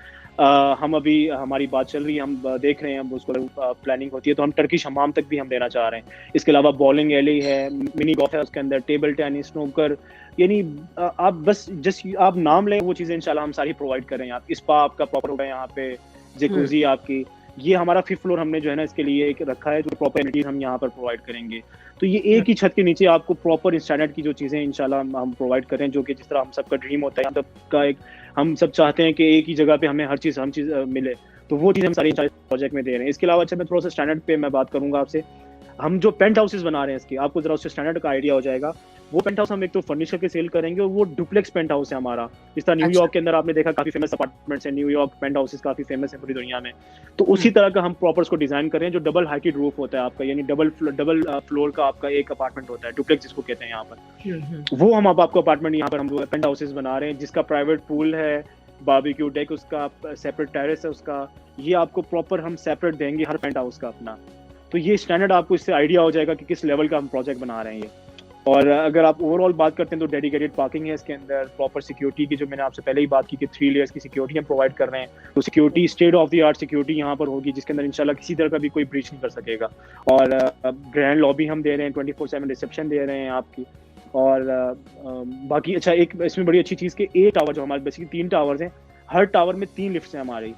हम अभी हमारी बात चल रही है, हम देख रहे हैं, हम उसको प्लानिंग होती है तो हम टर्किश हमाम तक भी हम देना चाह रहे हैं। इसके अलावा बॉलिंग एली है, मिनी गोल्फ है उसके अंदर, टेबल टेनिस, स्नूकर, यानी आप बस जस्ट आप नाम लें वो चीज़ें इंशाल्लाह हम सारी प्रोवाइड कर रहे हैं। आप स्पा आपका प्रॉपर होगा यहाँ पे, जकूज़ी आपकी, ये हमारा 5th फ्लोर हमने जो है ना इसके लिए एक रखा है जो प्रॉपर एमिनिटीज हम यहाँ पर प्रोवाइड करेंगे। तो ये एक ही छत के नीचे आपको प्रॉपर स्टैंडर्ड की जो चीज़ें इंशाल्लाह हम प्रोवाइड करें, जो कि जिस तरह हम सबका ड्रीम होता है, हम सबका एक हम सब चाहते हैं कि एक ही जगह पे हमें हर चीज़ मिले, तो वो चीज़ हम सारी प्रोजेक्ट में दे रहे हैं। इसके अलावा अच्छा मैं थोड़ा सा स्टैंडर्ड पे मैं बात करूँगा आपसे। हम जो पेंट हाउसेस बना रहे हैं इसकी, आपको जरा उससे स्टैंडर्ड का आइडिया हो जाएगा। वो पेंट हाउस हम एक तो फर्निश करके सेल करेंगे और वो डुप्लेक्स पेंट हाउस है हमारा। जिस तरह न्यूयॉर्क के अंदर आपने देखा काफी फेमस अपार्टमेंट्स हैं, न्यूयॉर्क पेंट हाउसेस काफी फेमस है पूरी दुनिया में। तो उसी तरह का हम प्रॉपर उसको डिजाइन कर रहे हैं जो डबल हाइटेड रूफ होता है आपका, यानी डबल फ्लोर का आपका एक अपार्टमेंट होता है, डुप्लेक्स जिसको कहते हैं यहाँ पर। वो हम अब आपको अपार्टमेंट यहाँ पर हम पेंट हाउसेस बना रहे हैं जिसका प्राइवेट पूल है, बारबेक्यू डेक उसका, सेपरेट टेरेस है उसका, ये आपको प्रॉपर हम सेपरेट देंगे हर पेंट हाउस का अपना। तो ये स्टैंडर्ड आपको इससे आइडिया हो जाएगा कि किस लेवल का हम प्रोजेक्ट बना रहे हैं ये। और अगर आप ओवरऑल बात करते हैं तो डेडिकेटेड पार्किंग है इसके अंदर, प्रॉपर सिक्योरिटी की जो मैंने आपसे पहले ही बात की कि 3 लेयर्स की सिक्योरिटी हम प्रोवाइड कर रहे हैं। तो security state of the art security यहाँ पर होगी जिसके अंदर इंशाल्लाह किसी तरह का भी कोई ब्रीच नहीं कर सकेगा। और ग्रैंड लॉबी हम दे रहे हैं, 24/7 रिसेप्शन दे रहे हैं आपकी। और बाकी अच्छा एक इसमें बड़ी अच्छी चीज़ कि 8 टावर जो हमारे बेसिकली 3 टावर्स हैं, हर टावर में 3 लिफ्ट्स हैं हमारी,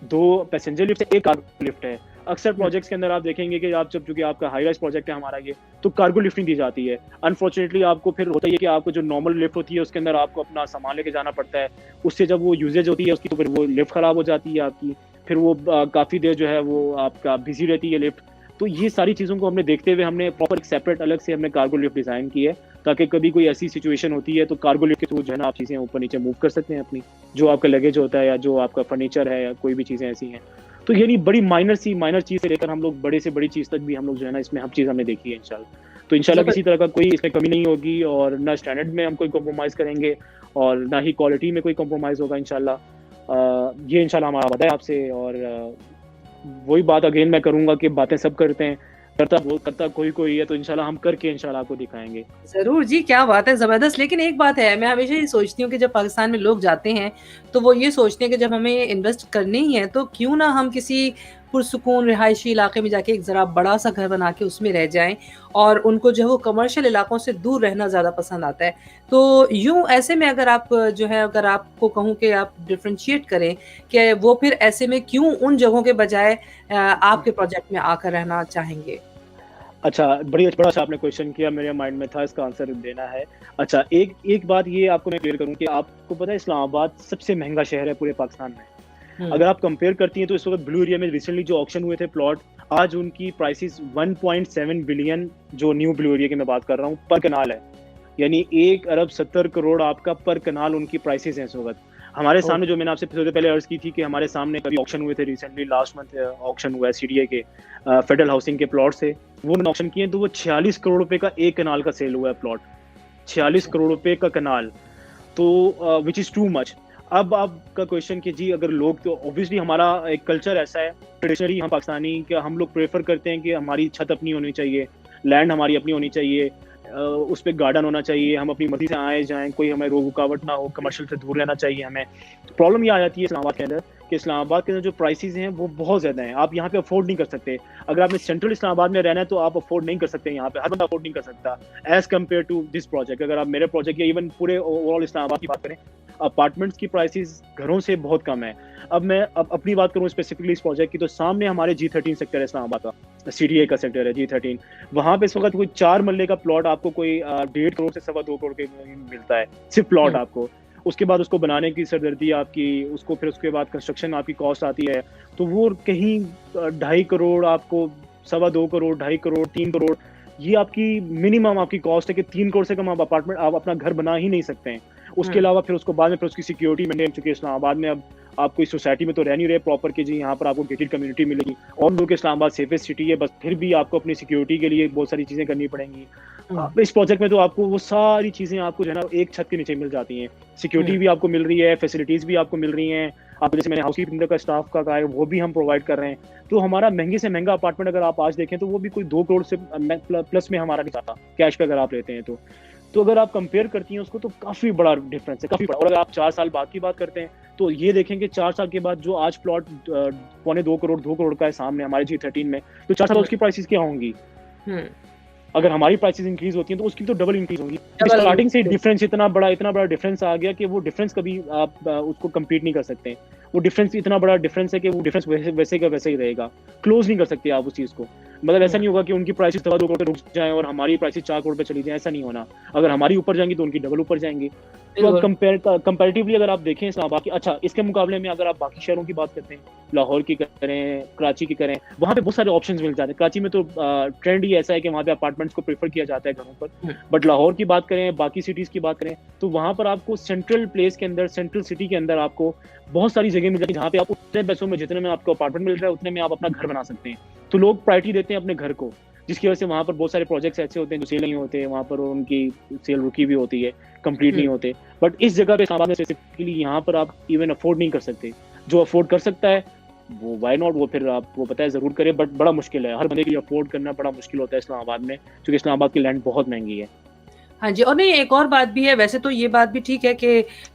2 पैसेंजर लिफ्ट है, 1 कार्गो लिफ्ट है। अक्सर प्रोजेक्ट्स के अंदर आप देखेंगे कि आप जब चूंकि आपका हाई राइज प्रोजेक्ट है हमारा ये, तो कार्गो लिफ्टिंग दी जाती है। अनफॉर्चुनेटली आपको फिर होता है कि आपको जो नॉर्मल लिफ्ट होती है उसके अंदर आपको अपना सामान लेके जाना पड़ता है, उससे जब वो यूजेज होती है उसकी तो फिर वो लिफ्ट खराब हो जाती है आपकी, फिर वो काफ़ी देर जो है वो आपका बिजी रहती है लिफ्ट। तो ये सारी चीज़ों को हमने देखते हुए हमने प्रॉपर एक सेपरेट अलग से हमने कार्गो लिफ्ट डिज़ाइन की है, ताकि कभी कोई ऐसी सिचुएशन होती है तो कार्गो लिफ्ट के थ्रू जो है ना आप चीज़ें ऊपर नीचे मूव कर सकते हैं अपनी, जो आपका लगेज होता है या जो आपका फर्नीचर है या कोई भी चीज़ें ऐसी हैं। तो यानी बड़ी माइनर चीज़ से लेकर हम लोग बड़े से बड़ी चीज़ तक भी हम लोग जो है ना इसमें हर चीज़ हमने देखी है इंशाल्लाह। तो इंशाल्लाह किसी तरह का कोई इसमें कमी नहीं होगी और ना स्टैंडर्ड में हम कोई कॉम्प्रोमाइज़ करेंगे और ना ही क्वालिटी में कोई कॉम्प्रोमाइज़ होगा इंशाल्लाह। ये इंशाल्लाह हमारा वादा है आपसे। और वही बात अगेन मैं करूँगा कि बातें सब करते हैं, करता कोई है, तो इंशाल्लाह हम करके इंशाल्लाह आपको दिखाएंगे। ज़रूर जी, क्या बात है, ज़बरदस्त। लेकिन एक बात है, मैं हमेशा ये सोचती हूँ कि जब पाकिस्तान में लोग जाते हैं, तो वो ये सोचते हैं कि जब हमें इन्वेस्ट करनी ही है, तो क्यों ना हम किसी पुरसुकून रिहायशी इलाके में जाके एक ज़रा बड़ा-सा घर बना के उसमें रह जाएँ और उनको जो है वो कमर्शियल इलाकों से दूर रहना ज़्यादा पसंद आता है। तो यूँ ऐसे में अगर आप जो है अगर आपको कहूँ कि आप डिफरेंशिएट करें कि वो फिर ऐसे में क्यों उन जगहों के बजाय आपके प्रोजेक्ट में आकर रहना चाहेंगे? अच्छा, बड़ा अच्छा आपने क्वेश्चन किया, मेरे माइंड में था इसका आंसर देना है। अच्छा, एक बात ये आपको मैं क्लियर करूँ कि आपको पता है इस्लामाबाद सबसे महँगा शहर है पूरे पाकिस्तान में। अगर आप कंपेयर करती हैं तो इस वक़्त ब्लू एरिया में रिसेंटली जो ऑक्शन हुए थे प्लॉट, आज उनकी प्राइसेस 1.7 बिलियन, जो न्यू ब्लू एरिया की मैं बात कर रहा हूँ, पर कनाल है। यानी 1 अरब 70 करोड़ आपका पर कनाल उनकी प्राइसेस हैं इस वक़्त। हमारे सामने जो मैंने आपसे थोड़ी पहले अर्ज़ की थी कि हमारे सामने कभी ऑक्शन हुए थे रिसेंटली, लास्ट मंथ ऑक्शन हुआ है सीडीए के फेडरल हाउसिंग के प्लॉट से, वो मैंने ऑक्शन किए तो वो 46 करोड़ रुपए का 1 कनाल का सेल हुआ है प्लॉट, 46 करोड़ रुपए का कनाल, तो विच इज़ टू मच। अब आपका क्वेश्चन कि जी अगर लोग, तो ऑब्वियसली हमारा एक कल्चर ऐसा है ट्रेडिशनली हम पाकिस्तानी कि हम लोग प्रेफर करते हैं कि हमारी छत अपनी होनी चाहिए, लैंड हमारी अपनी होनी चाहिए, उस पे गार्डन होना चाहिए, हम अपनी मर्जी से आए जाएं, कोई हमें रोक रुकावट ना हो, कमर्शियल से दूर रहना चाहिए हमें। प्रॉब्लम ये आ जाती है इस्लामाबाद के अंदर कि इस्लामाबाद के अंदर जो प्राइसेस हैं वो बहुत ज़्यादा हैं, आप यहाँ पे अफोर्ड नहीं कर सकते। अगर आपने सेंट्रल इस्लामाबाद में रहना है तो आप अफोर्ड नहीं कर सकते, यहाँ पे हर बंदा अफोर्ड नहीं कर सकता as compare to this project. अगर आप मेरे प्रोजेक्ट या इवन पूरे ओवरऑल इस्लामाबाद की बात करें, अपार्टमेंट्स की प्राइसेस घरों से बहुत कम है। अब मैं अपनी बात करूँ स्पेसिफिकली इस प्रोजेक्ट की, तो सामने हमारे G13 सेक्टर है इस्लामाबाद का, CDA का सेक्टर है G13। वहाँ पे इस वक्त कोई 4 मरले का प्लॉट आपको कोई 1.5 करोड़ से 2.25 करोड़ के मिलता है, सिर्फ प्लॉट आपको। उसके बाद उसको बनाने की सरदर्दी आपकी, उसको फिर उसके बाद कंस्ट्रक्शन आपकी कॉस्ट आती है, तो वो कहीं 2.5 करोड़ आपको, 2.25 करोड़, 2.5 करोड़, 3 करोड़, ये आपकी मिनिमम आपकी कॉस्ट है कि 3 करोड़ से कम आप अपार्टमेंट, आप अपना घर बना ही नहीं सकते हैं। उसके अलावा फिर उसको बाद में फिर उसकी सिक्योरिटी मेंटेन, चूंकि इस्लामाबाद में अब आप कोई सोसाइटी में तो रह नहीं रहे प्रॉपर कि जी यहाँ पर आपको गेटेड कम्युनिटी मिलेगी, और लोग इस्लामाबाद सेफेस्ट सिटी है, बस फिर भी आपको अपनी सिक्योरिटी के लिए बहुत सारी चीजें करनी पड़ेंगी। इस प्रोजेक्ट में तो आपको वो सारी चीजें आपको जो है ना एक छत के नीचे मिल जाती हैं, सिक्योरिटी भी आपको मिल रही है, फैसिलिटीज भी आपको मिल रही हैं। आप जैसे मैंने हाउसकीपिंग का स्टाफ का कहा है वो भी हम प्रोवाइड कर रहे हैं। तो हमारा महंगे से महंगा अपार्टमेंट अगर आप आज देखें तो वो भी कोई 2 करोड़ से प्लस में हमारा नहीं जाता कैश पे अगर आप लेते हैं तो अगर आप कंपेयर करती हैं उसको तो काफी बड़ा डिफरेंस है, काफी बड़ा। और अगर आप 4 साल बाद की बात करते हैं तो ये देखेंगे 4 साल के बाद जो आज प्लॉट 2.25 करोड़ 2 करोड़ का है सामने हमारे G13 में, तो 4 साल उसकी प्राइसेस क्या होंगी? अगर हमारी प्राइसेस इंक्रीज होती हैं तो उसकी तो डबल इंक्रीज होंगी। स्टार्टिंग से डिफरेंस इतना बड़ा डिफरेंस आ गया कि वो डिफरेंस कभी आप उसको कम्पीट नहीं कर सकते। वो डिफरेंस इतना बड़ा डिफरेंस है कि वो डिफरेंस वैसे का वैसे ही रहेगा, क्लोज नहीं कर सकते आप उस चीज को। मतलब ऐसा नहीं होगा कि उनकी प्राइसेस 2 करोड़ पे रुक जाएं और हमारी प्राइसेस 4 करोड़ पे चली जाएं, ऐसा नहीं होना। अगर हमारी ऊपर जाएंगी तो उनकी डबल ऊपर जाएंगी। तो अब कंपैरेटिवली अगर आप देखें इस्लामाबाद की, अच्छा इसके मुकाबले में अगर आप बाकी शहरों की बात करते हैं, लाहौर की करें, कराची की करें, वहाँ पे बहुत सारे ऑप्शंस मिल जाते हैं। कराची में तो ट्रेंड ही ऐसा है कि वहाँ पे अपार्टमेंट्स को प्रेफर किया जाता है घरों पर। बट लाहौर की बात करें, बाकी सिटीज की बात करें, तो वहाँ पर आपको सेंट्रल प्लेस के अंदर, सेंट्रल सिटी के अंदर आपको बहुत सारी जगह मिल जाती है जहाँ पे आप उतने पैसों में, जितने में आपको अपार्टमेंट मिल रहा है उतने में आप अपना घर बना सकते हैं। तो लोग प्रायोरिटी देते हैं अपने घर को, जिसकी वजह से वहाँ पर बहुत सारे प्रोजेक्ट्स ऐसे होते हैं जो सेल नहीं होते, वहाँ पर उनकी सेल रुकी भी होती है, कंप्लीट नहीं होते। बट इस जगह पे इस्लामाबाद में स्पेसिफिकली यहाँ पर आप इवन अफोर्ड नहीं कर सकते। जो अफोर्ड कर सकता है वो व्हाई नॉट, वो फिर आपको पता है जरूर करे, बट बड़ा मुश्किल है, हर बंदे के लिए अफोर्ड करना बड़ा मुश्किल होता है इस्लामाबाद में, क्योंकि इस्लामाबाद की लैंड बहुत महंगी है। हाँ जी, और नहीं एक और बात भी है, वैसे तो ये बात भी ठीक है कि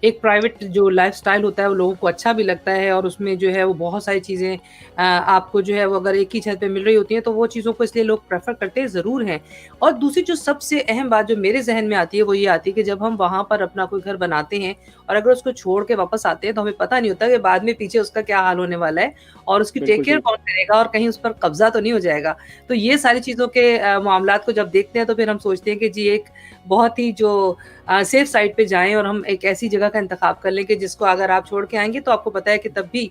एक प्राइवेट जो लाइफस्टाइल होता है वो लोगों को अच्छा भी लगता है, और उसमें जो है वो बहुत सारी चीज़ें आपको जो है वो अगर एक ही छत पे मिल रही होती हैं तो वो चीज़ों को इसलिए लोग प्रेफर करते ज़रूर हैं। और दूसरी जो सबसे अहम बात जो मेरे जहन में आती है वो ये आती है कि जब हम वहाँ पर अपना कोई घर बनाते हैं और अगर उसको छोड़ के वापस आते हैं तो हमें पता नहीं होता कि बाद में पीछे उसका क्या हाल होने वाला है और उसकी टेक केयर कौन करेगा और कहीं उस पर कब्जा तो नहीं हो जाएगा। तो ये सारी चीज़ों के मामलात को जब देखते हैं तो फिर हम सोचते हैं कि जी एक बहुत ही जो सेफ साइड पे जाएं और हम एक ऐसी जगह का इंतखाब कर लें कि जिसको अगर आप छोड़ के आएंगे तो आपको पता है कि तब भी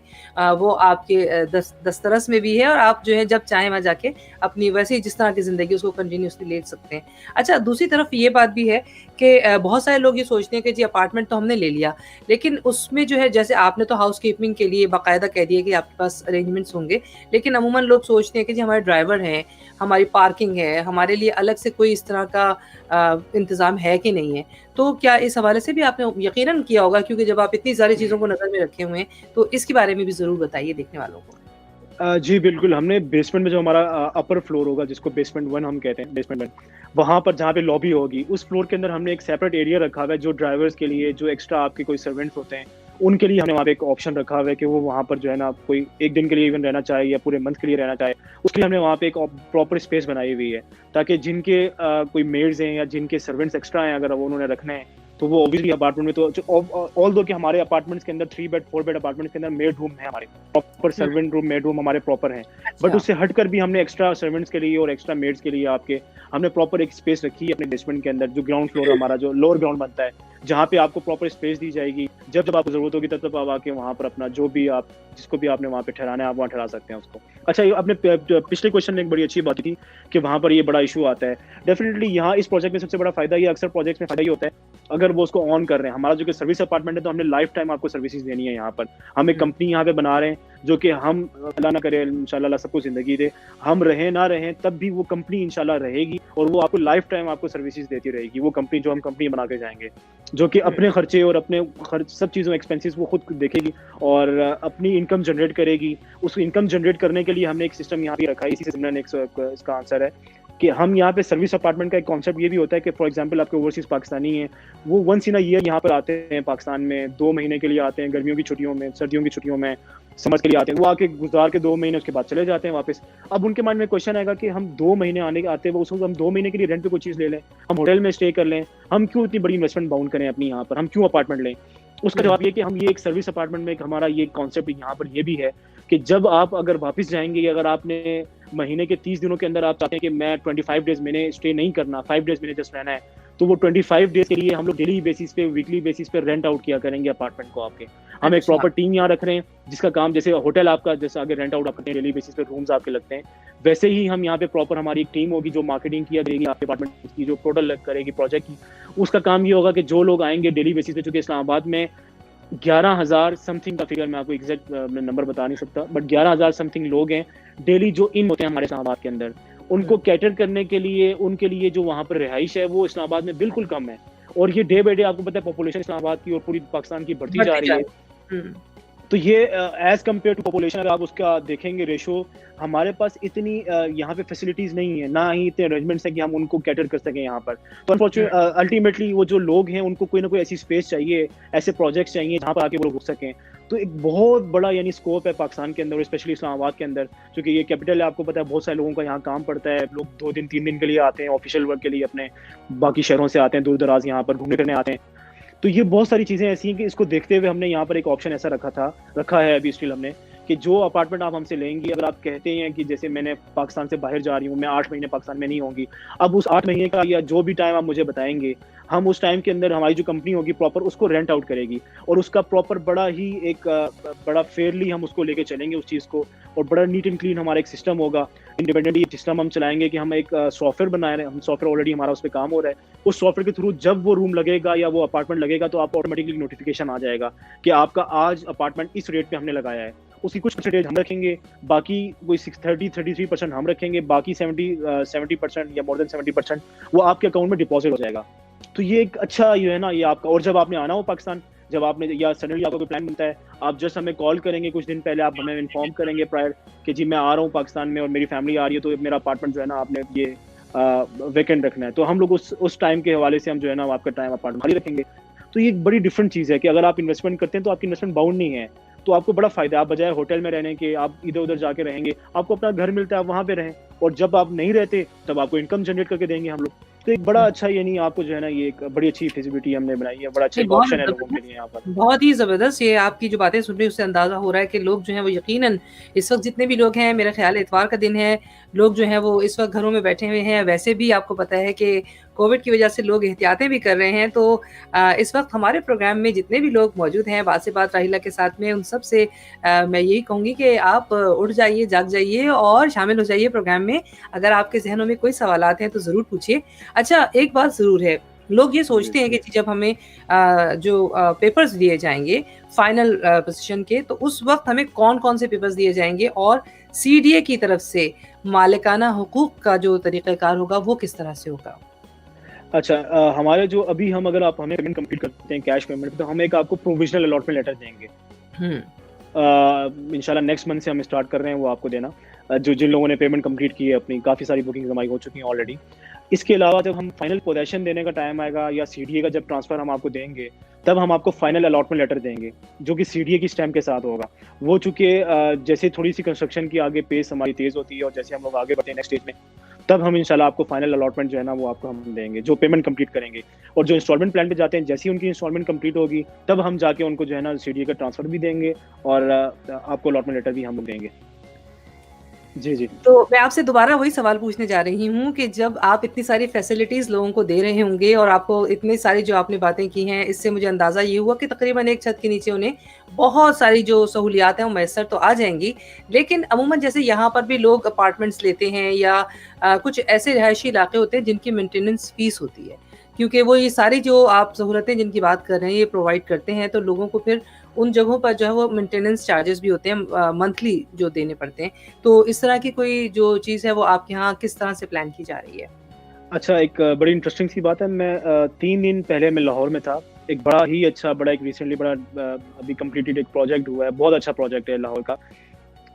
वो आपके दस्तरस में भी है और आप जो है जब चाहें वहाँ जाके अपनी वैसे ही जिस तरह की जिंदगी उसको कंटिन्यूसली ले सकते हैं। अच्छा, दूसरी तरफ ये बात भी है कि बहुत सारे लोग ये सोचते हैं कि जी अपार्टमेंट तो हमने ले लिया, लेकिन उसमें जो है जैसे आपने तो हाउस कीपिंग के लिए बाकायदा कह दिया कि आपके पास अरेंजमेंट्स होंगे, लेकिन अमूमन लोग सोचते हैं कि जी हमारे ड्राइवर हैं, हमारी पार्किंग है, हमारे लिए अलग से कोई इस तरह का इंतज़ाम है कि नहीं है। तो क्या इस हवाले से भी आपने यकीनन किया होगा, क्योंकि जब आप इतनी सारी चीज़ों को नज़र में रखे हुए हैं, तो इसके बारे में भी ज़रूर बताइए देखने वालों को। जी बिल्कुल, हमने बेसमेंट में जो हमारा अपर फ्लोर होगा जिसको बेसमेंट 1 हम कहते हैं, बेसमेंट 1, वहाँ पर जहाँ पे लॉबी होगी उस फ्लोर के अंदर हमने एक सेपरेट एरिया रखा हुआ है जो ड्राइवर्स के लिए, जो एक्स्ट्रा आपके कोई सर्वेंट्स होते हैं उनके लिए हमने वहाँ पे एक ऑप्शन रखा हुआ है कि वो वहाँ पर जो है ना कोई 1 दिन के लिए इवन रहना चाहे या पूरे मंथ के लिए रहना चाहे, उसके लिए हमने वहाँ पे एक प्रॉपर स्पेस बनाई हुई है ताकि जिनके कोई मेड्स हैं या जिनके सर्वेंट्स एक्स्ट्रा हैं अगर वो उन्होंने रखने हैं तो वो ऑब्वियसली अपार्टमेंट में तो ऑल दो कि हमारे अपार्टमेंट्स के अंदर 3 बेड 4 बेड अपार्टमेंट्स के अंदर मेड रूम है, हमारे proper servant room made room हमारे प्रॉपर हैं। बट उससे हटकर भी हमने एक्स्ट्रा सर्वेंट्स के लिए और एक्स्ट्रा मेड्स के लिए आपके हमने प्रॉपर एक स्पेस रखी है अपने बेसमेंट के अंदर, जो ग्राउंड फ्लोर हमारा जो लोअर ग्राउंड बनता है, जहाँ पे आपको प्रॉपर स्पेस दी जाएगी। जब जब आपको जरूरत होगी तब आप आके वहाँ पर अपना जो भी आप जिसको भी आपने वहाँ पे ठहराना है आप वहाँ ठहरा सकते हैं उसको। अच्छा, आपने पिछले क्वेश्चन में एक बड़ी अच्छी बात की कि वहाँ पर ये बड़ा इशू आता है। डेफिनेटली यहाँ इस प्रोजेक्ट में सबसे बड़ा फायदा ये, अक्सर प्रोजेक्ट्स में फायदा ये होता है अगर वो उसको ऑन कर रहे हैं। हमारा जो कि सर्विस अपार्टमेंट है तो हमने लाइफ टाइम आपको सर्विसेज देनी है। यहाँ पर हम एक कंपनी यहाँ पे बना रहे हैं जो कि हम अल्लाह ना करे इंशाल्लाह सबको जिंदगी दे, हम रहें ना रहें तब भी वो कंपनी इंशाल्लाह रहेगी और वो आपको लाइफ टाइम आपको सर्विसेज देती रहेगी। वो कंपनी जो हम कंपनी बना के जाएंगे जो कि अपने खर्चे और अपने खर्च सब चीज़ों एक्सपेंसेस वो खुद देखेगी और अपनी इनकम जनरेट करेगी। उस इनकम जनरेट करने के लिए हमने एक सिस्टम यहाँ पे रखा है, इसी से इसका आंसर है कि हम यहाँ पे सर्विस अपार्टमेंट का एक कॉन्सेप्ट ये भी होता है कि फॉर एग्जांपल आपके ओवरसीज़ पाकिस्तानी हैं, वो वंस इन अ ईयर यहाँ पर आते हैं पाकिस्तान में, 2 महीने के लिए आते हैं, गर्मियों की छुट्टियों में, सर्दियों की छुट्टियों में, समर्स के लिए आते हैं। वो आके गुज़ार के 2 महीने उसके बाद चले जाते हैं वापस। अब उनके माइंड में क्वेश्चन आएगा कि हम 2 महीने आते हैं, वो उसको हम 2 महीने के लिए रेंट पे कोई चीज़ ले लें, हम होटल में स्टे कर लें, हम क्यों इतनी बड़ी इन्वेस्टमेंट बाउंड करें अपनी यहाँ पर, हम क्यों अपार्टमेंट लें? उसका जवाब ये कि हम ये एक सर्विस अपार्टमेंट में एक हमारा ये कॉन्सेप्ट यहाँ पर ये भी है कि जब आप अगर वापस जाएँगे, अगर आपने महीने के 30 दिनों के अंदर आप चाहते हैं कि मैं 25 डेज़ मैंने स्टे नहीं करना, 5 डेज़ मैंने जस्ट रहना है, तो वो 25 डेज़ के लिए हम लोग डेली बेसिस पे, वीकली बेसिस पे रेंट आउट किया करेंगे अपार्टमेंट को आपके। हम एक अच्छा। प्रॉपर टीम यहाँ रख रहे हैं, जिसका काम जैसे होटल आपका जैसे आगे रेंट आउट आप करते हैं, डेली बेसिस पे रूम्स आपके लगते हैं, वैसे ही हम यहाँ पे प्रॉपर हमारी एक टीम होगी जो मार्केटिंग किया करेगी आपके अपार्टमेंट की, जो प्रोडक्ट करेगी प्रोजेक्ट की। उसका काम ये होगा कि जो लोग आएँगे डेली बेसिस पे, चूँकि इस्लामाबाद में 11,000 समथिंग का फिगर मैं आपको एग्जैक्ट मैं नंबर बता नहीं सकता, बट 11,000 समथिंग लोग हैं डेली जो इन होते हैं हमारे इस्लामाबाद के अंदर। उनको कैटर करने के लिए, उनके लिए जो वहाँ पर रिहाइश है वो इस्लामाबाद में बिल्कुल कम है, और ये डे बाय डे आपको पता है पॉपुलेशन इस्लामाबाद की और पूरी पाकिस्तान की बढ़ती जा रही है। हुँ। तो ये एज कम्पेयर टू पॉपुलेशन अगर आप उसका देखेंगे रेशो, हमारे पास इतनी यहाँ पे फैसिलिटीज नहीं है, ना ही इतने अरेंजमेंट्स हैं कि हम उनको कैटर कर सकें यहाँ पर। तो अनफॉर्चुनेट अल्टीमेटली वो जो लोग हैं उनको कोई ना कोई ऐसी स्पेस चाहिए, ऐसे प्रोजेक्ट्स चाहिए जहाँ पर आके वो लोग रुक सकें। तो एक बहुत बड़ा यानी स्कोप है पाकिस्तान के अंदर और स्पेशली इस्लामाबाद के अंदर, क्योंकि ये कैपिटल है, आपको पता है बहुत सारे लोगों का यहाँ काम पड़ता है। लोग 2 दिन 3 दिन के लिए आते हैं ऑफिशियल वर्क के लिए, अपने बाकी शहरों से आते हैं, दूर दराज यहाँ पर घूमने फिरने आते हैं। तो ये बहुत सारी चीज़ें ऐसी हैं कि इसको देखते हुए हमने यहाँ पर एक ऑप्शन ऐसा रखा है अभी स्टिल हमने, कि जो अपार्टमेंट आप हमसे लेंगी, अगर आप कहते हैं कि जैसे मैंने पाकिस्तान से बाहर जा रही हूँ, मैं 8 महीने पाकिस्तान में नहीं होंगी, अब उस 8 महीने का या जो भी टाइम आप मुझे बताएँगे, हम उस टाइम के अंदर हमारी जो कंपनी होगी प्रॉपर उसको रेंट आउट करेगी, और उसका प्रॉपर बड़ा ही एक बड़ा फेयरली हम उसको लेके चलेंगे उस चीज़ को, और बड़ा नीट एंड क्लीन हमारा एक सिस्टम होगा। इंडिपेंडेंटली सिस्टम हम चलाएँगे कि हम एक सॉफ्टवेयर बना रहे हैं, हम सॉफ्टवेयर ऑलरेडी हमारा उस पे काम हो रहा है। उस सॉफ्टवेयर के थ्रू जब वो रूम लगेगा या वो अपार्टमेंट लगेगा, तो आपको ऑटोमेटिकली नोटिफिकेशन आ जाएगा कि आपका आज अपार्टमेंट इस रेट पे हमने लगाया है। उसकी कुछ परसेंटेज हम रखेंगे, बाकी कोई 33% हम रखेंगे, बाकी 70% या मोर देन 70% वो आपके अकाउंट में डिपॉजिट हो जाएगा। तो ये एक अच्छा ये है ना, ये आपका, और जब आपने आना हो पाकिस्तान, जब आपने या सडनली आपका कोई प्लान बनता है, आप जस्ट हमें कॉल करेंगे कुछ दिन पहले, आप हमें इन्फॉर्म करेंगे प्रायर कि जी मैं आ रहा हूँ पाकिस्तान में और मेरी फैमिली आ रही है, तो मेरा अपार्टमेंट जो है ना आपने ये वेकेंट रखना है, तो हम लोग उस टाइम के हवाले से हम जो है ना आपका टाइम अपार्टमेंट खाली रखेंगे। तो ये एक बड़ी डिफरेंट चीज़ है कि अगर आप इन्वेस्टमेंट करते हैं तो आपकी इन्वेस्टमेंट बाउंड नहीं है, तो आपको बड़ा फायदा है। आप बजाय होटल में रहने के आप इधर उधर जाके रहेंगे, आपको अपना घर मिलता है, आप वहाँ पे रहें, और जब आप नहीं रहते तब आपको इनकम जनरेट करके देंगे हम लोग। तो एक बड़ा अच्छा यानी आपको जो है ना ये एक बड़ी अच्छी फीजिबिलिटी हमने बनाई है, बड़ा अच्छा नहीं, एक बहुत ऑप्शन है लोगों के ज़बरदस्त, लिए यहाँ पर। बहुत ही ज़बरदस्त। ये आपकी जो बातें सुन रही हूँ उससे अंदाज़ा हो रहा है कि लोग जो हैं वो यकीनन इस वक़्त जितने भी लोग हैं, मेरा ख़्याल है इतवार का दिन है, लोग जो हैं वो इस वक़्त घरों में बैठे हुए हैं। वैसे भी आपको पता है कि कोविड की वजह से लोग एहतियातें भी कर रहे हैं। तो इस वक़्त हमारे प्रोग्राम में जितने भी लोग मौजूद हैं, बात से बात राहिला के साथ में, उन सब से मैं यही कहूँगी कि आप उठ जाइए, जाग जाइए और शामिल हो जाइए प्रोग्राम में। अगर आपके ज़हनों में कोई सवालात हैं तो ज़रूर पूछिए। अच्छा, एक बात ज़रूर है, लोग ये सोचते हैं कि जी जब हमें जो पेपर्स दिए जाएँगे फाइनल पोज़ीशन के, तो उस वक़्त हमें कौन-कौन से पेपर्स दिए जाएँगे और सीडीए की तरफ से मालिकाना हुकूक का जो तरीक़ाकार होगा वो किस तरह से होगा? अच्छा, हमारे जो अभी हम अगर आप हमें पेमेंट कंप्लीट करते हैं कैश पेमेंट, तो हम एक आपको प्रोविजनल अलॉटमेंट लेटर देंगे। हुँ। इंशाल्लाह नेक्स्ट मंथ से हम स्टार्ट कर रहे हैं वो आपको देना। जो जिन लोगों ने पेमेंट कंप्लीट की है अपनी, काफ़ी सारी बुकिंग्स हमारी हो चुकी हैं ऑलरेडी। इसके अलावा जब हम फाइनल पोजेशन देने का टाइम आएगा या सीडीए का जब ट्रांसफ़र हम आपको देंगे, तब हम आपको फाइनल अलॉटमेंट लेटर देंगे, जो कि सीडीए की स्टैम्प के साथ होगा। वो चूँकि जैसे थोड़ी-सी कंस्ट्रक्शन की आगे पेस हमारी तेज़ होती है और जैसे हम लोग आगे बढ़ते हैं नेक्स्ट स्टेज में, तब हम इंशाल्लाह आपको फाइनल अलॉटमेंट जो है ना वो आपको हम देंगे, जो पेमेंट कंप्लीट करेंगे। और जो इंस्टॉलमेंट प्लान पे जाते हैं, जैसे ही उनकी इंस्टॉलमेंट कंप्लीट होगी, तब हम जाके उनको जो है ना सीडीए का ट्रांसफ़र भी देंगे और आपको अलॉटमेंट लेटर भी हम लोग देंगे। जी, जी। तो मैं आपसे दोबारा वही सवाल पूछने जा रही हूँ कि जब आप इतनी सारी फैसिलिटीज़ लोगों को दे रहे होंगे और आपको इतनी सारी जो आपने बातें की हैं, इससे मुझे अंदाज़ा ये हुआ कि तकरीबन एक छत के नीचे उन्हें बहुत सारी जो सहूलियात हैं, वो मैसर तो आ जाएँगी। लेकिन अमूमन जैसे यहाँ पर भी लोग अपार्टमेंट्स लेते हैं या कुछ ऐसे रिहायशी इलाके होते हैं जिनकी मेंटेनेंस फ़ीस होती है। क्योंकि वो ये सारी जो आप सहूलतें जिनकी बात कर रहे हैं, ये प्रोवाइड करते हैं, तो लोगों को फिर उन जगहों पर जो है वो मेंटेनेंस चार्जेस भी होते हैं मंथली जो देने पड़ते हैं। तो इस तरह की कोई जो चीज़ है वो आपके यहाँ किस तरह से प्लान की जा रही है? अच्छा, एक बड़ी इंटरेस्टिंग सी बात है। मैं 3 दिन पहले मैं लाहौर में था। एक बड़ा ही अच्छा बड़ा एक रिसेंटली बड़ा अभी कंप्लीटेड एक प्रोजेक्ट हुआ है। बहुत अच्छा प्रोजेक्ट है लाहौर का,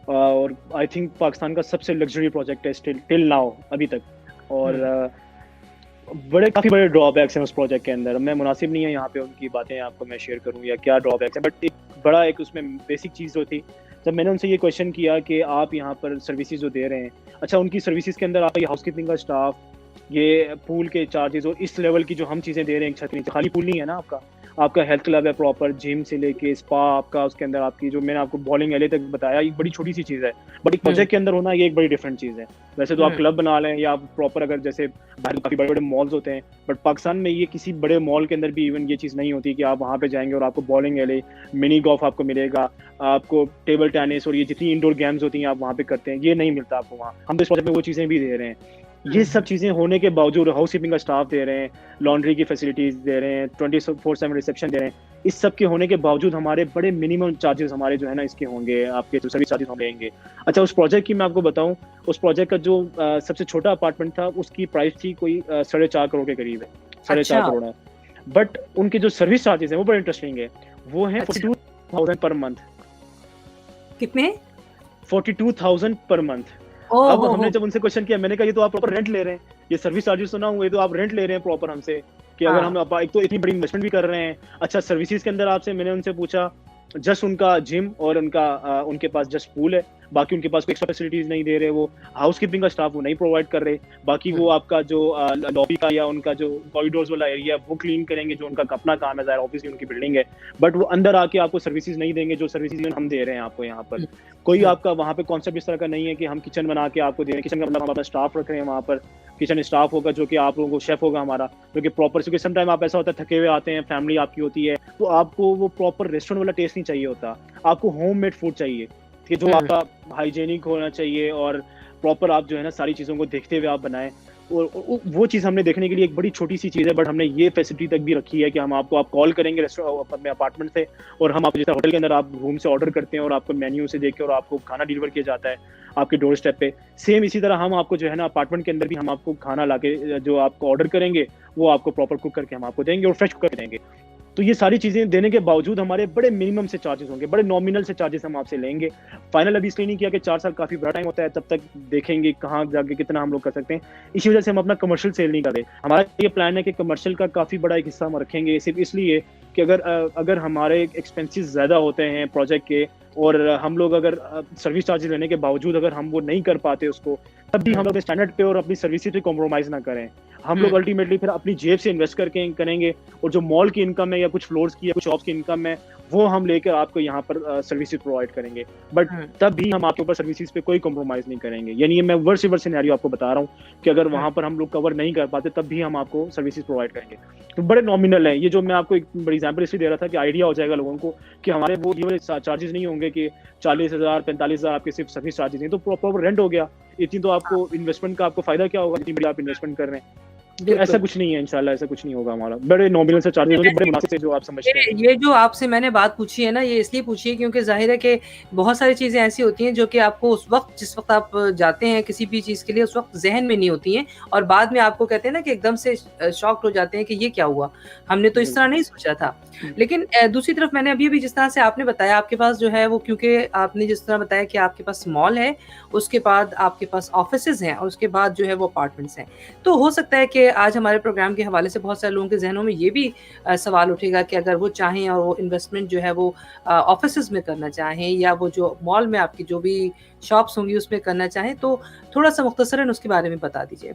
और आई थिंक पाकिस्तान का सबसे लग्ज़री प्रोजेक्ट है स्टिल टिल नाउ अभी तक। और काफ़ी बड़े ड्रॉबैक्स हैं उस प्रोजेक्ट के अंदर। मैं मुनासिब नहीं है यहाँ पे उनकी बातें आपको मैं शेयर करूँ या क्या ड्रॉबैक्स है, बट एक उसमें बेसिक चीज़ जो थी, जब मैंने उनसे ये क्वेश्चन किया कि आप यहाँ पर सर्विसेज जो दे रहे हैं, अच्छा उनकी सर्विसेज के अंदर आपका ये हाउसकीपिंग का स्टाफ, ये पूल के चार्जेस और इस लेवल की जो हम चीज़ें दे रहे हैं छत के नीचे, खाली पूल नहीं है ना आपका हेल्थ क्लब है प्रॉपर, जिम से लेके स्पा आपका, उसके अंदर आपकी जो मैंने आपको बॉलिंग एरिया तक बताया, एक बड़ी छोटी सी चीज़ है, बट एक प्रोजेक्ट के अंदर होना ये एक बड़ी डिफरेंट चीज़ है। वैसे तो आप क्लब बना लें या आप प्रॉपर, अगर जैसे बाहर काफ़ी बड़े बड़े मॉल्स होते हैं, बट पाकिस्तान में ये किसी बड़े मॉल के अंदर भी इवन ये चीज़ नहीं होती कि आप वहाँ पे जाएंगे और आपको बॉलिंग एरिया, मिनी गोल्फ आपको मिलेगा, आपको टेबल टेनिस और ये जितनी इंडोर गेम्स होती हैं आप वहाँ पे करते हैं, ये नहीं मिलता आपको वहाँ। हम तो इस प्रोजेक्ट में वो चीज़ें भी दे रहे हैं। ये सब चीज़ें होने के बावजूद हाउस कीपिंग का स्टाफ दे रहे हैं, लॉन्ड्री की फैसिलिटीज़ दे रहे हैं, 24/7 रिसेप्शन दे रहे हैं, इस सब के होने के बावजूद हमारे बड़े मिनिमम चार्जेस हमारे जो है ना इसके होंगे, आपके जो सर्विस चार्जेस होंगे। अच्छा, उस प्रोजेक्ट की मैं आपको बताऊं, उस प्रोजेक्ट का जो सबसे छोटा अपार्टमेंट था उसकी प्राइस थी कोई 4.5 करोड़ के करीब है, 4.5 करोड़ है। बट उनके जो सर्विस चार्जेस हैं वो बड़े इंटरेस्टिंग है, वो है 42,000 पर मंथ। कितने? 42,000 पर मंथ। अब हमने जब उनसे क्वेश्चन किया, मैंने कहा ये तो आप प्रॉपर रेंट ले रहे हैं, ये सर्विस चार्जेस तो ना हुए, तो आप रेंट ले रहे हैं प्रॉपर हमसे, कि अगर हम एक तो इतनी बड़ी इन्वेस्टमेंट भी कर रहे हैं। अच्छा, सर्विसेज के अंदर आपसे मैंने उनसे पूछा, जस्ट उनका जिम और उनके पास जस्ट पूल है, बाकी उनके पास कोई एक्स्ट्रा फैसिलिटीज नहीं दे रहे, वो हाउस कीपिंग का स्टाफ वो नहीं प्रोवाइड कर रहे, बाकी वो आपका जो लॉबी का या उनका जो कॉरिडोर्स वाला एरिया वो क्लीन करेंगे, जो उनका अपना काम है, ज़ाहिर ऑब्वियसली उनकी बिल्डिंग है, बट वो अंदर आके आपको सर्विसेज नहीं देंगे जो सर्विसेज हम दे रहे हैं आपको यहाँ पर। कोई आपका वहाँ पे कॉन्सेप्ट इस तरह का नहीं है कि हम किचन बना के आपको दे रहे हैं, किचन का मतलब हम अपना स्टाफ रख रहे हैं वहाँ पर, किचन स्टाफ होगा जो कि आप लोगों को शेफ होगा हमारा, जो कि प्रॉपर, क्योंकि सम टाइम आप ऐसा होता है थके हुए आते हैं, फैमिली आपकी होती है, तो आपको वो प्रॉपर रेस्टोरेंट वाला टेस्ट नहीं चाहिए होता, आपको होममेड फूड चाहिए कि जो आपका हाइजीनिक होना चाहिए और प्रॉपर आप जो है ना सारी चीज़ों को देखते हुए आप बनाएं। और वो चीज़ हमने देखने के लिए एक बड़ी छोटी सी चीज़ है, बट हमने ये फैसिलिटी तक भी रखी है कि हम आप कॉल करेंगे रेस्टोरेंट अपने अपार्टमेंट से, और हम आप जैसे होटल के अंदर आप रूम से ऑर्डर करते हैं और आपको मेन्यू से देख के और आपको खाना डिलीवर किया जाता है आपके डोर स्टेप पे, सेम इसी तरह हम आपको जो है ना अपार्टमेंट के अंदर भी हम आपको खाना लाके जो आपको ऑर्डर करेंगे वो आपको प्रॉपर कुक करके हम आपको देंगे और फ्रेश कुक करके देंगे। तो ये सारी चीज़ें देने के बावजूद हमारे बड़े मिनिमम से चार्जेस होंगे, बड़े नॉमिनल से चार्जेस हम आपसे लेंगे। फाइनल अभी इसलिए नहीं किया कि 4 साल काफ़ी बड़ा टाइम होता है, तब तक देखेंगे कहाँ जाके कितना हम लोग कर सकते हैं, इसी वजह से हम अपना कमर्शियल सेल नहीं कर रहे। हमारा ये प्लान है कि कमर्शियल का काफ़ी बड़ा एक हिस्सा हम रखेंगे, सिर्फ इसलिए कि अगर हमारे एक्सपेंसेस ज़्यादा होते हैं प्रोजेक्ट के और हम लोग अगर सर्विस चार्जेस लेने के बावजूद अगर हम वो नहीं कर पाते उसको, तब भी हम लोग स्टैंडर्ड पे और अपनी सर्विसेज पे कॉम्प्रोमाइज़ ना करें। हम लोग अल्टीमेटली फिर अपनी जेब से इन्वेस्ट करके करेंगे, और जो मॉल की इनकम है या कुछ फ्लोर्स की या कुछ शॉप्स की इनकम है वो हम लेकर आपको यहाँ पर सर्विसेज प्रोवाइड करेंगे, बट तब भी हम आपके ऊपर सर्विसेज पे कोई कॉम्प्रोमाइज़ नहीं करेंगे। यानी मैं वर्स रिवर्स सिनेरियो आपको बता रहा हूँ कि अगर वहाँ पर हम लोग कवर नहीं कर पाते तब भी हम आपको सर्विसेज प्रोवाइड करेंगे। तो बड़े नॉमिनल है ये, जो मैं आपको एक बड़ी एग्जाम्पल इसलिए दे रहा था कि आइडिया हो जाएगा लोगों को कि हमारे वो ये वाले चार्जेस नहीं होंगे कि 40,000 45,000 आपके सिर्फ सर्विस चार्जेस हैं, तो प्रॉपर रेंट हो गया, इतनी तो आपको इन्वेस्टमेंट का आपको फायदा क्या होगा, इतनी बड़ी आप इन्वेस्टमेंट कर रहे हैं। तो ऐसा कुछ नहीं है, इंशाल्लाह ऐसा कुछ नहीं होगा हमारा, बड़े नॉमिनल से चार्जेस होंगे, बड़े मुनासिब से जो आप समझते हैं। ये जो आपसे मैंने बात पूछी है ना, ये इसलिए पूछी है क्योंकि जाहिर है कि बहुत सारी चीज़ें ऐसी होती हैं जो कि आपको उस वक्त जिस वक्त आप जाते हैं किसी भी चीज़ के लिए उस वक्त जहन में नहीं होती हैं, और बाद में आपको कहते हैं ना कि एकदम से शॉक्ड हो जाते हैं कि ये क्या हुआ, हमने तो इस तरह नहीं सोचा था। लेकिन दूसरी तरफ मैंने अभी जिस तरह से आपने बताया, आपके पास जो है वो, क्योंकि आपने जिस तरह बताया कि आपके पास मॉल है, उसके बाद आपके पास ऑफिसेज हैं, और उसके बाद जो है वो अपार्टमेंट्स हैं, तो हो सकता है कि आज हमारे प्रोग्राम के हवाले से बहुत सारे लोगों के जहनों में ये भी सवाल उठेगा कि अगर वो चाहें और वो इन्वेस्टमेंट जो है वो ऑफिसेज में करना चाहें या वो जो मॉल में आपकी जो भी शॉप्स होंगी उसमें करना चाहें, तो थोड़ा सा मुख्तसरन उसके बारे में बता दीजिए।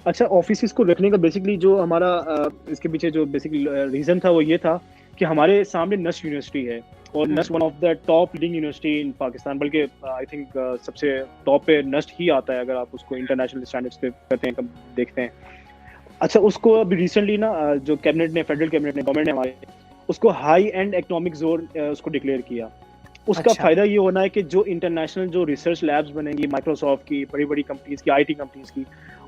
अच्छा, ऑफिसेस को रखने का बेसिकली जो हमारा इसके पीछे जो बेसिकली रीज़न था वो ये था कि हमारे सामने नस्ट यूनिवर्सिटी है, और NUST one of the top leading university in Pakistan, बल्कि आई थिंक सबसे टॉप पे नस्ट ही आता है अगर आप उसको इंटरनेशनल स्टैंडर्ड्स पे करते हैं, देखते हैं। अच्छा, उसको अभी रिसेंटली ना जो कैबिनेट ने, फेडरल कैबिनेट ने, गवर्नमेंट ने हमारे उसको हाई एंड इकोनॉमिक जोन उसको डिक्लेयर किया। उसका फायदा ये होना है कि जो इंटरनेशनल जो रिसर्च लैब्स बनेंगी माइक्रोसॉफ्ट की, बड़ी बड़ी कंपनीज की, आईटी कंपनीज की,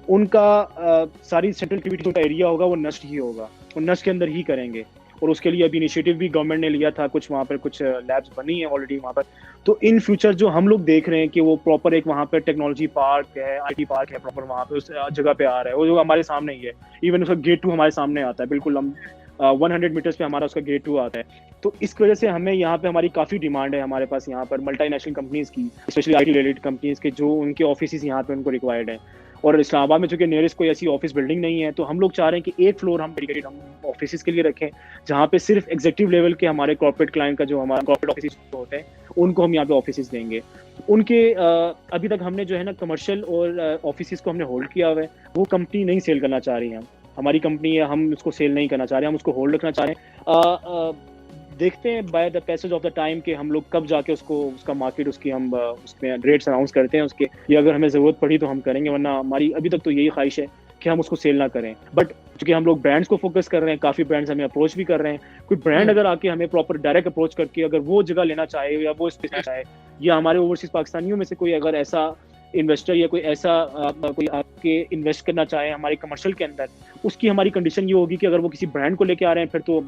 उनका सारी सेंट्रल एक्टिविटी का एरिया होगा वो नस्ट ही होगा, वो नस्ट के अंदर ही करेंगे। और उसके लिए अभी इनिशिएटिव भी गवर्नमेंट ने लिया था, कुछ वहाँ पर कुछ लैब्स बनी है ऑलरेडी वहाँ पर। तो इन फ्यूचर जो हम लोग देख रहे हैं कि वो प्रॉपर एक वहाँ पर टेक्नोलॉजी पार्क है, आईटी पार्क है, प्रॉपर वहाँ पे उस जगह पे आ रहा है, वो जो हमारे सामने ही है। इवन उसका गेट 2 हमारे सामने आता है, बिल्कुल हम 100 मीटर्स पे हमारा उसका गेट 2 आता है। तो इस वजह से हमें यहाँ पे हमारी काफ़ी डिमांड है हमारे पास यहाँ पर मल्टीनेशनल कंपनीज की, स्पेशली आईटी रिलेटेड कंपनीज के, जो उनके ऑफिस यहाँ पे उनको रिक्वायर्ड है। और इस्लामाबाद में चूंकि नियरेस्ट कोई ऐसी ऑफिस बिल्डिंग नहीं है, तो हम लोग चाह रहे हैं कि एक फ्लोर हम डेडिकेटेड हम ऑफिस के लिए रखें, जहाँ पे सिर्फ एग्जीक्यूटिव लेवल के हमारे कॉर्पोरेट क्लाइंट का जो हमारा कॉर्पोरेट ऑफिस होते हैं उनको हम यहाँ पे ऑफिस देंगे। उनके अभी तक हमने जो है ना कमर्शियल और ऑफिस को हमने होल्ड किया हुआ है, वो कंपनी नहीं सेल करना चाह रही है। हमारी कंपनी है, हम उसको सेल नहीं करना चाह रहे, हम उसको होल्ड रखना चाह रहे हैं। देखते हैं by the passage of the time कि हम लोग कब जाके उसको उसका मार्केट उसकी हम उसमें रेट्स अनाउंस करते हैं उसके, या अगर हमें ज़रूरत पड़ी तो हम करेंगे, वरना हमारी अभी तक तो यही ख्वाहिश है कि हम उसको सेल ना करें। बट चूंकि हम लोग ब्रांड्स को फोकस कर रहे हैं, काफ़ी ब्रांड्स हमें अप्रोच भी कर रहे हैं, कोई ब्रांड अगर आके हमें प्रॉपर डायरेक्ट अप्रोच करके अगर वो जगह लेना चाहे या वो स्पेस चाहे, या हमारे ओवरसीज पाकिस्तानियों में से कोई अगर ऐसा इन्वेस्टर या कोई ऐसा कोई आपके इन्वेस्ट करना चाहे हमारे कमर्शियल के अंदर, उसकी हमारी कंडीशन ये होगी कि अगर वो किसी ब्रांड को लेके आ रहे हैं, फिर तो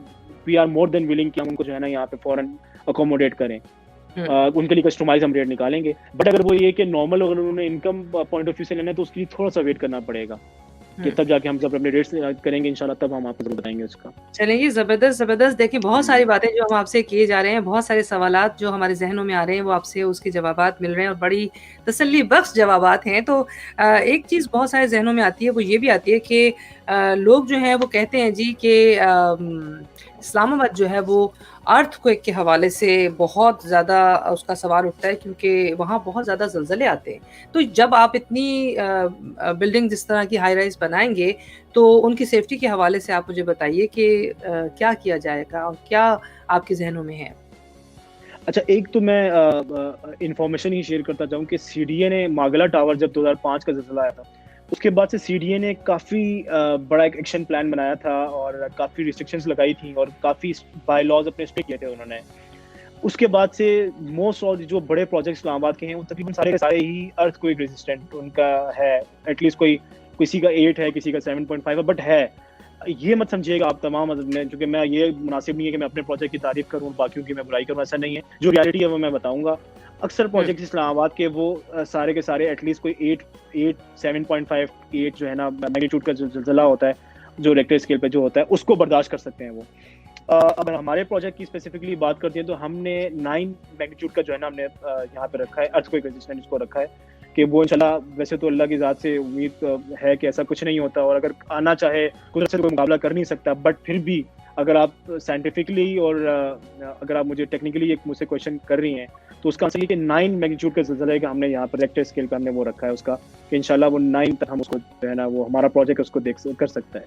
we are more than willing कि हम उनको जो है ना यहाँ पे फॉरन अकोमोडेट करें, उनके लिए कस्टमाइज हम रेट निकालेंगे। बट अगर वो ये कि नॉर्मल अगर उन्होंने इनकम पॉइंट ऑफ व्यू से लेना है तो उसके लिए थोड़ा सा वेट करना पड़ेगा कि तब जाके हम जब अपने रेट्स करेंगे इंशाल्लाह, तब हम आपको बताएंगे उसका। चलिए, जबरदस्त। देखिए, बहुत सारी बातें जो हम आपसे किए जा रहे हैं, बहुत सारे सवालात जो हमारे जहनों में आ रहे हैं, वो आपसे उसके जवाबात मिल रहे हैं और बड़ी तसल्ली बख्श जवाबात हैं। तो एक चीज़ बहुत सारे जहनों में आती है, वो ये भी आती है कि लोग जो हैं वो कहते हैं जी कि इस्लामाबाद जो है वो अर्थक्वेक के हवाले से बहुत ज़्यादा उसका सवाल उठता है, क्योंकि वहाँ बहुत ज़्यादा ज़लज़ले आते हैं। तो जब आप इतनी बिल्डिंग जिस तरह की हाई राइज़ बनाएँगे, तो उनकी सेफ्टी के हवाले से आप मुझे बताइए कि क्या किया जाएगा और क्या आपके ज़हनों में है? अच्छा, एक तो मैं इन्फॉर्मेशन ही शेयर करता चाहूँ कि सीडीए ने मागला टावर जब 2005 का ज़लज़ला आया था, उसके बाद से सीडीए ने काफ़ी बड़ा एक एक्शन प्लान बनाया था और काफ़ी रिस्ट्रिक्शंस लगाई थी और काफ़ी बाय लॉज अपने स्टिक किए थे उन्होंने। उसके बाद से मोस्ट ऑफ जो बड़े प्रोजेक्ट्स इस्लामाबाद के हैं वो तकरीबन सारे के सारे ही अर्थक्वेक रेजिस्टेंट उनका है। एटलीस्ट कोई किसी का 8 है, किसी का 7.5 है, बट है। ये मत समझिएगा आप तमाम, क्योंकि मैं ये मुनासिब नहीं है कि मैं अपने प्रोजेक्ट की तारीफ करूं, बाकियों की मैं बुराई करूं, ऐसा नहीं है। जो रियलिटी है वो मैं बताऊंगा। अक्सर प्रोजेक्ट इस्लामाबाद के वो सारे के सारे एटलीस्ट कोई 8 7.5 8 जो है ना मैग्नीट्यूड का जो ज़लज़ला होता है, जो रेक्टर स्केल पे जो होता है, उसको बर्दाश्त कर सकते हैं वो। अगर हमारे प्रोजेक्ट की स्पेसिफिकली बात करते हैं तो हमने 9 मैग्नीट्यूड का जो है ना हमने यहाँ पे रखा है, अर्थक्वेक रेजिस्टेंट इसको रखा है कि वो इंशाल्लाह, वैसे तो अल्लाह की ज़ात से उम्मीद है कि ऐसा कुछ नहीं होता, और अगर आना चाहे कुदरत से कोई मुकाबला कर नहीं सकता, बट फिर भी अगर आप साइंटिफिकली और अगर आप मुझे टेक्निकली एक मुझसे क्वेश्चन कर रही हैं, तो उसका आंसर ये कि 9 मैग्नीट्यूड का ज़लज़ला है कि हमने यहाँ पर रेक्टर स्केल का हमने वो रखा है उसका, कि इंशाल्लाह वो 9 तक हम उसको जो है ना वो हमारा प्रोजेक्ट उसको कर सकता है।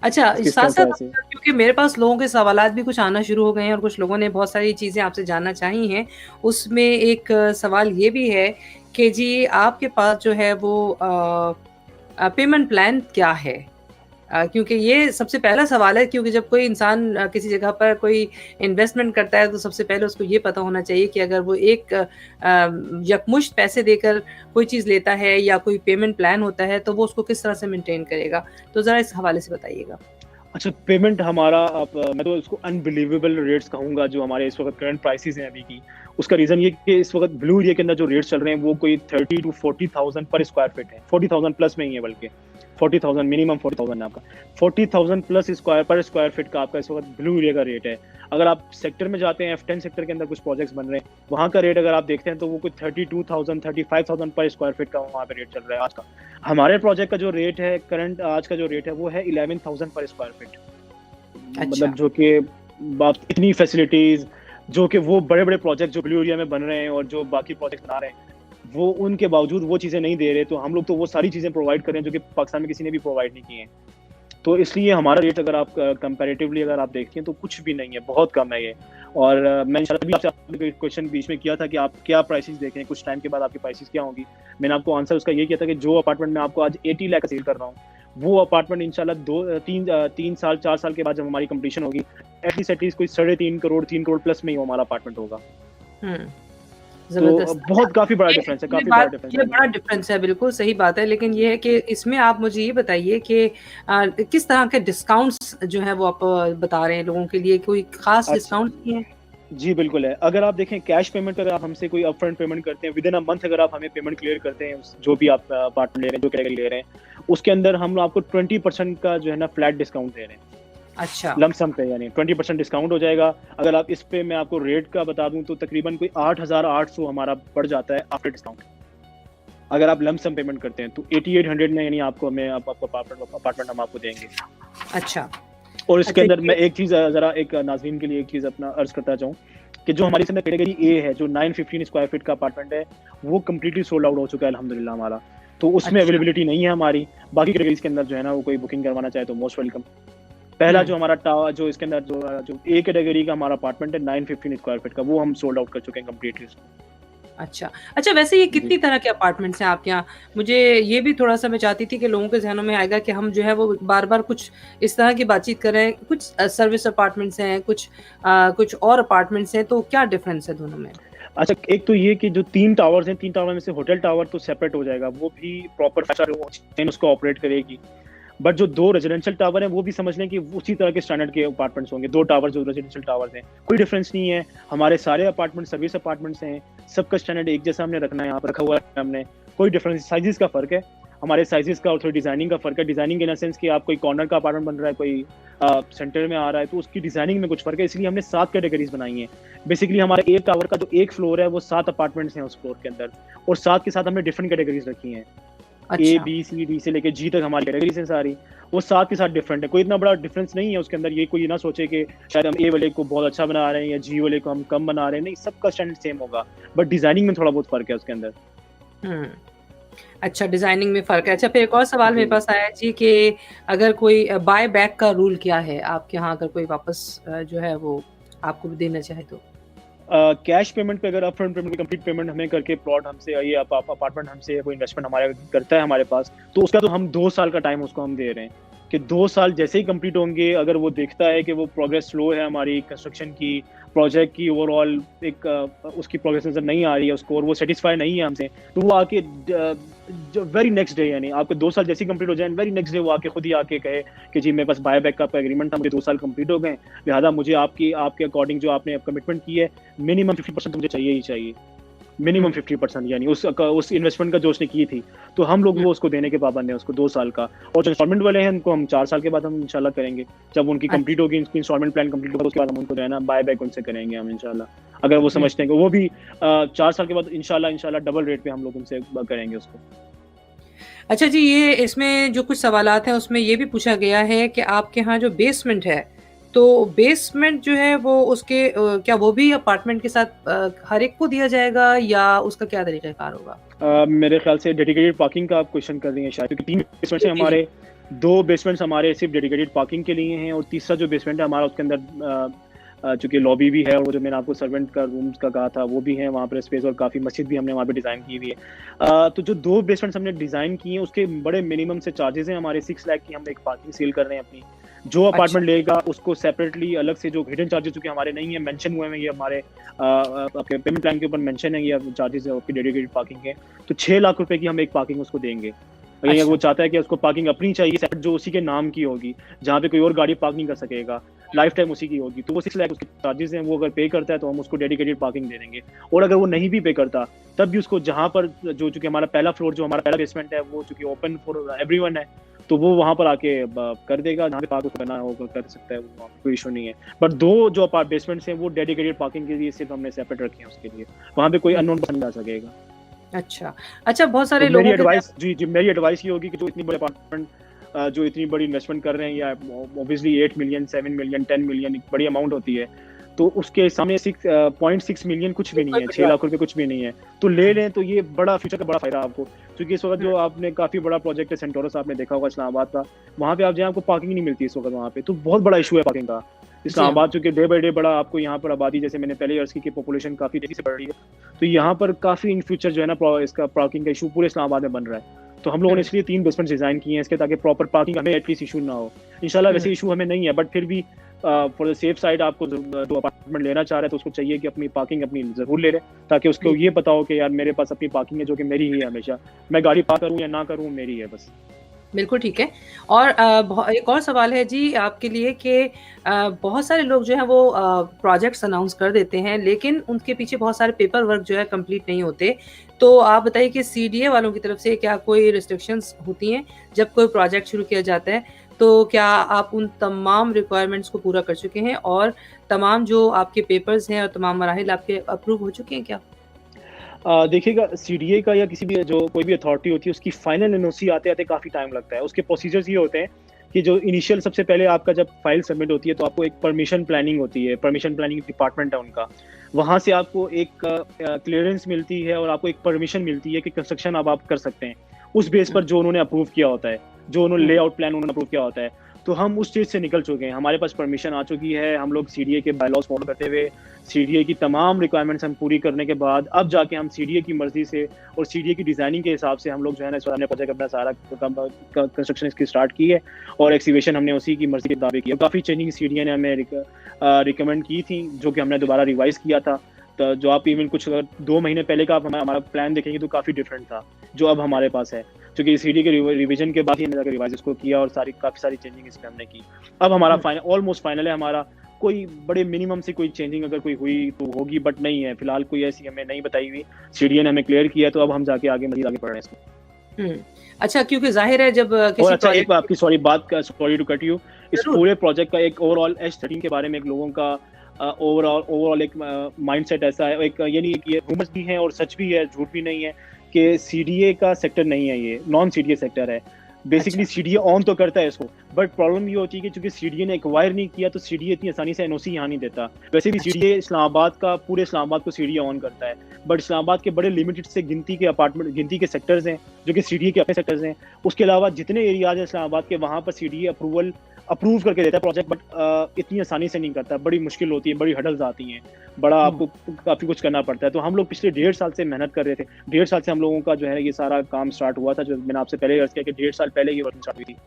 अच्छा, साथ-साथ क्योंकि मेरे पास लोगों के सवालात भी कुछ आना शुरू हो गए हैं और कुछ लोगों ने बहुत सारी चीज़ें आपसे जानना चाही हैं। उसमें एक सवाल ये भी है कि जी आपके पास जो है वो पेमेंट प्लान क्या है? क्योंकि ये सबसे पहला सवाल है, क्योंकि जब कोई इंसान किसी जगह पर कोई इन्वेस्टमेंट करता है तो सबसे पहले उसको ये पता होना चाहिए कि अगर वो एक यकमुश्त पैसे देकर कोई चीज़ लेता है या कोई पेमेंट प्लान होता है तो वो उसको किस तरह से मेंटेन करेगा। तो ज़रा इस हवाले से बताइएगा। अच्छा, पेमेंट हमारा मैं तो इसको अनबिलीवेबल रेट्स कहूँगा जो हमारे इस वक्त करंट प्राइसेस हैं अभी की। उसका रीज़न ये कि इस वक्त ब्लू एरिया के अंदर जो रेट्स चल रहे हैं वो कोई 30 to 40,000 पर स्क्वायर फीट है। 40,000 प्लस में ही है, बल्कि 40,000 मिनिमम 40,000 है आपका। 40,000 प्लस पर स्क्वायर फीट का आपका इस वक्त ब्लू एरिया का रेट है। अगर आप सेक्टर में जाते हैं, F10 सेक्टर के अंदर कुछ प्रोजेक्ट्स बन रहे हैं, वहाँ का रेट अगर आप देखते हैं तो वो कुछ 32,000 35,000 पर स्क्वायर फीट का वहाँ पे रेट चल रहा है आज का। हमारे प्रोजेक्ट का जो रेट है करंट आज का जो रेट है वो है 11,000 पर स्क्वायर फीट। मतलब जो कि इतनी फैसिलिटीज, जो कि वो बड़े बड़े प्रोजेक्ट जो ब्लू एरिया में बन रहे हैं और जो बाकी प्रोजेक्ट बना रहे हैं, वो उनके बावजूद वो चीज़ें नहीं दे रहे, तो हम लोग तो वो सारी चीज़ें प्रोवाइड कर रहे हैं जो कि पाकिस्तान में किसी ने भी प्रोवाइड नहीं की हैं। तो इसलिए हमारा रेट अगर आप कंपैरेटिवली अगर आप देखते हैं तो कुछ भी नहीं है, बहुत कम है ये। और मैं इंशाल्लाह भी आपसे क्वेश्चन बीच में किया था कि आप क्या प्राइसेस देखें, कुछ टाइम के बाद आपकी प्राइसेस क्या होंगी। मैंने आपको आंसर उसका ये किया था कि जो अपार्टमेंट मैं आपको आज 80 लाख का सेल कर रहा हूँ, वो अपार्टमेंट इंशाल्लाह 3 साल 4 साल के बाद जब हमारी कंप्लीशन होगी, एटलीस्ट कोई 3.5 करोड़ 3 करोड़ प्लस में ही हमारा अपार्टमेंट होगा। तो बहुत काफी बड़ा डिफरेंस है, काफी बड़ा डिफरेंस है। ये बड़ा डिफरेंस है, बिल्कुल सही बात है। लेकिन ये है कि इसमें आप मुझे ये बताइए कि किस तरह के डिस्काउंट्स जो है वो आप बता रहे हैं लोगों के लिए, कोई खास डिस्काउंट नहीं है? जी बिल्कुल है। अगर आप देखें कैश पेमेंट, अगर आप हमसे कोई अपफ्रंट पेमेंट करते हैं, विद इन अ मंथ अगर आप हमें पेमेंट क्लियर करते हैं, जो भी आप अपार्टमेंट ले रहे हैं, जो कैटेगरी ले रहे हैं, उसके अंदर हम आपको 20% का जो है ना फ्लैट डिस्काउंट दे रहे हैं। अच्छा, लमसम पे, यानी 20% डिस्काउंट हो जाएगा। अगर आप इस पे मैं आपको रेट का बता दूं तो तकरीबन कोई 8,800 हमारा पड़ जाता है आफ्टर डिस्काउंट। अगर आप लंप सम पेमेंट करते हैं तो 8800 में यानी आपको आपको अपार्टमेंट हम आपको देंगे। अच्छा। और इसके अच्छा अंदर मैं ये एक चीज़ ज़रा एक नाज़रीन के लिए एक चीज़ अपना अर्ज़ करता चाहूँ कि जो हमारी इस समय कैटेगरी ए है, जो 915 स्क्वायर फीट का अपार्टमेंट है, वो कंप्लीटली सोल्ड आउट हो चुका है अल्हम्दुलिल्लाह हमारा। तो उसमें अच्छा। अवेलेबिलिटी नहीं है हमारी। बाकी कैटेगरीज़ के अंदर जो है ना, वो कोई बुकिंग करवाना चाहे तो मोस्ट वेलकम। पहला हुँ। जो हमारा टावर जो इसके अंदर जो ए कैटेगरी का हमारा अपार्टमेंट है 915 स्क्वायर फीट का, वो हम सोल्ड आउट कर चुके हैं कंप्लीटली। अच्छा। अच्छा वैसे ये जी। कितनी तरह के अपार्टमेंट्स हैं आपके यहाँ? मुझे ये भी थोड़ा-सा मैं चाहती थी कि लोगों के ज़हनों में आएगा कि हम जो है वो बार-बार कुछ इस तरह की बातचीत कर रहे हैं। कुछ सर्विस अपार्टमेंट्स हैं, कुछ और अपार्टमेंट्स हैं, तो क्या डिफ़रेंस है दोनों में? अच्छा, एक तो ये कि जो 3 टावर्स हैं, 3 टावर में से होटल टावर तो सेपरेट हो जाएगा, वो भी प्रॉपर 5 स्टार चेन उसको ऑपरेट करेगी। बट जो 2 रेजिडेंशियल टावर हैं, वो भी समझ लें कि उसी तरह के स्टैंडर्ड के अपार्टमेंट्स होंगे। 2 टावर जो रेजिडेंशियल टावर्स हैं, कोई डिफरेंस नहीं है। हमारे सारे अपार्टमेंट सर्विस अपार्टमेंट्स हैं, सबका स्टैंडर्ड एक जैसा हमने रखना है, यहाँ पर रखा हुआ है हमने। कोई डिफरेंस साइज़ेज़ का फ़र्क है, हमारे साइज़ेज़ का और थोड़ी डिज़ाइनिंग का फ़र्क है। डिज़ाइनिंग इन द सेंस कि आप कोई कॉर्नर का अपार्टमेंट बन रहा है, कोई सेंटर में आ रहा है, तो उसकी डिज़ाइनिंग में कुछ फ़र्क है, इसलिए हमने 7 कैटेगरीज़ बनाई हैं। बेसिकली हमारे एक टावर का जो एक फ्लोर है, वो 7 अपार्टमेंट्स हैं उस फ्लोर के अंदर और 7 के साथ हमने डिफरेंट कैटेगरीज़ रखी हैं। ए, अच्छा। बी, सी, डी से लेके जी तक हमारी कैटेगरीज़ हैं सारी। वो 7 के साथ डिफरेंट है। कोई इतना बड़ा डिफरेंस नहीं है उसके अंदर। ये कोई ना सोचे कि शायद हम ए वाले को बहुत अच्छा बना रहे हैं या जी वाले को हम कम बना रहे हैं। नहीं, सबका स्टैंडर्ड सेम होगा। बट डिज़ाइनिंग में थोड़ा बहुत फ़र्क है उसके अंदर। हुँ। अच्छा डिज़ाइनिंग में फ़र्क है। अच्छा फिर एक और सवाल मेरे जी। पास आया जी कि अगर कोई बाय बैक का रूल क्या है? आपके यहाँ अगर कोई वापस जो है वो आपको देना चाहे तो? कैश पेमेंट पे अगर अपफ्रंट पेमेंट कंप्लीट पेमेंट हमें करके प्लॉट हमसे ये अपार्टमेंट हमसे या कोई इन्वेस्टमेंट हमारा करता है हमारे पास, तो उसका तो हम 2 साल का टाइम उसको हम दे रहे हैं कि 2 साल जैसे ही कंप्लीट होंगे, अगर वो देखता है कि वो प्रोग्रेस स्लो है हमारी कंस्ट्रक्शन की, प्रोजेक्ट की ओवरऑल एक उसकी प्रोग्रेस नज़र नहीं आ रही है उसको और वो सैटिस्फाई नहीं है हमसे, तो वो आके जो वेरी नेक्स्ट डे यानी आपके 2 साल जैसे ही कंप्लीट हो जाए, वेरी नेक्स्ट डे वो आके खुद ही आके कहे कि जी मेरे पास बाय बैक का एग्रीमेंट था, मुझे 2 साल कंप्लीट हो गए, लिहाजा मुझे आपके अकॉर्डिंग जो आपने कमिटमेंट की है, मिनिमम 50% मुझे चाहिए ही चाहिए। मिनिमम हुँ, 50% यानी उस इन्वेस्टमेंट का जो उसने की थी, तो हम लोग हुँ। वो उसको देने के पाबंद हैं, उसको 2 साल का। और जो इंस्टॉलमेंट वाले हैं, उनको हम 4 साल के बाद हम इंशाल्लाह करेंगे। जब उनकी अच्छा। कंप्लीट होगी, उनकी इंस्टॉलमेंट प्लान कंप्लीट होगा, उसके बाद हम उनको जो है ना बाय बैक उनसे करेंगे हम इंशाल्लाह। अगर वो हुँ। समझते हैं कि वो भी 4 साल के बाद इंशाल्लाह डबल रेट पे हम लोग उनसे करेंगे उसको। अच्छा जी, ये इसमें जो कुछ सवालात हैं उसमें ये भी पूछा गया है कि आपके यहाँ जो बेसमेंट है, तो बेसमेंट जो है वो उसके क्या वो भी अपार्टमेंट के साथ हर एक को दिया जाएगा या उसका क्या तरीक़ाकार होगा? मेरे ख्याल से डेडिकेटेड पार्किंग का आप क्वेश्चन कर रही हैं शायद, क्योंकि 3 बेसमेंट्स जी, हैं जी, जी। हमारे, 2 बेसमेंट्स हमारे सिर्फ डेडिकेटेड पार्किंग के लिए हैं और तीसरा जो बेसमेंट है हमारा उसके अंदर चूँकि लॉबी भी है और वो जो मैंने आपको सर्वेंट का रूम्स का कहा था वो भी है वहाँ पर स्पेस और काफ़ी मस्जिद भी हमने वहाँ पे डिज़ाइन की हुई है। तो जो 2 बेसमेंट्स हमने डिज़ाइन किए हैं उसके बड़े मिनिमम से चार्जेज़ हैं हमारे 6 लाख की हम एक पार्किंग सेल कर रहे हैं अपनी। जो अच्छा। अपार्टमेंट लेगा उसको सेपरेटली अलग से जो हिडन चार्जेज़ चूँकि हमारे नहीं है मेंशन हुए हैं ये हमारे आपके पेमेंट प्लान के ऊपर मेंशन है ये चार्जेज़ आपकी डेडिकेटेड पार्किंग के। तो 6 लाख रुपए की हम एक पार्किंग उसको देंगे। और ये वो अच्छा। चाहता है कि उसको पार्किंग अपनी चाहिए सेपरेट जो उसी के नाम की होगी, जहाँ पे कोई और गाड़ी पार्क नहीं कर सकेगा, लाइफ टाइम उसी की होगी। तो वो 6 लाख उसके चार्जेज़ हैं, वो अगर पे करता है तो हम उसको डेडिकेटेड पार्किंग दे देंगे। और अगर वो नहीं भी पे करता, तब भी उसको जहाँ पर जो चूँकि हमारा पहला फ्लोर जो हमारा पहला बेसमेंट है, वो चूँकि ओपन फॉर एवरीवन है, तो वो वहाँ पर आके कर देगा, जहाँ पे पार्क उसको करना हो कर सकता है, वो कोई इश्यू नहीं है। बट 2 जो बेसमेंट्स हैं, वो डेडिकेटेड पार्किंग के लिए सिर्फ हमने सेपरेट रखे हैं उसके लिए। वहाँ पे कोई हुँ। अननोन पर्सन नहीं आ सकेगा। अच्छा। अच्छा बहुत तो सारे मेरी लोगों के एडवाइस जी, मेरी एडवाइस ये होगी कि जो इतनी बड़े अपार्टमेंट जो इतनी बड़ी इन्वेस्टमेंट कर रहे हैं या ऑब्वियसली 8 मिलियन, 7 मिलियन, 10 मिलियन एक बड़ी अमाउंट होती है। तो उसके सामने 0.6 मिलियन कुछ भी नहीं कोई है, बड़ी 6 बात लाख रुपए कुछ भी नहीं है। तो ले लें तो ये बड़ा फ्यूचर का बड़ा फ़ायदा आपको। क्योंकि इस वक़्त हुँ, जो आपने काफ़ी बड़ा प्रोजेक्ट है सेंटोरस आपने देखा होगा इस्लामाबाद का, वहाँ पे आप जाएँ आपको पार्किंग नहीं मिलती इस वक़्त वहाँ पे, तो बहुत बड़ा इश्यू है पार्किंग का। जी हाँ। इस्लामाबाद चूँकि डे बाय डे बड़ा आपको यहाँ पर आबादी जैसे मैंने पहले ही अर्ज़ की कि पॉपुलेशन काफ़ी तेज़ी से बढ़ रही है। तो यहाँ पर काफ़ी इन फ्यूचर जो है ना इसका पार्किंग का इश्यू पूरे इस्लामाबाद में बन रहा है। तो हम लोगों ने हुँ, इसलिए 3 बेसमेंट्स डिज़ाइन किए हैं इसके ताकि प्रॉपर पार्किंग हमें एटलीस्ट इश्यू ना हो। इंशाल्लाह हुँ। वैसे इश्यू हमें नहीं है बट फिर भी फॉर द सेफ साइड आपको जो अपार्टमेंट लेना चाह रहा है तो उसको चाहिए कि अपनी पार्किंग अपनी ज़रूर ले ले, ताकि उसको जी। ये पता हो कि यार मेरे पास अपनी पार्किंग है जो कि मेरी ही है हमेशा। मैं गाड़ी पार्क करूँ या ना करूँ मेरी है बस। बिल्कुल ठीक है। और एक और सवाल है जी आपके लिए कि बहुत सारे लोग जो हैं वो प्रोजेक्ट्स अनाउंस कर देते हैं, लेकिन उनके पीछे बहुत सारे पेपर वर्क जो है कंप्लीट नहीं होते। तो आप बताइए कि सीडीए वालों की तरफ से क्या कोई रिस्ट्रिक्शंस होती हैं, जब कोई प्रोजेक्ट शुरू किया जाता है? तो क्या आप उन तमाम रिक्वायरमेंट्स को पूरा कर चुके हैं और तमाम जो आपके पेपर्स हैं और तमाम मराहिल आपके अप्रूव हो चुके हैं क्या? देखिएगा, सीडीए का या किसी भी जो कोई भी अथॉरिटी होती है, उसकी फाइनल एनओसी आते-आते काफ़ी टाइम लगता है। उसके प्रोसीजर्स ये होते हैं कि जो इनिशियल सबसे पहले आपका जब फाइल सबमिट होती है, तो आपको एक परमिशन प्लानिंग होती है, परमिशन प्लानिंग डिपार्टमेंट है उनका। वहाँ से आपको एक क्लीयरेंस मिलती है और आपको एक परमिशन मिलती है कि कंस्ट्रक्शन अब आप कर सकते हैं। उस बेस पर जो उन्होंने अप्रूव किया होता है, जो उन्होंने हुँ, लेआउट प्लान उन्होंने अप्रूव किया होता है। तो हम उस चीज़ से निकल चुके हैं, हमारे पास परमिशन आ चुकी है, हम लोग सीडीए के बायलॉज़ फॉलो करते हुए, सीडीए की तमाम रिक्वायरमेंट्स हम पूरी करने के बाद, अब जाके हम सीडीए की मर्ज़ी से और सीडीए की डिज़ाइनिंग के हिसाब से हम लोग जो है ना, इस बार हमने प्रोजेक्ट अपना सारा कंस्ट्रक्शन इसकी स्टार्ट की है और एक्सीवेशन हमने उसी की मर्ज़ी के मुताबिक की है। काफ़ी चेंजिंग सीडीए ने हमें रिकमेंड की थी, जो कि हमने दोबारा रिवाइज़ किया था। तो जो आप इवन कुछ अगर 2 महीने पहले का आप हमारा प्लान देखेंगे तो काफ़ी डिफरेंट था, जो अब हमारे पास है। क्योंकि सीडी के रिवीजन के बाद ही हमने जाकर रिवाइज इसको किया और काफ़ी सारी चेंजिंग इसमें हमने की। अब हमारा हुँ। फाइनल ऑलमोस्ट फाइनल है हमारा। कोई बड़े मिनिमम से कोई चेंजिंग अगर कोई हुई तो होगी, बट नहीं है। फिलहाल कोई ऐसी हमें नहीं बताई हुई। सीडीए ने हमें क्लियर किया है, तो अब हम जाके मज़ीद आगे बढ़ रहे हैं इसमें। हुँ। अच्छा, क्योंकि ज़ाहिर है जब और किसी अच्छा, एक प्रोजेक्ट बात आपकी सॉरी टू कट यू। इस ज़रूर। पूरे प्रोजेक्ट का एक ओवरऑल H13 के बारे में एक लोगों का ओवरऑल एक माइंडसेट ऐसा है, एक ये नहीं है कि ये रूमर्स भी हैं और सच भी है, झूठ भी नहीं है कि सीडीए का सेक्टर नहीं है ये, नॉन सीडीए सेक्टर है। अच्छा। बेसिकली सीडीए ऑन तो करता है इसको, बट प्रॉब्लम ये होती है कि चूँकि सीडीए ने एक्वायर नहीं किया, तो सीडीए इतनी आसानी से एनओसी यहाँ नहीं देता। वैसे भी अच्छा। सीडीए इस्लामाबाद का, पूरे इस्लामाबाद को सीडीए ऑन करता है, बट इस्लामाबाद के बड़े लिमिटेड से गिनती के सेक्टर्स हैं, जो कि सीडीए के अपने सेक्टर्स हैं। उसके अलावा जितने एरियाज़ हैं इस्लामाबाद के, वहाँ पर सीडीए अप्रूव करके देता है प्रोजेक्ट, बट इतनी आसानी से नहीं करता, बड़ी मुश्किल होती है, बड़ी हर्डल्स आती हैं, बड़ा हुँ। आपको काफ़ी कुछ करना पड़ता है। तो हम लोग पिछले 1.5 साल से मेहनत कर रहे थे। 1.5 साल से हम लोगों का जो है ये सारा काम स्टार्ट हुआ था, जो मैंने आपसे पहले अर्ज़ किया कि 1.5 साल पहले ये वर्किंग स्टार्ट हुई थी।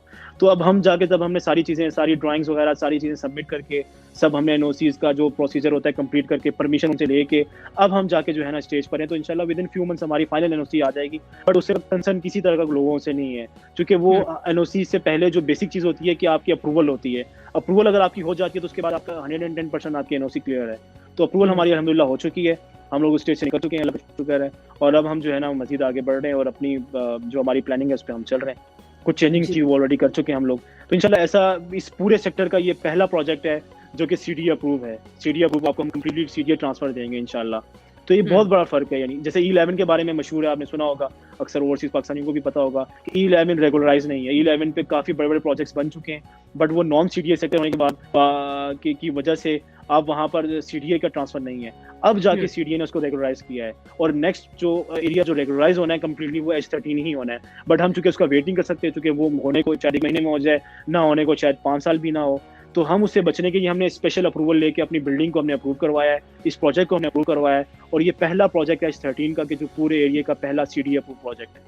तो अब हम जाके जब हमने सारी चीज़ें, सारी ड्राइंग्स वगैरह सारी चीज़ें सबमिट करके, सब हमने एनओसीज़ का जो प्रोसीजर होता है कंप्लीट करके, परमिशन उनसे लेके, अब हम जाके जो है ना स्टेज पर हैं, तो इंशाल्लाह विदिन फ्यू मंथ्स हमारी फाइनल एनओसी आ जाएगी। बट उससे कंसर्न किसी तरह का लोगों से नहीं है, क्योंकि वो हुँ। एनओसी से पहले जो बेसिक चीज़ होती है कि आपकी अप्रूवल होती है। अप्रूवल अगर आपकी हो जाती है, तो उसके बाद आपका 110% आपकी एनओसी क्लियर है। तो अप्रूवल हुँ। हमारी अल्हम्दुलिल्लाह हो चुकी है। हम लोग उस स्टेज से निकल चुके हैं, अल्लाह का शुक्र है। और अब हम जो है ना मज़ीद आगे बढ़ रहे हैं और अपनी जो हमारी प्लानिंग है उस पे हम चल रहे हैं। कुछ चेंजिंग जी। थी वो ऑलरेडी कर चुके हैं हम लोग। तो इंशाल्लाह ऐसा इस पूरे सेक्टर का ये पहला प्रोजेक्ट है जो कि सीडीए अप्रूव है। सीडीए अप्रूव आपको हम कंप्लीटली सीडीए ट्रांसफर देंगे इंशाल्लाह। तो ये हुँ। बहुत बड़ा फ़र्क है, यानी जैसे ई11 के बारे में मशहूर है, आपने सुना होगा, अक्सर ओवरसीज़ पाकिस्तानियों को भी पता होगा कि ई11 रेगुलराइज़ नहीं है। ई11 पे काफ़ी बड़े-बड़े प्रोजेक्ट्स बन चुके हैं, बट वो नॉन सीडीए सेक्टर होने के बाद की वजह से अब वहाँ पर सीडीए का ट्रांसफर नहीं है। अब जाके हुँ। सीडीए ने उसको रेगुलराइज़ किया है और नेक्स्ट जो एरिया जो रेगुलराइज़ होना है कंप्लीटली, वो H13 ही होना है। बट हम चूँकि उसका वेटिंग कर सकते हैं, चूँकि वो होने को शायद 1 महीने में हो जाए, ना होने को शायद 5 साल भी ना हो। तो हम उससे बचने के लिए हमने स्पेशल अप्रूवल लेके अपनी बिल्डिंग को हमने अप्रूव करवाया है, इस प्रोजेक्ट को हमने अप्रूव करवाया है और ये पहला प्रोजेक्ट है H13 का, कि जो पूरे एरिया का पहला सीडीए अप्रूव प्रोजेक्ट है।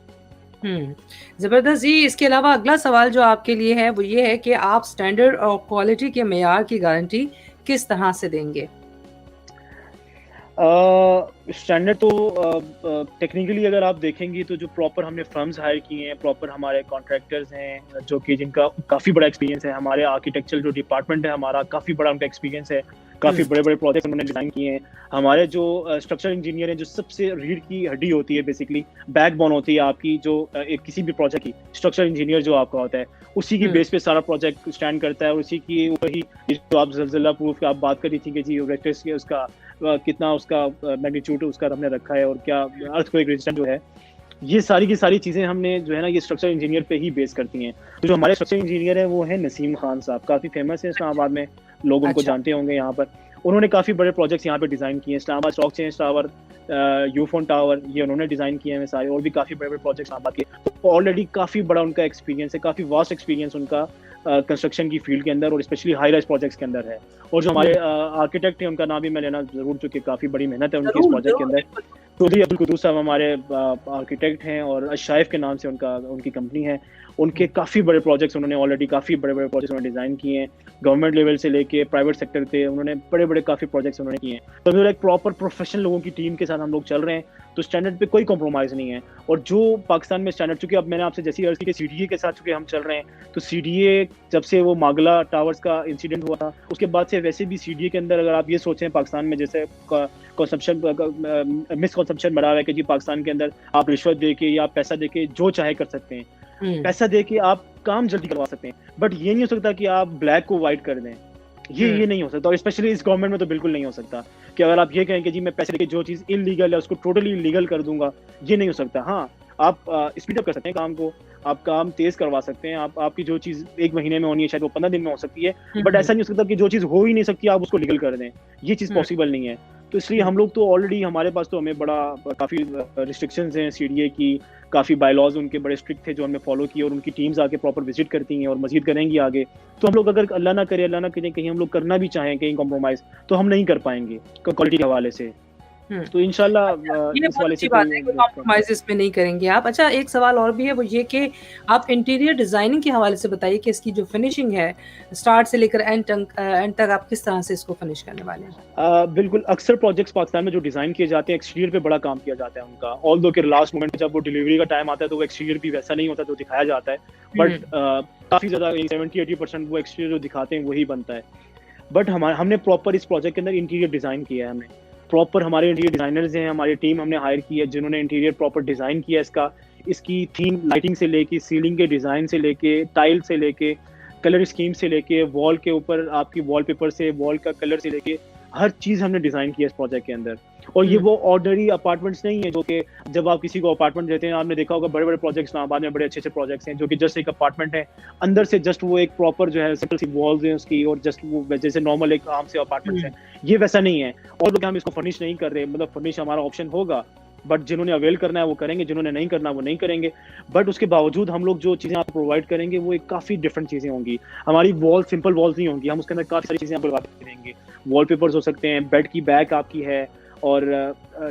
हुँ। ज़बरदस्त जी, इसके अलावा अगला सवाल जो आपके लिए है वो ये है कि आप स्टैंडर्ड और क्वालिटी के मेयार की गारंटी किस तरह से देंगे? स्टैंडर्ड तो टेक्निकली अगर आप देखेंगी तो जो प्रॉपर हमने फर्म्स हायर किए हैं, प्रॉपर हमारे कॉन्ट्रैक्टर्स हैं जो कि जिनका काफ़ी बड़ा एक्सपीरियंस है, हमारे आर्किटेक्चरल जो डिपार्टमेंट है हमारा, काफ़ी बड़ा उनका एक्सपीरियंस है, हुँ। काफ़ी बड़े-बड़े प्रोजेक्ट्स उन्होंने डिज़ाइन किए हैं। हमारे जो स्ट्रक्चर इंजीनियर हैं, जो सबसे रीढ़ की हड्डी होती है, बेसिकली बैकबोन होती है आपकी, जो एक किसी भी प्रोजेक्ट की, स्ट्रक्चर इंजीनियर जो आपका होता है, उसी की हुँ। बेस पे सारा प्रोजेक्ट स्टैंड करता है और उसी की ऊपर ही जो आप ज़लज़ला प्रूफ की आप बात कर रही थी कि जी रेक्टर्स के उसका कितना उसका मैग्नीट्यूड उसका हमने रखा है और क्या अर्थक्वेक रेजिस्टेंट जो है, ये सारी की सारी चीज़ें हमने जो है ना ये स्ट्रक्चर इंजीनियर पे ही बेस करती हैं। तो जो हमारे स्ट्रक्चर इंजीनियर हैं वो हैं नसीम खान साहब, काफ़ी फेमस है इस्लामाबाद में, लोग उनको अच्छा। जानते होंगे यहाँ पर। उन्होंने काफ़ी बड़े प्रोजेक्ट्स यहाँ पे डिज़ाइन किए हैं, Islamabad stock exchange tower, Ufone tower, ये उन्होंने डिज़ाइन किए हैं सारे, और भी काफ़ी बड़े-बड़े प्रोजेक्ट्स इस्लामाबाद के। तो ऑलरेडी काफ़ी बड़ा उनका एक्सपीरियंस है, काफ़ी वास्ट एक्सपीरियंस उनका कंस्ट्रक्शन की फील्ड के अंदर और स्पेशली हाई राइज़ प्रोजेक्ट्स के अंदर है। और जो हमारे हुँ। आर्किटेक्ट हैं उनका नाम भी मैं लेना ज़रूर, चूँकि काफ़ी बड़ी मेहनत है उनकी इस ज़रूर, प्रोजेक्ट के ज़रूर, अंदर। बिल्कुल। चौधरी अब्दुल कुद्दूस साहब हमारे आर्किटेक्ट हैं और अशाइफ के नाम से उनकी कंपनी है। उनके हुँ। काफ़ी बड़े प्रोजेक्ट्स उन्होंने ऑलरेडी काफ़ी बड़े-बड़े प्रोजेक्ट्स उन्होंने डिज़ाइन किए हैं। गवर्नमेंट लेवल से लेके प्राइवेट सेक्टर पे उन्होंने बड़े-बड़े काफ़ी प्रोजेक्ट्स उन्होंने किए हैं। तो अगर एक प्रॉपर प्रोफेशनल लोगों की टीम के साथ हम लोग चल रहे हैं, तो स्टैंडर्ड पे कोई कॉम्प्रोमाइज़ नहीं है। और जो पाकिस्तान में स्टैंडर्ड, चूँकि अब मैंने आपसे जैसे ही अर्ज़ की कि सीडीए के साथ चूँकि हम चल रहे हैं, तो सीडीए जब से वो मागला टावर्स का इंसिडेंट हुआ था, उसके बाद से वैसे भी सीडीए के अंदर अगर आप ये सोचें पाकिस्तान में जैसे मिसकंसेप्शन बढ़ा हुआ है कि जी पाकिस्तान के अंदर आप रिश्वत दे के या पैसा दे के जो चाहे कर सकते हैं। हुँ। पैसा दे के आप काम जल्दी करवा सकते हैं, बट ये नहीं हो सकता कि आप ब्लैक को व्हाइट कर दें। हुँ। ये नहीं हो सकता और स्पेशली इस गवर्नमेंट में तो बिल्कुल नहीं हो सकता। कि अगर आप ये कहें कि जी मैं पैसे लेके जो चीज़ इल्लीगल है उसको टोटली लीगल कर दूंगा, ये नहीं हो सकता। हाँ, आप स्पीड अप कर सकते हैं काम को, आप काम तेज करवा सकते हैं, आप आपकी जो चीज़ 1 महीने में होनी है शायद वो 15 दिन में हो सकती है, बट ऐसा नहीं हो सकता कि जो चीज़ हो ही नहीं सकती आप उसको लीगल कर दें, ये चीज़ पॉसिबल नहीं है। तो इसलिए हम लोग तो ऑलरेडी हमारे पास तो हमें बड़ा काफ़ी रिस्ट्रिक्शंस हैं सीडीए की, काफ़ी बायलॉज उनके बड़े स्ट्रिक्ट थे जो हमने फॉलो किए और उनकी टीम्स आके प्रॉपर विजिट करती हैं और मज़ीद करेंगी आगे। तो हम लोग अगर अल्लाह ना करे कहीं हम लोग करना भी चाहें कहीं कॉम्प्रोमाइज़ तो हम नहीं कर पाएँगे क्वालिटी के हवाले से। हुँ। तो इंशाल्लाह अच्छा, ये इस बहुत वाले से अच्छी बात कोई है, कोई कॉम्प्रोमाइज़ इसमें नहीं करेंगे आप। अच्छा, एक सवाल और भी है, वो ये कि आप इंटीरियर डिज़ाइनिंग के हवाले से बताइए कि इसकी जो फिनिशिंग है, स्टार्ट से लेकर एंड तक आप किस तरह से इसको फिनिश करने वाले हैं? बिल्कुल, अक्सर प्रोजेक्ट्स पाकिस्तान में जो डिज़ाइन किए जाते हैं, एक्सटीरियर पे बड़ा काम किया जाता है उनका। ऑल्दो कि लास्ट मोमेंट पे जब वो डिलीवरी का टाइम आता है, तो वो एक्सटीरियर भी वैसा नहीं होता जो दिखाया जाता है। हुँ, बट काफ़ी ज़्यादा 70-80% वो एक्सटीरियर जो दिखाते हैं, वही बनता है। बट हमने प्रॉपर इस प्रोजेक्ट के अंदर इंटीरियर डिज़ाइन किया है हमने। प्रॉपर हमारे इंटीरियर डिज़ाइनर्स हैं, हमारी टीम हमने हायर की है, जिन्होंने इंटीरियर प्रॉपर डिज़ाइन किया है इसका। इसकी थीम लाइटिंग से लेके, सीलिंग के डिज़ाइन से लेके, टाइल से लेके, कलर स्कीम से लेके, वॉल के ऊपर आपकी वॉलपेपर से, वॉल का कलर से लेके, हर चीज़ हमने डिज़ाइन किया इस प्रोजेक्ट के अंदर। और ये हुँ। वो ऑर्डिनरी अपार्टमेंट्स नहीं है जो कि जब आप किसी को अपार्टमेंट देते हैं, आपने देखा होगा बड़े-बड़े प्रोजेक्ट्स इस्लामाबाद में बड़े अच्छे-अच्छे प्रोजेक्ट्स हैं, जो कि जस्ट एक अपार्टमेंट है। अंदर से जस्ट वो एक प्रॉपर जो है सिंपल सी वॉल्स हैं उसकी और जस्ट वो जैसे नॉर्मल एक आम से अपार्टमेंट्स हुँ। हैं। ये वैसा नहीं है और लोग हम इसको फर्निश नहीं कर रहे, मतलब फर्निश हमारा ऑप्शन होगा, बट जिन्होंने अवेल करना है वो करेंगे, जिन्होंने नहीं करना वो नहीं करेंगे। बट उसके बावजूद हम लोग जो चीज़ें आपको प्रोवाइड करेंगे वो एक काफ़ी डिफरेंट चीज़ें होंगी। हमारी वॉल सिंपल वॉल्स नहीं होंगी, हम उसके अंदर काफ़ी सारी चीज़ें आपको लगा के देंगे। वॉलपेपर्स हो सकते हैं, बेड की बैक आपकी है और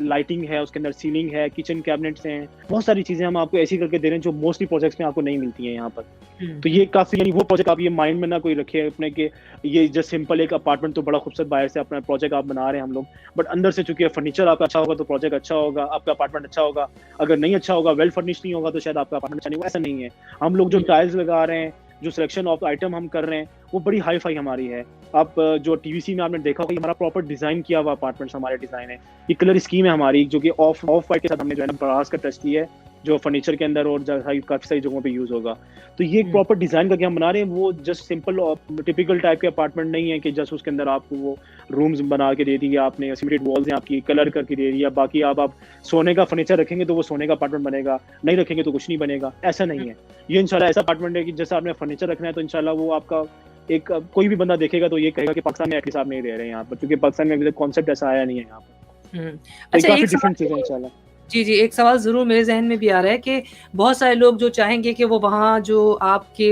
लाइटिंग है, उसके अंदर सीलिंग है, किचन कैबिनेट्स हैं, बहुत सारी चीज़ें हम आपको ऐसी करके दे रहे हैं जो मोस्टली प्रोजेक्ट्स में आपको नहीं मिलती हैं यहाँ पर। हुँ, तो ये काफ़ी यानी वो प्रोजेक्ट आप ये माइंड में ना कोई रखे अपने कि ये जस्ट सिंपल एक अपार्टमेंट तो बड़ा खूबसूरत बाहर से अपना प्रोजेक्ट आप बना रहे हैं हम लोग, बट अंदर से चूंकि फर्नीचर आपका अच्छा होगा तो प्रोजेक्ट अच्छा होगा, आपका अपार्टमेंट अच्छा होगा। अगर नहीं अच्छा होगा, वेल फर्निश नहीं होगा तो शायद आपका अपार्टमेंट अच्छा नहीं होगा, ऐसा नहीं है। हम लोग जो हुँ। टाइल्स लगा रहे हैं, जो सिलेक्शन ऑफ आइटम हम कर रहे हैं, वो बड़ी हाई फाई हमारी है। आप जो टीवीसी में आपने देखा होगा, हमारा प्रॉपर डिजाइन किया हुआ अपार्टमेंट्स हमारे डिजाइन है। ये कलर स्कीम है हमारी जो कि ऑफ ऑफ वाइट के साथ हमने जो है ना ब्रास का टच किया है, जो फर्नीचर के अंदर और काफ़ी सारी जगहों पे यूज़ होगा। तो ये एक हुँ। प्रॉपर डिज़ाइन करके हम बना रहे हैं, वो जस्ट सिंपल टिपिकल टाइप के अपार्टमेंट नहीं है कि जस्ट उसके अंदर आपको वो रूम्स बना के दे दिए आपने, सीमेंटेड वॉल्स हैं आपकी, कलर करके दे दिया, बाकी आप सोने का फर्नीचर रखेंगे तो वो सोने का अपार्टमेंट बनेगा, नहीं रखेंगे तो कुछ नहीं बनेगा, ऐसा नहीं है। ये इंशाल्लाह ऐसा अपार्टमेंट है कि जैसा आपने फर्नीचर रखना है तो इंशाल्लाह वो आपका एक कोई भी बंदा देखेगा तो ये कहेगा कि पाकिस्तान में एटलीस्ट आप नहीं रह रहे हैं यहाँ पर, क्योंकि पाकिस्तान में अभी तक कॉन्सेप्ट ऐसा आया नहीं है यहाँ पर। हुँ। तो ये अच्छा, काफ़ी एक सवाल डिफरेंट चीज़ है इंशाल्लाह। जी, जी, एक सवाल ज़रूर मेरे ज़हन में भी आ रहा है कि बहुत सारे लोग जो चाहेंगे कि वो वहाँ जो आपके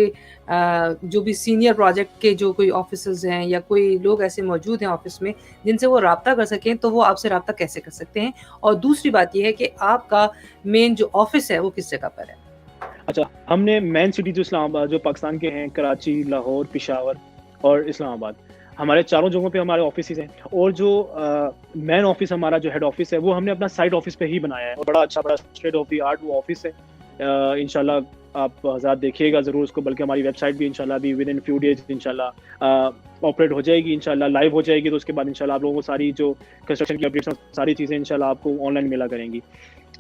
जो भी सीनियर प्रोजेक्ट के जो कोई ऑफ़िसर्स हैं या कोई लोग ऐसे मौजूद हैं ऑफ़िस में, जिनसे वो राब्ता कर सकें, तो वो आपसे राब्ता कैसे कर सकते हैं? और दूसरी बात ये है कि आपका मेन जो ऑफ़िस है, वो किस जगह पर है? अच्छा, हमने मेन सिटी जो इस्लामाबाद जो पाकिस्तान के हैं, कराची, लाहौर, पेशावर और इस्लामाबाद, हमारे चारों जगहों पे हमारे ऑफिसेज़ हैं और जो मेन ऑफिस हमारा जो हेड ऑफिस है, वो हमने अपना साइड ऑफिस पे ही बनाया है और बड़ा अच्छा, बड़ा स्टेट ऑफ द आर्ट वो ऑफिस है। इंशाल्लाह आप हज़रात देखिएगा ज़रूर उसको, बल्कि हमारी वेबसाइट भी इंशाल्लाह अभी विदिन फ्यू डेज़ इंशाल्लाह ऑपरेट हो जाएगी, इंशाल्लाह लाइव हो जाएगी, तो उसके बाद इंशाल्लाह आप लोगों को सारी जो कंस्ट्रक्शन की अपडेट्स सारी चीज़ें इंशाल्लाह आपको ऑनलाइन मिला करेंगी।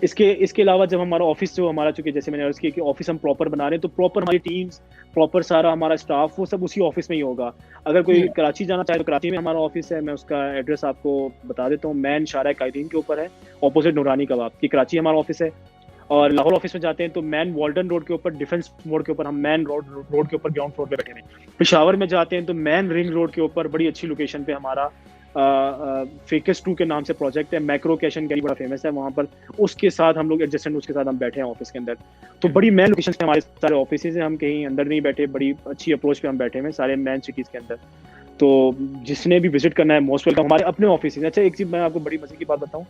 इसके अलावा जब हमारा ऑफिस जो हमारा, चूँकि जैसे मैंने अर्ज़ किया कि ऑफिस हम प्रॉपर बना रहे हैं, तो प्रॉपर हमारी टीम्स, प्रॉपर सारा हमारा स्टाफ वो सब उसी ऑफिस में ही होगा। अगर कोई हुँ, कराची जाना चाहे तो कराची में हमारा ऑफिस है, मैं उसका एड्रेस आपको बता देता हूँ। मेन शारा कायदीन के ऊपर है, ऑपोज़िट नूरानी कबाब की कराची हमारा ऑफिस है। और लाहौर ऑफिस में जाते हैं तो मेन वाल्टन रोड के ऊपर, डिफेंस मोड़ के ऊपर, हम मेन रोड के ऊपर ग्राउंड फ्लोर पे बैठे हैं। पेशावर में जाते हैं तो मेन रिंग रोड के ऊपर बड़ी अच्छी लोकेशन पे हमारा फेकस 2 के नाम से प्रोजेक्ट है, मैक्रो कैश एंड कैरी बड़ा फेमस है वहाँ पर, उसके साथ हम लोग एडजेसेंट उसके साथ हम बैठे हैं ऑफिस के अंदर। तो बड़ी मेन लोकेशन पे हमारे सारे ऑफिसेज हैं, हम कहीं अंदर नहीं बैठे, बड़ी अच्छी अप्रोच पे हम बैठे हुए हैं सारे मेन सिटीज के अंदर। तो जिसने भी विजिट करना है मोस्ट वेलकम, हमारे अपने ऑफिस। अच्छा, एक चीज़ मैं आपको बड़ी मजे की बात बताऊं,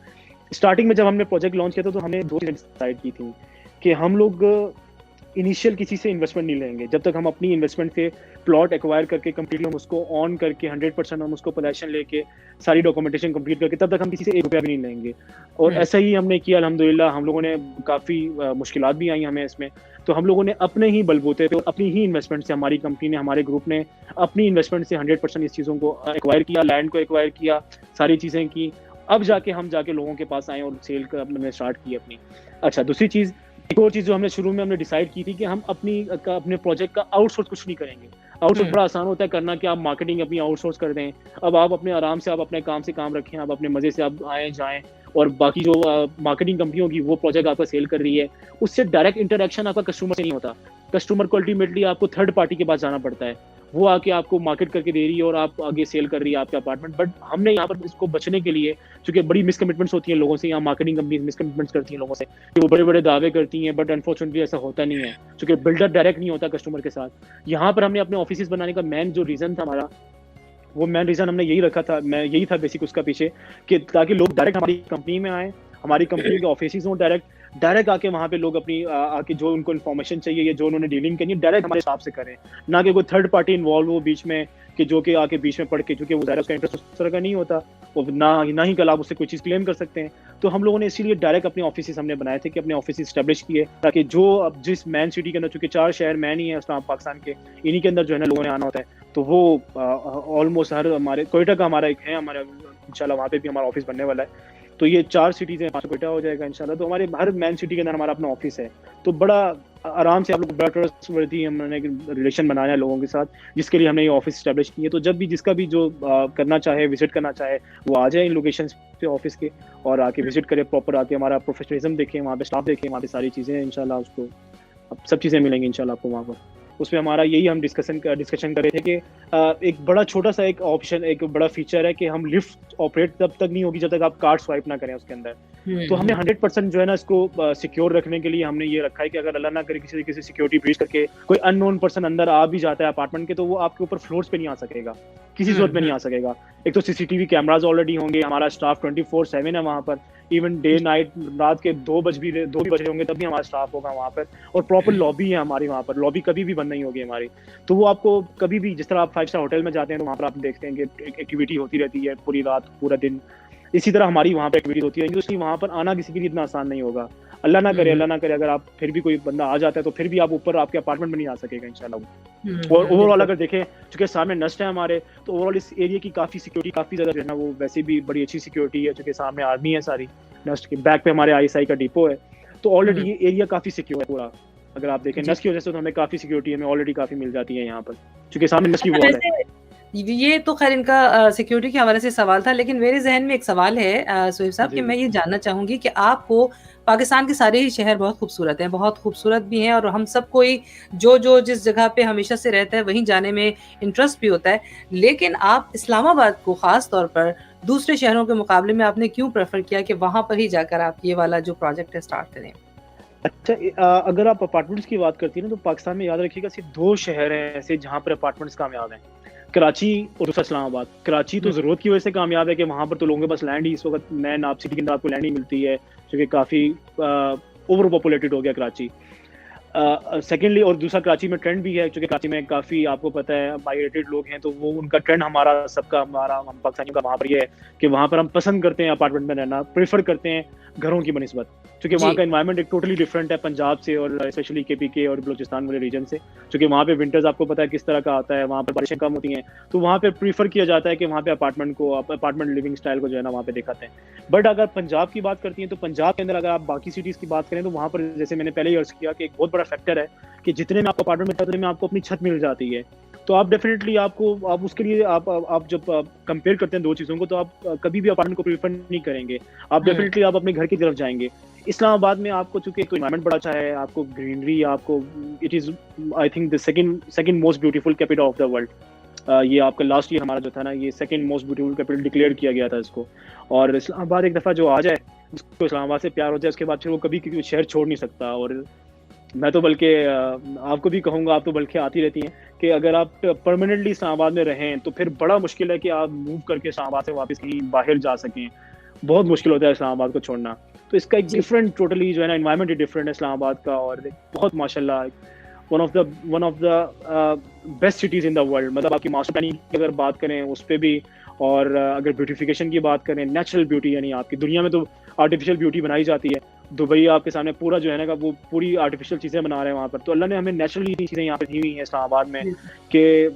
स्टार्टिंग में जब हमने प्रोजेक्ट लॉन्च किया था तो हमने 2 चीज़ें डिसाइड की थी कि हम लोग इनिशियल किसी से इन्वेस्टमेंट नहीं लेंगे जब तक हम अपनी इन्वेस्टमेंट से प्लॉट एक्वायर करके कंप्लीटली हम उसको ऑन करके 100% हम उसको पोजेशन लेके सारी डॉक्यूमेंटेशन कंप्लीट करके तब तक हम किसी से 1 रुपया भी नहीं लेंगे। और ऐसा ही हमने किया अल्हम्दुलिल्लाह। हम लोगों ने काफ़ी मुश्किलात भी आई हमें इसमें, तो हम लोगों ने अपने ही बलबूते पे और अपनी ही इन्वेस्टमेंट से, हमारी कंपनी ने, हमारे ग्रुप ने अपनी इन्वेस्टमेंट से 100% इस चीज़ों को एक्वायर किया, लैंड को एक्वायर किया, सारी चीज़ें की। अब जाके हम लोगों के पास आए और सेल का हमने स्टार्ट की अपनी। अच्छा, दूसरी चीज़, एक और चीज़ जो हमने शुरू में हमने डिसाइड की थी कि हम अपने प्रोजेक्ट का आउटसोर्स कुछ नहीं करेंगे। आउटसोर्स बड़ा आसान होता है करना कि आप मार्केटिंग अपनी आउटसोर्स कर दें। अब आप अपने आराम से आप अपने काम से काम रखें, आप अपने मज़े से आप आएँ जाएँ, और बाकी जो मार्केटिंग कंपनी होगी वो प्रोजेक्ट आपका सेल कर रही है, उससे डायरेक्ट इंटरेक्शन आपका कस्टमर से नहीं होता। कस्टमर को अल्टीमेटली आपको थर्ड पार्टी के पास जाना पड़ता है, वो आके आपको मार्केट करके दे रही है और आप आगे सेल कर रही है आपका अपार्टमेंट। बट हमने यहाँ पर इसको बचने के लिए, चूँकि बड़ी मिसकमिटमेंट्स होती हैं लोगों से, यहाँ मार्केटिंग कंपनी मिसकमिटमेंट्स करती हैं लोगों से कि वो बड़े-बड़े दावे करती हैं, बट अनफॉर्चुनेटली ऐसा होता नहीं है, चूँकि बिल्डर डायरेक्ट नहीं होता कस्टमर के साथ। यहाँ पर हमने अपने ऑफिसेज़ बनाने का मेन जो रीज़न था हमारा, वो मेन रीज़न हमने यही रखा था, यही था बेसिक उसका पीछे, कि ताकि लोग डायरेक्ट हमारी कंपनी में आएँ, हमारी कंपनी के ऑफिसेज़ हों डायरेक्ट आके वहाँ पे लोग अपनी आके जो उनको इन्फॉर्मेशन चाहिए या जो उन्होंने डीलिंग करनी है डायरेक्ट हमारे स्टाफ से करें, ना कि कोई थर्ड पार्टी इन्वॉल्व हो बीच में, कि जो कि आके बीच में पड़ के, क्योंकि वो ज़ाहिर है उसका इंटरेस्ट उस तरह का नहीं होता, वो ना ही कल आप उससे कोई चीज़ क्लेम कर सकते हैं। तो हम लोगों ने इसीलिए डायरेक्ट अपने ऑफिसेज़ हमने बनाए थे कि अपने ऑफिसेज़ एस्टेब्लिश किए, ताकि जो अब जिस मेन सिटी के अंदर, चूँकि 4 शहर मेन ही है इस्लाम पाकिस्तान के, इन्हीं के अंदर जो है ना लोगों ने आना होता है, तो वो ऑलमोस्ट हर हमारे क्वेटा का हमारा एक है, हमारा इंशाल्लाह वहाँ पे भी हमारा ऑफिस बनने वाला है। तो ये 4 सिटीज़ हैं, 5 क्वेटा हो जाएगा इंशाल्लाह। तो हमारे हर मेन सिटी के अंदर हमारा अपना ऑफिस है, तो बड़ा आराम से आप लोग बड़ा ट्रस्टवर्दी हमने रिलेशन बनाया है लोगों के साथ, जिसके लिए हमने ये ऑफिस एस्टेब्लिश किए। तो जब भी जिसका भी जो करना चाहे, विजिट करना चाहे, वो आ जाए इन लोकेशंस पे ऑफिस के, और आके विजिट करे, प्रॉपर आके हमारा प्रोफेशनलिज्म देखें, वहाँ पे स्टाफ देखें, वहाँ पे सारी चीज़ें इंशाल्लाह उसको अब सब चीज़ें मिलेंगी इंशाल्लाह आपको वहाँ पर। उसमें हमारा यही हम डिस्कशन कर रहे थे कि एक बड़ा छोटा सा एक ऑप्शन, एक बड़ा फीचर है कि हम लिफ्ट ऑपरेट तब तक नहीं होगी जब तक आप कार्ड स्वाइप ना करें उसके अंदर। तो हमने 100% जो है ना इसको सिक्योर रखने के लिए हमने ये रखा है कि अगर अल्लाह ना करे किसी तरीके से सिक्योरिटी ब्रीच करके कोई अननोन पर्सन अंदर आ भी जाता है अपार्टमेंट के, तो वो आपके ऊपर फ्लोर्स पे नहीं आ सकेगा, किसी सूरत में नहीं आ सकेगा। एक तो सीसीटीवी कैमराज ऑलरेडी होंगे, हमारा स्टाफ 24/7 है वहाँ पर, इवन डे नाइट, रात के 2 बज रहे होंगे तब भी हमारा स्टाफ होगा वहाँ पर, और प्रॉपर लॉबी है हमारी वहाँ पर, लॉबी कभी भी बंद नहीं होगी हमारी। तो वो आपको कभी भी, जिस तरह आप 5 स्टार होटल में जाते हैं तो वहाँ पर आप देखते हैं कि एक्टिविटी होती रहती है पूरी रात पूरा दिन, इसी तरह हमारी वहाँ पे एक्टिविटी होती है, इसलिए वहाँ पर आना किसी के लिए इतना आसान नहीं होगा। अल्लाह ना करे अगर आप फिर भी कोई बंदा आ जाता है तो फिर भी आप ऊपर आपके अपार्टमेंट में नहीं आ सकेगा इंशाल्लाह। और ओवरऑल अगर देखें, चूंकि सामने नस्ट है हमारे, तो ओवरऑल इस एरिया की काफ़ी सिक्योरिटी काफ़ी ज़्यादा जो है ना वो वैसे भी बड़ी अच्छी सिक्योरिटी है, चूंकि सामने आर्मी है सारी, नस्ट के बैक पे हमारे ISI का डिपो है, तो ऑलरेडी ये एरिया काफ़ी सिक्योर है पूरा। अगर आप देखें नस्ट की वजह से तो हमें काफ़ी सिक्योरिटी हमें ऑलरेडी काफ़ी मिल जाती है यहाँ पर, चूंकि सामने नस्ट की वॉल है। ये तो खैर इनका सिक्योरिटी के हवाले से सवाल था, लेकिन मेरे जहन में एक सवाल है सुहेब साहब, कि मैं ये जानना चाहूंगी कि आपको पाकिस्तान के सारे ही शहर बहुत खूबसूरत हैं, बहुत खूबसूरत भी हैं, और हम सब कोई जो जिस जगह पे हमेशा से रहता है वहीं जाने में इंटरेस्ट भी होता है, लेकिन आप इस्लामाबाद को खास तौर पर दूसरे शहरों के मुकाबले में आपने क्यों प्रेफर किया कि वहां पर ही जाकर आप ये वाला जो प्रोजेक्ट है स्टार्ट करें? अच्छा, अगर आप अपार्टमेंट्स की बात करती हैं ना, तो पाकिस्तान में याद रखिएगा सिर्फ 2 शहर हैं ऐसे जहाँ पर अपार्टमेंट्स कामयाब हैं, कराची और दूसरा इस्लामाबाद। कराची तो ज़रूरत की वजह से कामयाब है कि वहाँ पर तो लोगों के पास लैंड ही इस वक्त मैन आप सिटी के अंदर आपको लैंड ही मिलती है, क्योंकि काफ़ी ओवर पॉपुलेटेड हो गया कराची। सेकेंडली, और दूसरा कराची में ट्रेंड भी है, क्योंकि कराची में काफ़ी आपको पता है माइग्रेटेड लोग हैं, तो वो उनका ट्रेंड हमारा सबका हमारा हम पाकिस्तानियों का वहाँ पर ये है कि वहाँ पर हम पसंद करते हैं अपार्टमेंट में रहना, प्रेफर करते हैं घरों की बनिस्बत, क्योंकि वहाँ का एनवायरनमेंट एक टोटली डिफरेंट है पंजाब से, और स्पेशली KPK और बलूचिस्तान वाले रीजन से, क्योंकि वहाँ पे विंटर्स आपको पता है किस तरह का आता है, वहाँ पर बारिशें कम होती हैं, तो वहाँ पे प्रीफर किया जाता है कि वहाँ पे अपार्टमेंट लिविंग स्टाइल को जो है ना वहाँ पे दिखाते हैं। बट अगर पंजाब की बात करती हैं, तो पंजाब के अंदर अगर आप बाकी सिटीज़ की बात करें, तो वहाँ पर जैसे मैंने पहले ही अर्ज किया कि एक बहुत बड़ा फैक्टर है कि जितने में आपको अपार्टमेंट मिलता है उतने में आपको अपनी छत मिल जाती है, तो आप डेफिनेटली आप उसके लिए आप जब कंपेयर करते हैं 2 चीज़ों को, तो आप कभी भी अपार्टमेंट को प्रेफर नहीं करेंगे, आप डेफिनेटली आप अपने घर की तरफ जाएंगे। इस्लामाबाद में आपको चूंकि एक एनवायरनमेंट बड़ा अच्छा है, आपको ग्रीनरी, आपको it is I think the second most beautiful capital of the world. ये आपका लास्ट ईयर हमारा जो था ना, ये second most beautiful capital declare किया गया था इसको। और इस्लामाबाद एक दफ़ा जो आ जाए, उसको इस्लामाबाद से प्यार हो जाए, उसके बाद फिर वो कभी शहर छोड़ नहीं सकता। और मैं तो बल्कि आपको भी कहूँगा, आप तो बल्कि आती रहती हैं, कि अगर आप परमानेंटली इस्लामाबाद में रहें तो फिर बड़ा मुश्किल है कि आप मूव करके इस्लामाबाद से वापस कहीं बाहर जा सकें, बहुत मुश्किल होता है इस्लामाबाद को छोड़ना। तो इसका एक डिफरेंट टोटली जो है ना एनवायरनमेंट ही डिफरेंट है इस्लामाबाद का, और बहुत माशाल्लाह one of the best cities in the world. मतलब आपकी मास्टर प्लानिंग की अगर बात करें उस पर भी, और अगर ब्यूटिफिकेशन की बात करें, नेचुरल ब्यूटी, यानी आपकी दुनिया में तो आर्टिफिशियल ब्यूटी बनाई जाती है, दुबई आपके सामने पूरा जो है ना वो पूरी आर्टिफिशियल चीज़ें बना रहे हैं वहाँ पर, तो अल्लाह ने हमें नेचुरली चीज़ें यहाँ पर दी हुई हैं इस्लामाबाद में, कि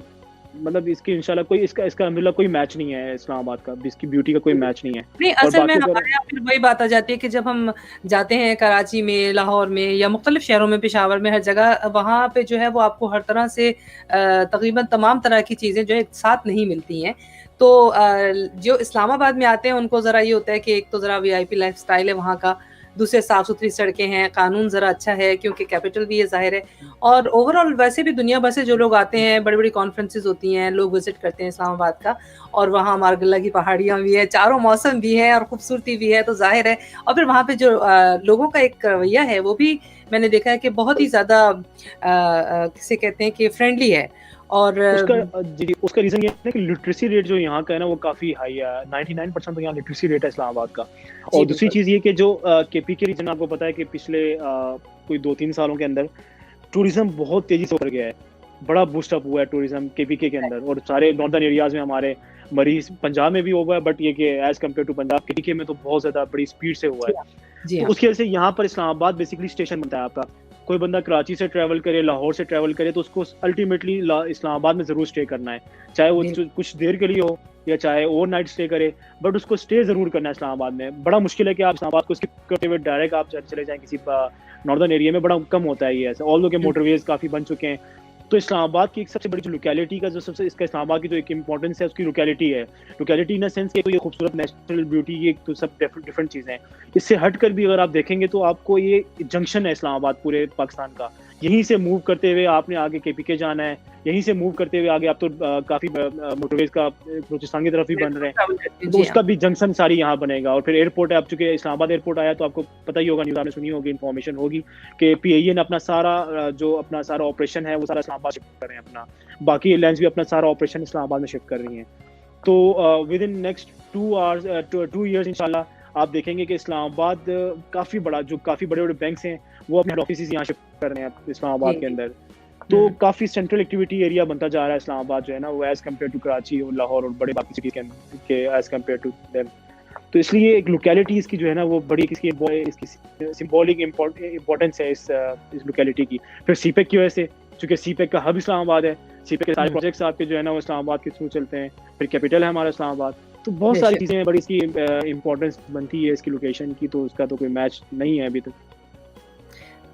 मतलब इसकी इंशाल्लाह कोई इसका अल्हम्दुलिल्लाह कोई मैच नहीं है इस्लामाबाद का, इसकी ब्यूटी का कोई मैच नहीं है। नहीं, और असल में बाकी अगर हमारे यहाँ फिर वही बात आ जाती है कि जब हम जाते हैं कराची में, लाहौर में या मुख्तलिफ शहरों में, पेशावर में, हर जगह वहाँ पे जो है वो आपको हर तरह से तकरीबन तमाम तरह की चीज़ें जो है एक साथ नहीं मिलती हैं। तो जो इस्लामाबाद में आते हैं उनको ज़रा ये होता है कि एक तो ज़रा वीआईपी लाइफ़स्टाइल है वहाँ का, दूसरे साफ़-सुथरी सड़कें हैं, कानून ज़रा अच्छा है क्योंकि कैपिटल भी है ज़ाहिर है, और ओवरऑल वैसे भी दुनिया भर से जो लोग आते हैं, बड़ी-बड़ी कॉन्फ्रेंसेज़ होती हैं, लोग विज़िट करते हैं इस्लामाबाद का, और वहाँ मारगल्ला की पहाड़ियाँ भी हैं, चारों मौसम भी हैं और खूबसूरती भी है, तो ज़ाहिर है। और फिर वहाँ पे जो लोगों का एक रवैया है वो भी मैंने देखा है कि बहुत ही ज़्यादा किसे कहते हैं कि फ्रेंडली है। और उसका रीज़न ये है कि लिटरेसी रेट जो यहाँ का है ना वो काफ़ी हाई है, 99% तो यहाँ लिटरेसी रेट है इस्लामाबाद का। और दूसरी चीज़ ये कि जो केपी के रीजन आपको पता है कि पिछले कोई 2-3 सालों के अंदर टूरिज़्म बहुत तेज़ी से उभर गया है। बड़ा बूस्ट अप हुआ है टूरिज़्म केपीके के अंदर, और सारे नॉर्दर्न एरियाज़ में हमारे मरीज़, पंजाब में भी हुआ है, बट ये कि as compare to Punjab, KPK में तो बहुत ज़्यादा बड़ी स्पीड से हुआ है। जी तो हाँ। उसकी वजह से यहाँ पर इस्लामाबाद बेसिकली स्टेशन बनता है आपका। कोई बंदा कराची से ट्रैवल करे, लाहौर से ट्रैवल करे, तो उसको अल्टीमेटली इस्लामाबाद में ज़रूर स्टे करना है। चाहे वो कुछ देर के लिए हो या चाहे ओवरनाइट स्टे करे, बट उसको स्टे ज़रूर करना है इस्लामाबाद में। बड़ा मुश्किल है कि आप इस्लामाबाद को स्किप करते हुए डायरेक्ट आप चले जाएँ किसी नॉर्दर्न एरिया में, बड़ा कम होता है ये ऐसा। ऑल दो के मोटरवेज़ काफ़ी बन चुके हैं। तो इस्लामाबाद की एक सबसे बड़ी जो लोकेलिटी का जो सबसे इसका इस्लामाबाद की जो एक इम्पोर्टेंस है उसकी लोकेलिटी है। लोकेलिटी इन द सेंस कि तो ये खूबसूरत नेचुरल ब्यूटी, ये तो सब डिफरेंट चीज़ें हैं। इससे हटकर भी अगर आप देखेंगे तो आपको ये जंक्शन है इस्लामाबाद पूरे पाकिस्तान का। यहीं से मूव करते हुए आपने आगे केपीके जाना है, यहीं से मूव करते हुए आगे आप तो काफ़ी मोटरवेज़ का बलूचिस्तान की तरफ भी बन रहे हैं, तो उसका भी जंक्शन सारी यहाँ बनेगा। और फिर एयरपोर्ट है, अब चूँकि इस्लामाबाद एयरपोर्ट आया तो आपको पता ही होगा, न्यूज़ आपने सुनी होगी, इन्फॉर्मेशन होगी कि पीआईए ने अपना सारा ऑपरेशन है वो सारा इस्लामाबाद शिफ्ट कर रहे हैं अपना। बाकी एयरलाइंस भी अपना सारा ऑपरेशन इस्लामाबाद में शिफ्ट कर रही हैं। तो विद इन नेक्स्ट 2 ईयर्स इंशाल्लाह आप देखेंगे कि इस्लामाबाद काफ़ी बड़े-बड़े बैंक्स हैं, वो अपने हेड ऑफिसेज़ यहाँ शिफ्ट कर रहे हैं इस्लामाबाद के अंदर। तो काफ़ी सेंट्रल एक्टिविटी एरिया बनता जा रहा है इस्लामाबाद जो है ना, वो एज़ कम्पेयर टू कराची और लाहौर और बड़े बाकी सिटी के एज़ कम्पेयर टू देम। तो इसलिए एक लोकेलिटी इसकी जो है ना वो बड़ी इसकी सिंबॉलिक इम्पोर्टेंस है इस लोकेलिटी की। फिर सीपेक की वजह से, चूँकि सीपेक का हब इस्लामाबाद है, सीपेक के सारे प्रोजेक्ट्स आपके जो है ना वो इस्लामाबाद के थ्रू चलते हैं। फिर कैपिटल है हमारा इस्लामाबाद। तो बहुत सारी चीज़ें बड़ी इसकी इम्पोर्टेंस बनती है इसकी लोकेशन की, तो उसका तो कोई मैच नहीं है अभी तक।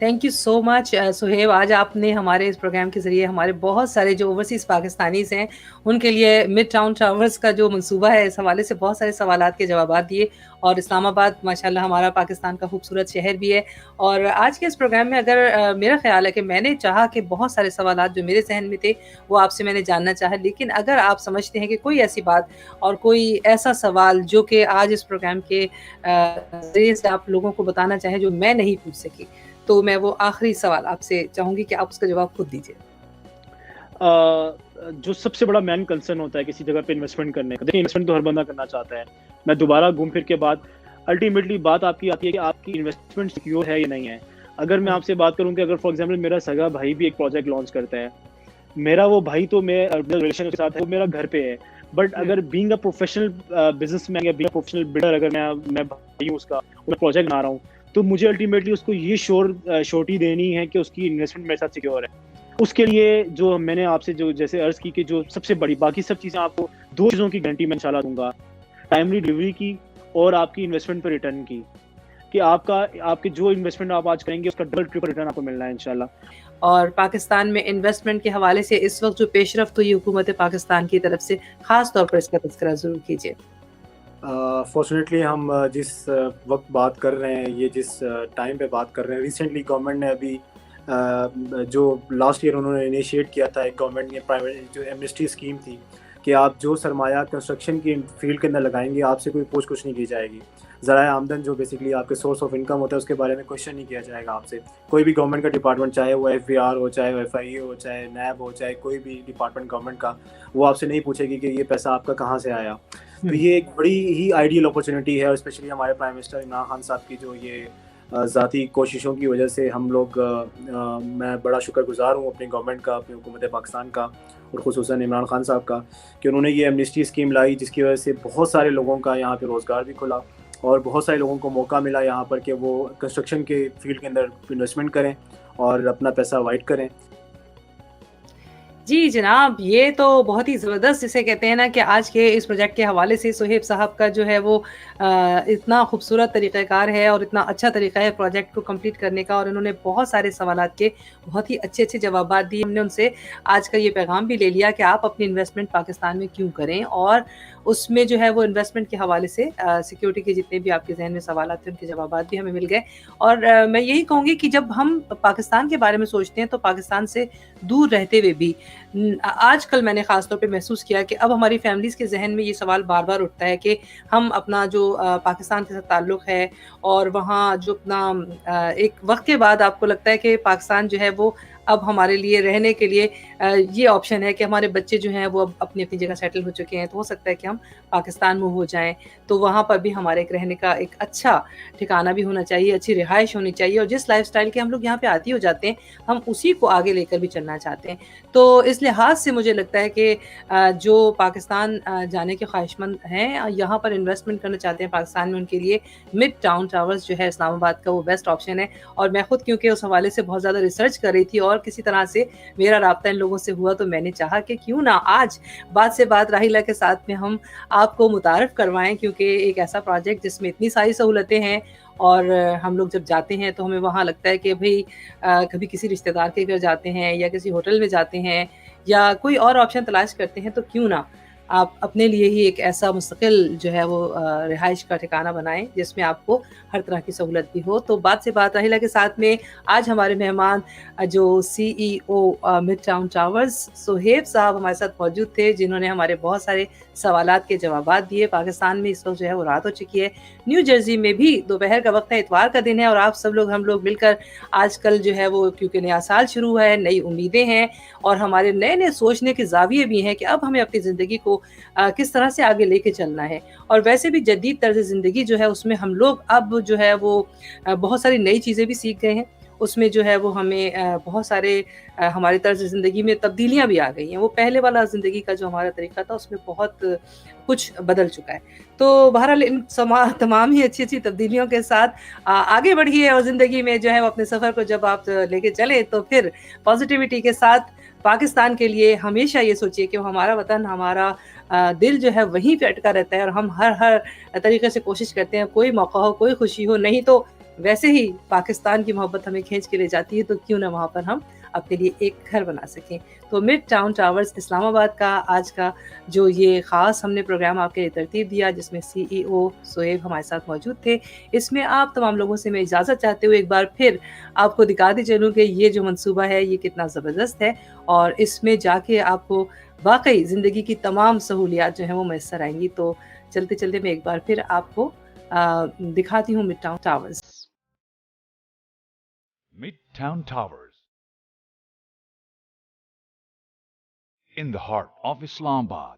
Thank you so much Suhaib, आज आपने हमारे इस प्रोग्राम के ज़रिए हमारे बहुत सारे जो ओवरसीज़ पाकिस्तानीज़ हैं उनके लिए मिड टाउन ट्रैवल्स का जो मंसूबा है इस हवाले से बहुत सारे सवालात के जवाबात दिए। और इस्लामाबाद माशाल्लाह हमारा पाकिस्तान का खूबसूरत शहर भी है। और आज के इस प्रोग्राम में अगर मेरा ख़्याल है कि मैंने चाहा कि बहुत सारे सवालात जो मेरे ज़हन में थे वो आपसे मैंने जानना चाहा, लेकिन अगर आप समझते हैं कि कोई ऐसी बात और कोई ऐसा सवाल जो कि आज इस प्रोग्राम के ज़रिए से आप लोगों को बताना चाहें जो मैं नहीं पूछ सकी, तो मैं वो आखिरी सवाल आपसे चाहूँगी कि आप उसका जवाब खुद दीजिए। जो सबसे बड़ा मेन कंसर्न होता है किसी जगह पे इन्वेस्टमेंट करने का, देखिए इन्वेस्टमेंट तो हर बंदा करना चाहता है। मैं दोबारा घूम फिर के बाद अल्टीमेटली बात आपकी आती है कि आपकी इन्वेस्टमेंट सिक्योर है या नहीं है। अगर मैं आपसे बात करूँ कि अगर फॉर एग्जांपल मेरा सगा भाई भी एक प्रोजेक्ट लॉन्च करता है, मेरा वो भाई तो मैं रिलेशन के साथ है, वो मेरा घर पे है, बट अगर बीइंग अ प्रोफेशनल बिजनेसमैन या बीइंग अ प्रोफेशनल बिल्डर अगर मैं भाई हूँ उसका, मैं प्रोजेक्ट बना रहा हूँ, तो मुझे अल्टीमेटली उसको ये श्योरिटी देनी है कि उसकी इन्वेस्टमेंट मेरे साथ सिक्योर है। उसके लिए जो मैंने आपसे जो जैसे अर्ज़ की कि जो सबसे बड़ी बाकी सब चीज़ें आपको 2 चीज़ों की गारंटी मैं इंशाल्लाह दूँगा, टाइमली डिलीवरी की और आपकी इन्वेस्टमेंट पे रिटर्न की, कि आपके जो इन्वेस्टमेंट आप आज करेंगे उसका डबल ट्रिपल रिटर्न आपको मिलना है इंशाल्लाह। और पाकिस्तान में इन्वेस्टमेंट के हवाले से इस वक्त जो पेशरफ्त हुई हुकूमत पाकिस्तान की तरफ से, ख़ास तौर पर इसका तज़किरा ज़रूर कीजिए। फॉर्चुनेटली हम जिस वक्त बात कर रहे हैं, ये जिस टाइम पे बात कर रहे हैं, रिसेंटली गवर्नमेंट ने अभी जो लास्ट ईयर उन्होंने इनिशिएट किया था, एक गवर्नमेंट ने प्राइवेट जो एमनेस्टी स्कीम थी कि आप जो सरमाया कंस्ट्रक्शन की फील्ड के अंदर लगाएंगे आपसे कोई पूछ कुछ नहीं की जाएगी। ज़राए आमदन जो बेसिकली आपके सोर्स ऑफ इनकम होता है उसके बारे में क्वेश्चन नहीं किया जाएगा आपसे। कोई भी गवर्नमेंट का डिपार्टमेंट, चाहे वो FBR हो, चाहे वो FIE हो, चाहे नैब हो, चाहे कोई भी डिपार्टमेंट गवर्नमेंट का, वो आपसे नहीं पूछेगी कि ये पैसा आपका कहाँ से आया। तो ये एक बड़ी ही आइडियल अपॉर्चुनिटी है, और स्पेशली हमारे प्राइम मिनिस्टर इमरान खान साहब की जो ये ज़ाती कोशिशों की वजह से हम लोग मैं बड़ा शुक्रगुजार हूँ अपनी गवर्नमेंट का, अपनी हुकूमत पाकिस्तान का, और ख़ुसूसन इमरान खान साहब का, कि उन्होंने ये एमनेस्टी स्कीम लाई, जिसकी वजह से बहुत सारे लोगों का यहाँ पे रोज़गार भी खुला और बहुत सारे लोगों को मौका मिला यहाँ पर कि वो कंस्ट्रक्शन के फील्ड के अंदर इन्वेस्टमेंट करें और अपना पैसा वाइट करें। जी जनाब, ये तो बहुत ही ज़बरदस्त जिसे कहते हैं ना कि आज के इस प्रोजेक्ट के हवाले से सुहेब साहब का जो है वो इतना खूबसूरत तरीक़ाकार है और इतना अच्छा तरीक़ा है प्रोजेक्ट को कंप्लीट करने का और उन्होंने बहुत सारे सवालात के बहुत ही अच्छे-अच्छे जवाबात दिए। हमने उनसे आज का ये पैगाम भी ले लिया कि आप अपनी इन्वेस्टमेंट पाकिस्तान में क्यों करें और उसमें जो है वो इन्वेस्टमेंट के हवाले से सिक्योरिटी के जितने भी आपके ज़हन में सवालात थे उनके जवाबात भी हमें मिल गए। और मैं यही कहूँगी कि जब हम पाकिस्तान के बारे में सोचते हैं तो पाकिस्तान से दूर रहते हुए भी आजकल मैंने ख़ास तौर पे महसूस किया कि अब हमारी फैमिलीज़ के ज़हन में ये सवाल बार-बार उठता है कि हम अपना जो पाकिस्तान के साथ ताल्लुक़ है और वहाँ जो अपना एक वक़्त के बाद आपको लगता है कि पाकिस्तान जो है वो अब हमारे लिए रहने के लिए ये ऑप्शन है कि हमारे बच्चे जो हैं वो अब अपनी-अपनी जगह सेटल हो चुके हैं, तो हो सकता है कि हम पाकिस्तान मूव हो जाएँ। तो वहाँ पर भी हमारे एक रहने का एक अच्छा ठिकाना भी होना चाहिए, अच्छी रिहाइश होनी चाहिए और जिस लाइफ़स्टाइल के हम लोग यहाँ पे आदी हो जाते हैं, हम उसी को आगे लेकर भी चलना चाहते हैं। तो इस लिहाज से मुझे लगता है कि जो पाकिस्तान जाने के ख्वाहिशमंद हैं यहाँ पर इन्वेस्टमेंट करना चाहते हैं पाकिस्तान में उनके लिए मिड टाउन टावर्स जो है इस्लामाबाद का वो बेस्ट ऑप्शन है और मैं खुद क्योंकि उस हवाले से बहुत ज़्यादा रिसर्च कर रही थी और किसी तरह से मेरा राब्ता इन लोगों से हुआ तो मैंने चाहा कि क्यों ना आज बात से बात राहिला के साथ में हम आपको मुतारिफ करवाएँ क्योंकि एक ऐसा प्रोजेक्ट जिसमें इतनी सारी सहूलतें हैं और हम लोग जब जाते हैं तो हमें वहाँ लगता है कि भई कभी किसी रिश्तेदार के घर जाते हैं या किसी होटल में जाते हैं या कोई और ऑप्शन तलाश करते हैं तो क्यों ना आप अपने लिए ही एक ऐसा मुस्तकिल जो है वो रिहाइश का ठिकाना बनाएँ जिसमें आपको हर तरह की सहूलत भी हो। तो बात से बात राहिला के साथ में आज हमारे मेहमान जो CEO mid town towers Suhaib साहब हमारे साथ मौजूद थे जिन्होंने हमारे बहुत सारे सवालात के जवाबात दिए। पाकिस्तान में इस वक़्त जो है वो रात हो चुकी है। न्यू जर्सी में भी दोपहर का वक़्त है, इतवार का दिन है और आप सब लोग हम लोग मिलकर आजकल जो है वो क्योंकि नया साल शुरू है, नई उम्मीदें हैं और हमारे नए-नए सोचने के ज़ाविये भी हैं कि अब हमें अपनी ज़िंदगी को किस तरह से आगे लेके चलना है। और वैसे भी जदीद तर्ज़ ज़िंदगी जो है उसमें हम लोग अब जो है वो बहुत सारी नई चीज़ें भी सीख गए हैं। उसमें जो है वो हमें बहुत सारे हमारे तर्ज़ ज़िंदगी में तब्दीलियाँ भी आ गई हैं। वो पहले वाला ज़िंदगी का जो हमारा तरीका था उसमें बहुत कुछ बदल चुका है। तो बहरहाल इन तमाम ही अच्छी-अच्छी तब्दीलियों के साथ आगे बढ़िए और ज़िंदगी में जो है वो अपने सफ़र को जब आप लेके चलें तो फिर पॉज़िटिविटी के साथ पाकिस्तान के लिए हमेशा ये सोचिए कि वो हमारा वतन, हमारा दिल जो है वहीं पे अटका रहता है और हम हर तरीके से कोशिश करते हैं, कोई मौका हो, कोई खुशी हो, नहीं तो वैसे ही पाकिस्तान की मोहब्बत हमें खींच के ले जाती है, तो क्यों ना वहाँ पर हम अपने लिए एक घर बना सकें। तो मिड टाउन टावर्स इस्लामाबाद का आज का जो ये ख़ास हमने प्रोग्राम आपके लिए तरतीब दिया जिसमें सीईओ सुहेब हमारे साथ मौजूद थे, इसमें आप तमाम लोगों से मैं इजाज़त चाहते हुए एक बार फिर आपको दिखाती चलूँ कि ये जो मंसूबा है ये कितना ज़बरदस्त है और इसमें जाके आपको वाक़ई ज़िंदगी की तमाम सहूलियात जो हैं वो मैसर आएँगी। तो चलते-चलते मैं एक बार फिर आपको दिखाती हूँ mid town towers. Midtown Towers, in the heart of Islamabad,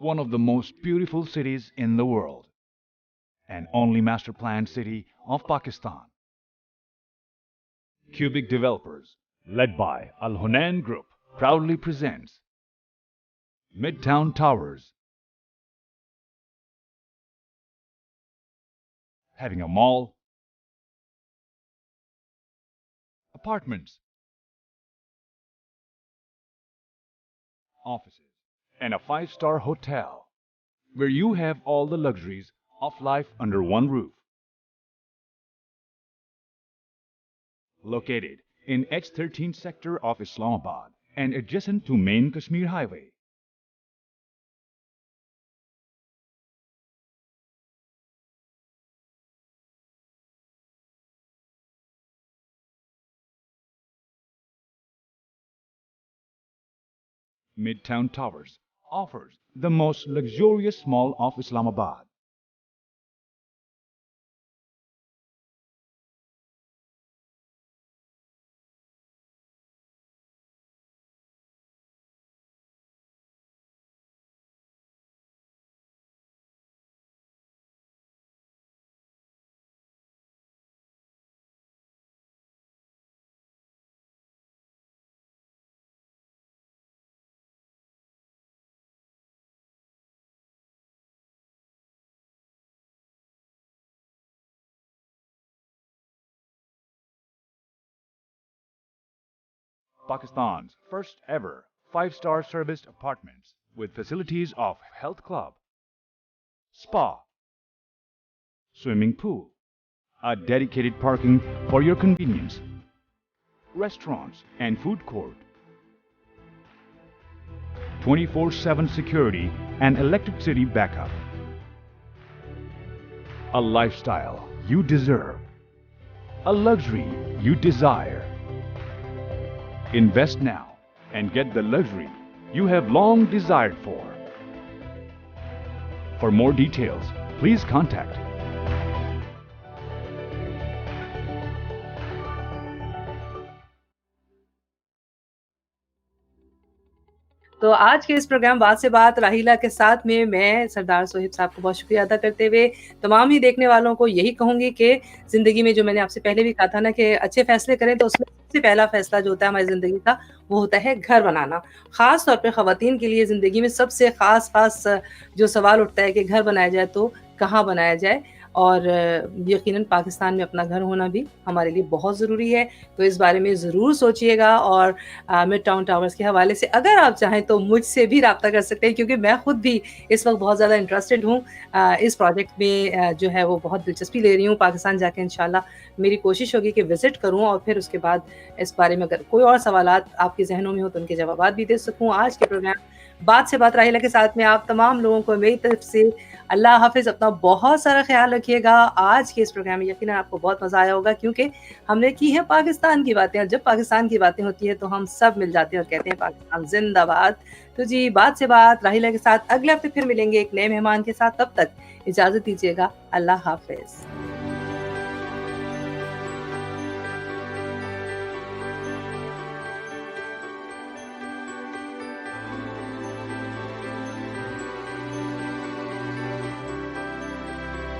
one of the most beautiful cities in the world, and only master planned city of Pakistan. Cubic Developers, led by Al Hunain Group, proudly presents Midtown Towers, having a mall, apartments, offices, and a five-star hotel where you have all the luxuries of life under one roof. Located in H13 sector of Islamabad and adjacent to main Kashmir Highway. Midtown Towers offers the most luxurious mall of Islamabad. Pakistan's first ever 5-star serviced apartments with facilities of health club, spa, swimming pool, a dedicated parking for your convenience, restaurants and food court, 24/7 security and electricity backup. A lifestyle you deserve, a luxury you desire. Invest now and get the luxury you have long desired for. For more details, please contact तो आज के इस programme बात से बात राहिला के साथ में मैं सरदार सोहेब साहब को बहुत शुक्रिया अदा करते हुए तमाम ही देखने वालों को यही कहूँगी कि ज़िंदगी में जो मैंने आपसे पहले भी कहा था ना कि अच्छे फैसले करें तो उसमें सबसे पहला फैसला जो होता है हमारी ज़िंदगी का वो होता है घर बनाना। ख़ास तौर पे ख़वातीन के लिए ज़िंदगी में सबसे ख़ास जो सवाल उठता है कि घर बनाया जाए तो कहाँ बनाया जाए, और यकीनन पाकिस्तान में अपना घर होना भी हमारे लिए बहुत ज़रूरी है। तो इस बारे में ज़रूर सोचिएगा और मिड टाउन टावर्स के हवाले से अगर आप चाहें तो मुझसे भी राब्ता कर सकते हैं, क्योंकि मैं खुद भी इस वक्त बहुत ज़्यादा इंटरेस्टेड हूँ इस प्रोजेक्ट में, जो है वो बहुत दिलचस्पी ले रही हूँ। पाकिस्तान जाके इंशाल्लाह मेरी कोशिश होगी कि विज़िट करूँ और फिर उसके बाद इस बारे में अगर कोई और सवालात आपके ज़हनों में हो तो उनके जवाबात भी दे सकूँ। आज के प्रोग्राम बात से बात राहिला के साथ में आप तमाम लोगों को मेरी तरफ से अल्लाह हाफ़िज़, अपना बहुत सारा ख़्याल रखिएगा। आज के इस प्रोग्राम में यकीनन आपको बहुत मज़ा आया होगा, क्योंकि हमने की है पाकिस्तान की बातें, और जब पाकिस्तान की बातें होती हैं तो हम सब मिल जाते हैं और कहते हैं पाकिस्तान ज़िंदाबाद। तो जी, बात से बात राहिला के साथ अगले हफ्ते फिर मिलेंगे एक नए मेहमान के साथ। तब तक इजाज़त दीजिएगा। अल्लाह हाफ़िज़।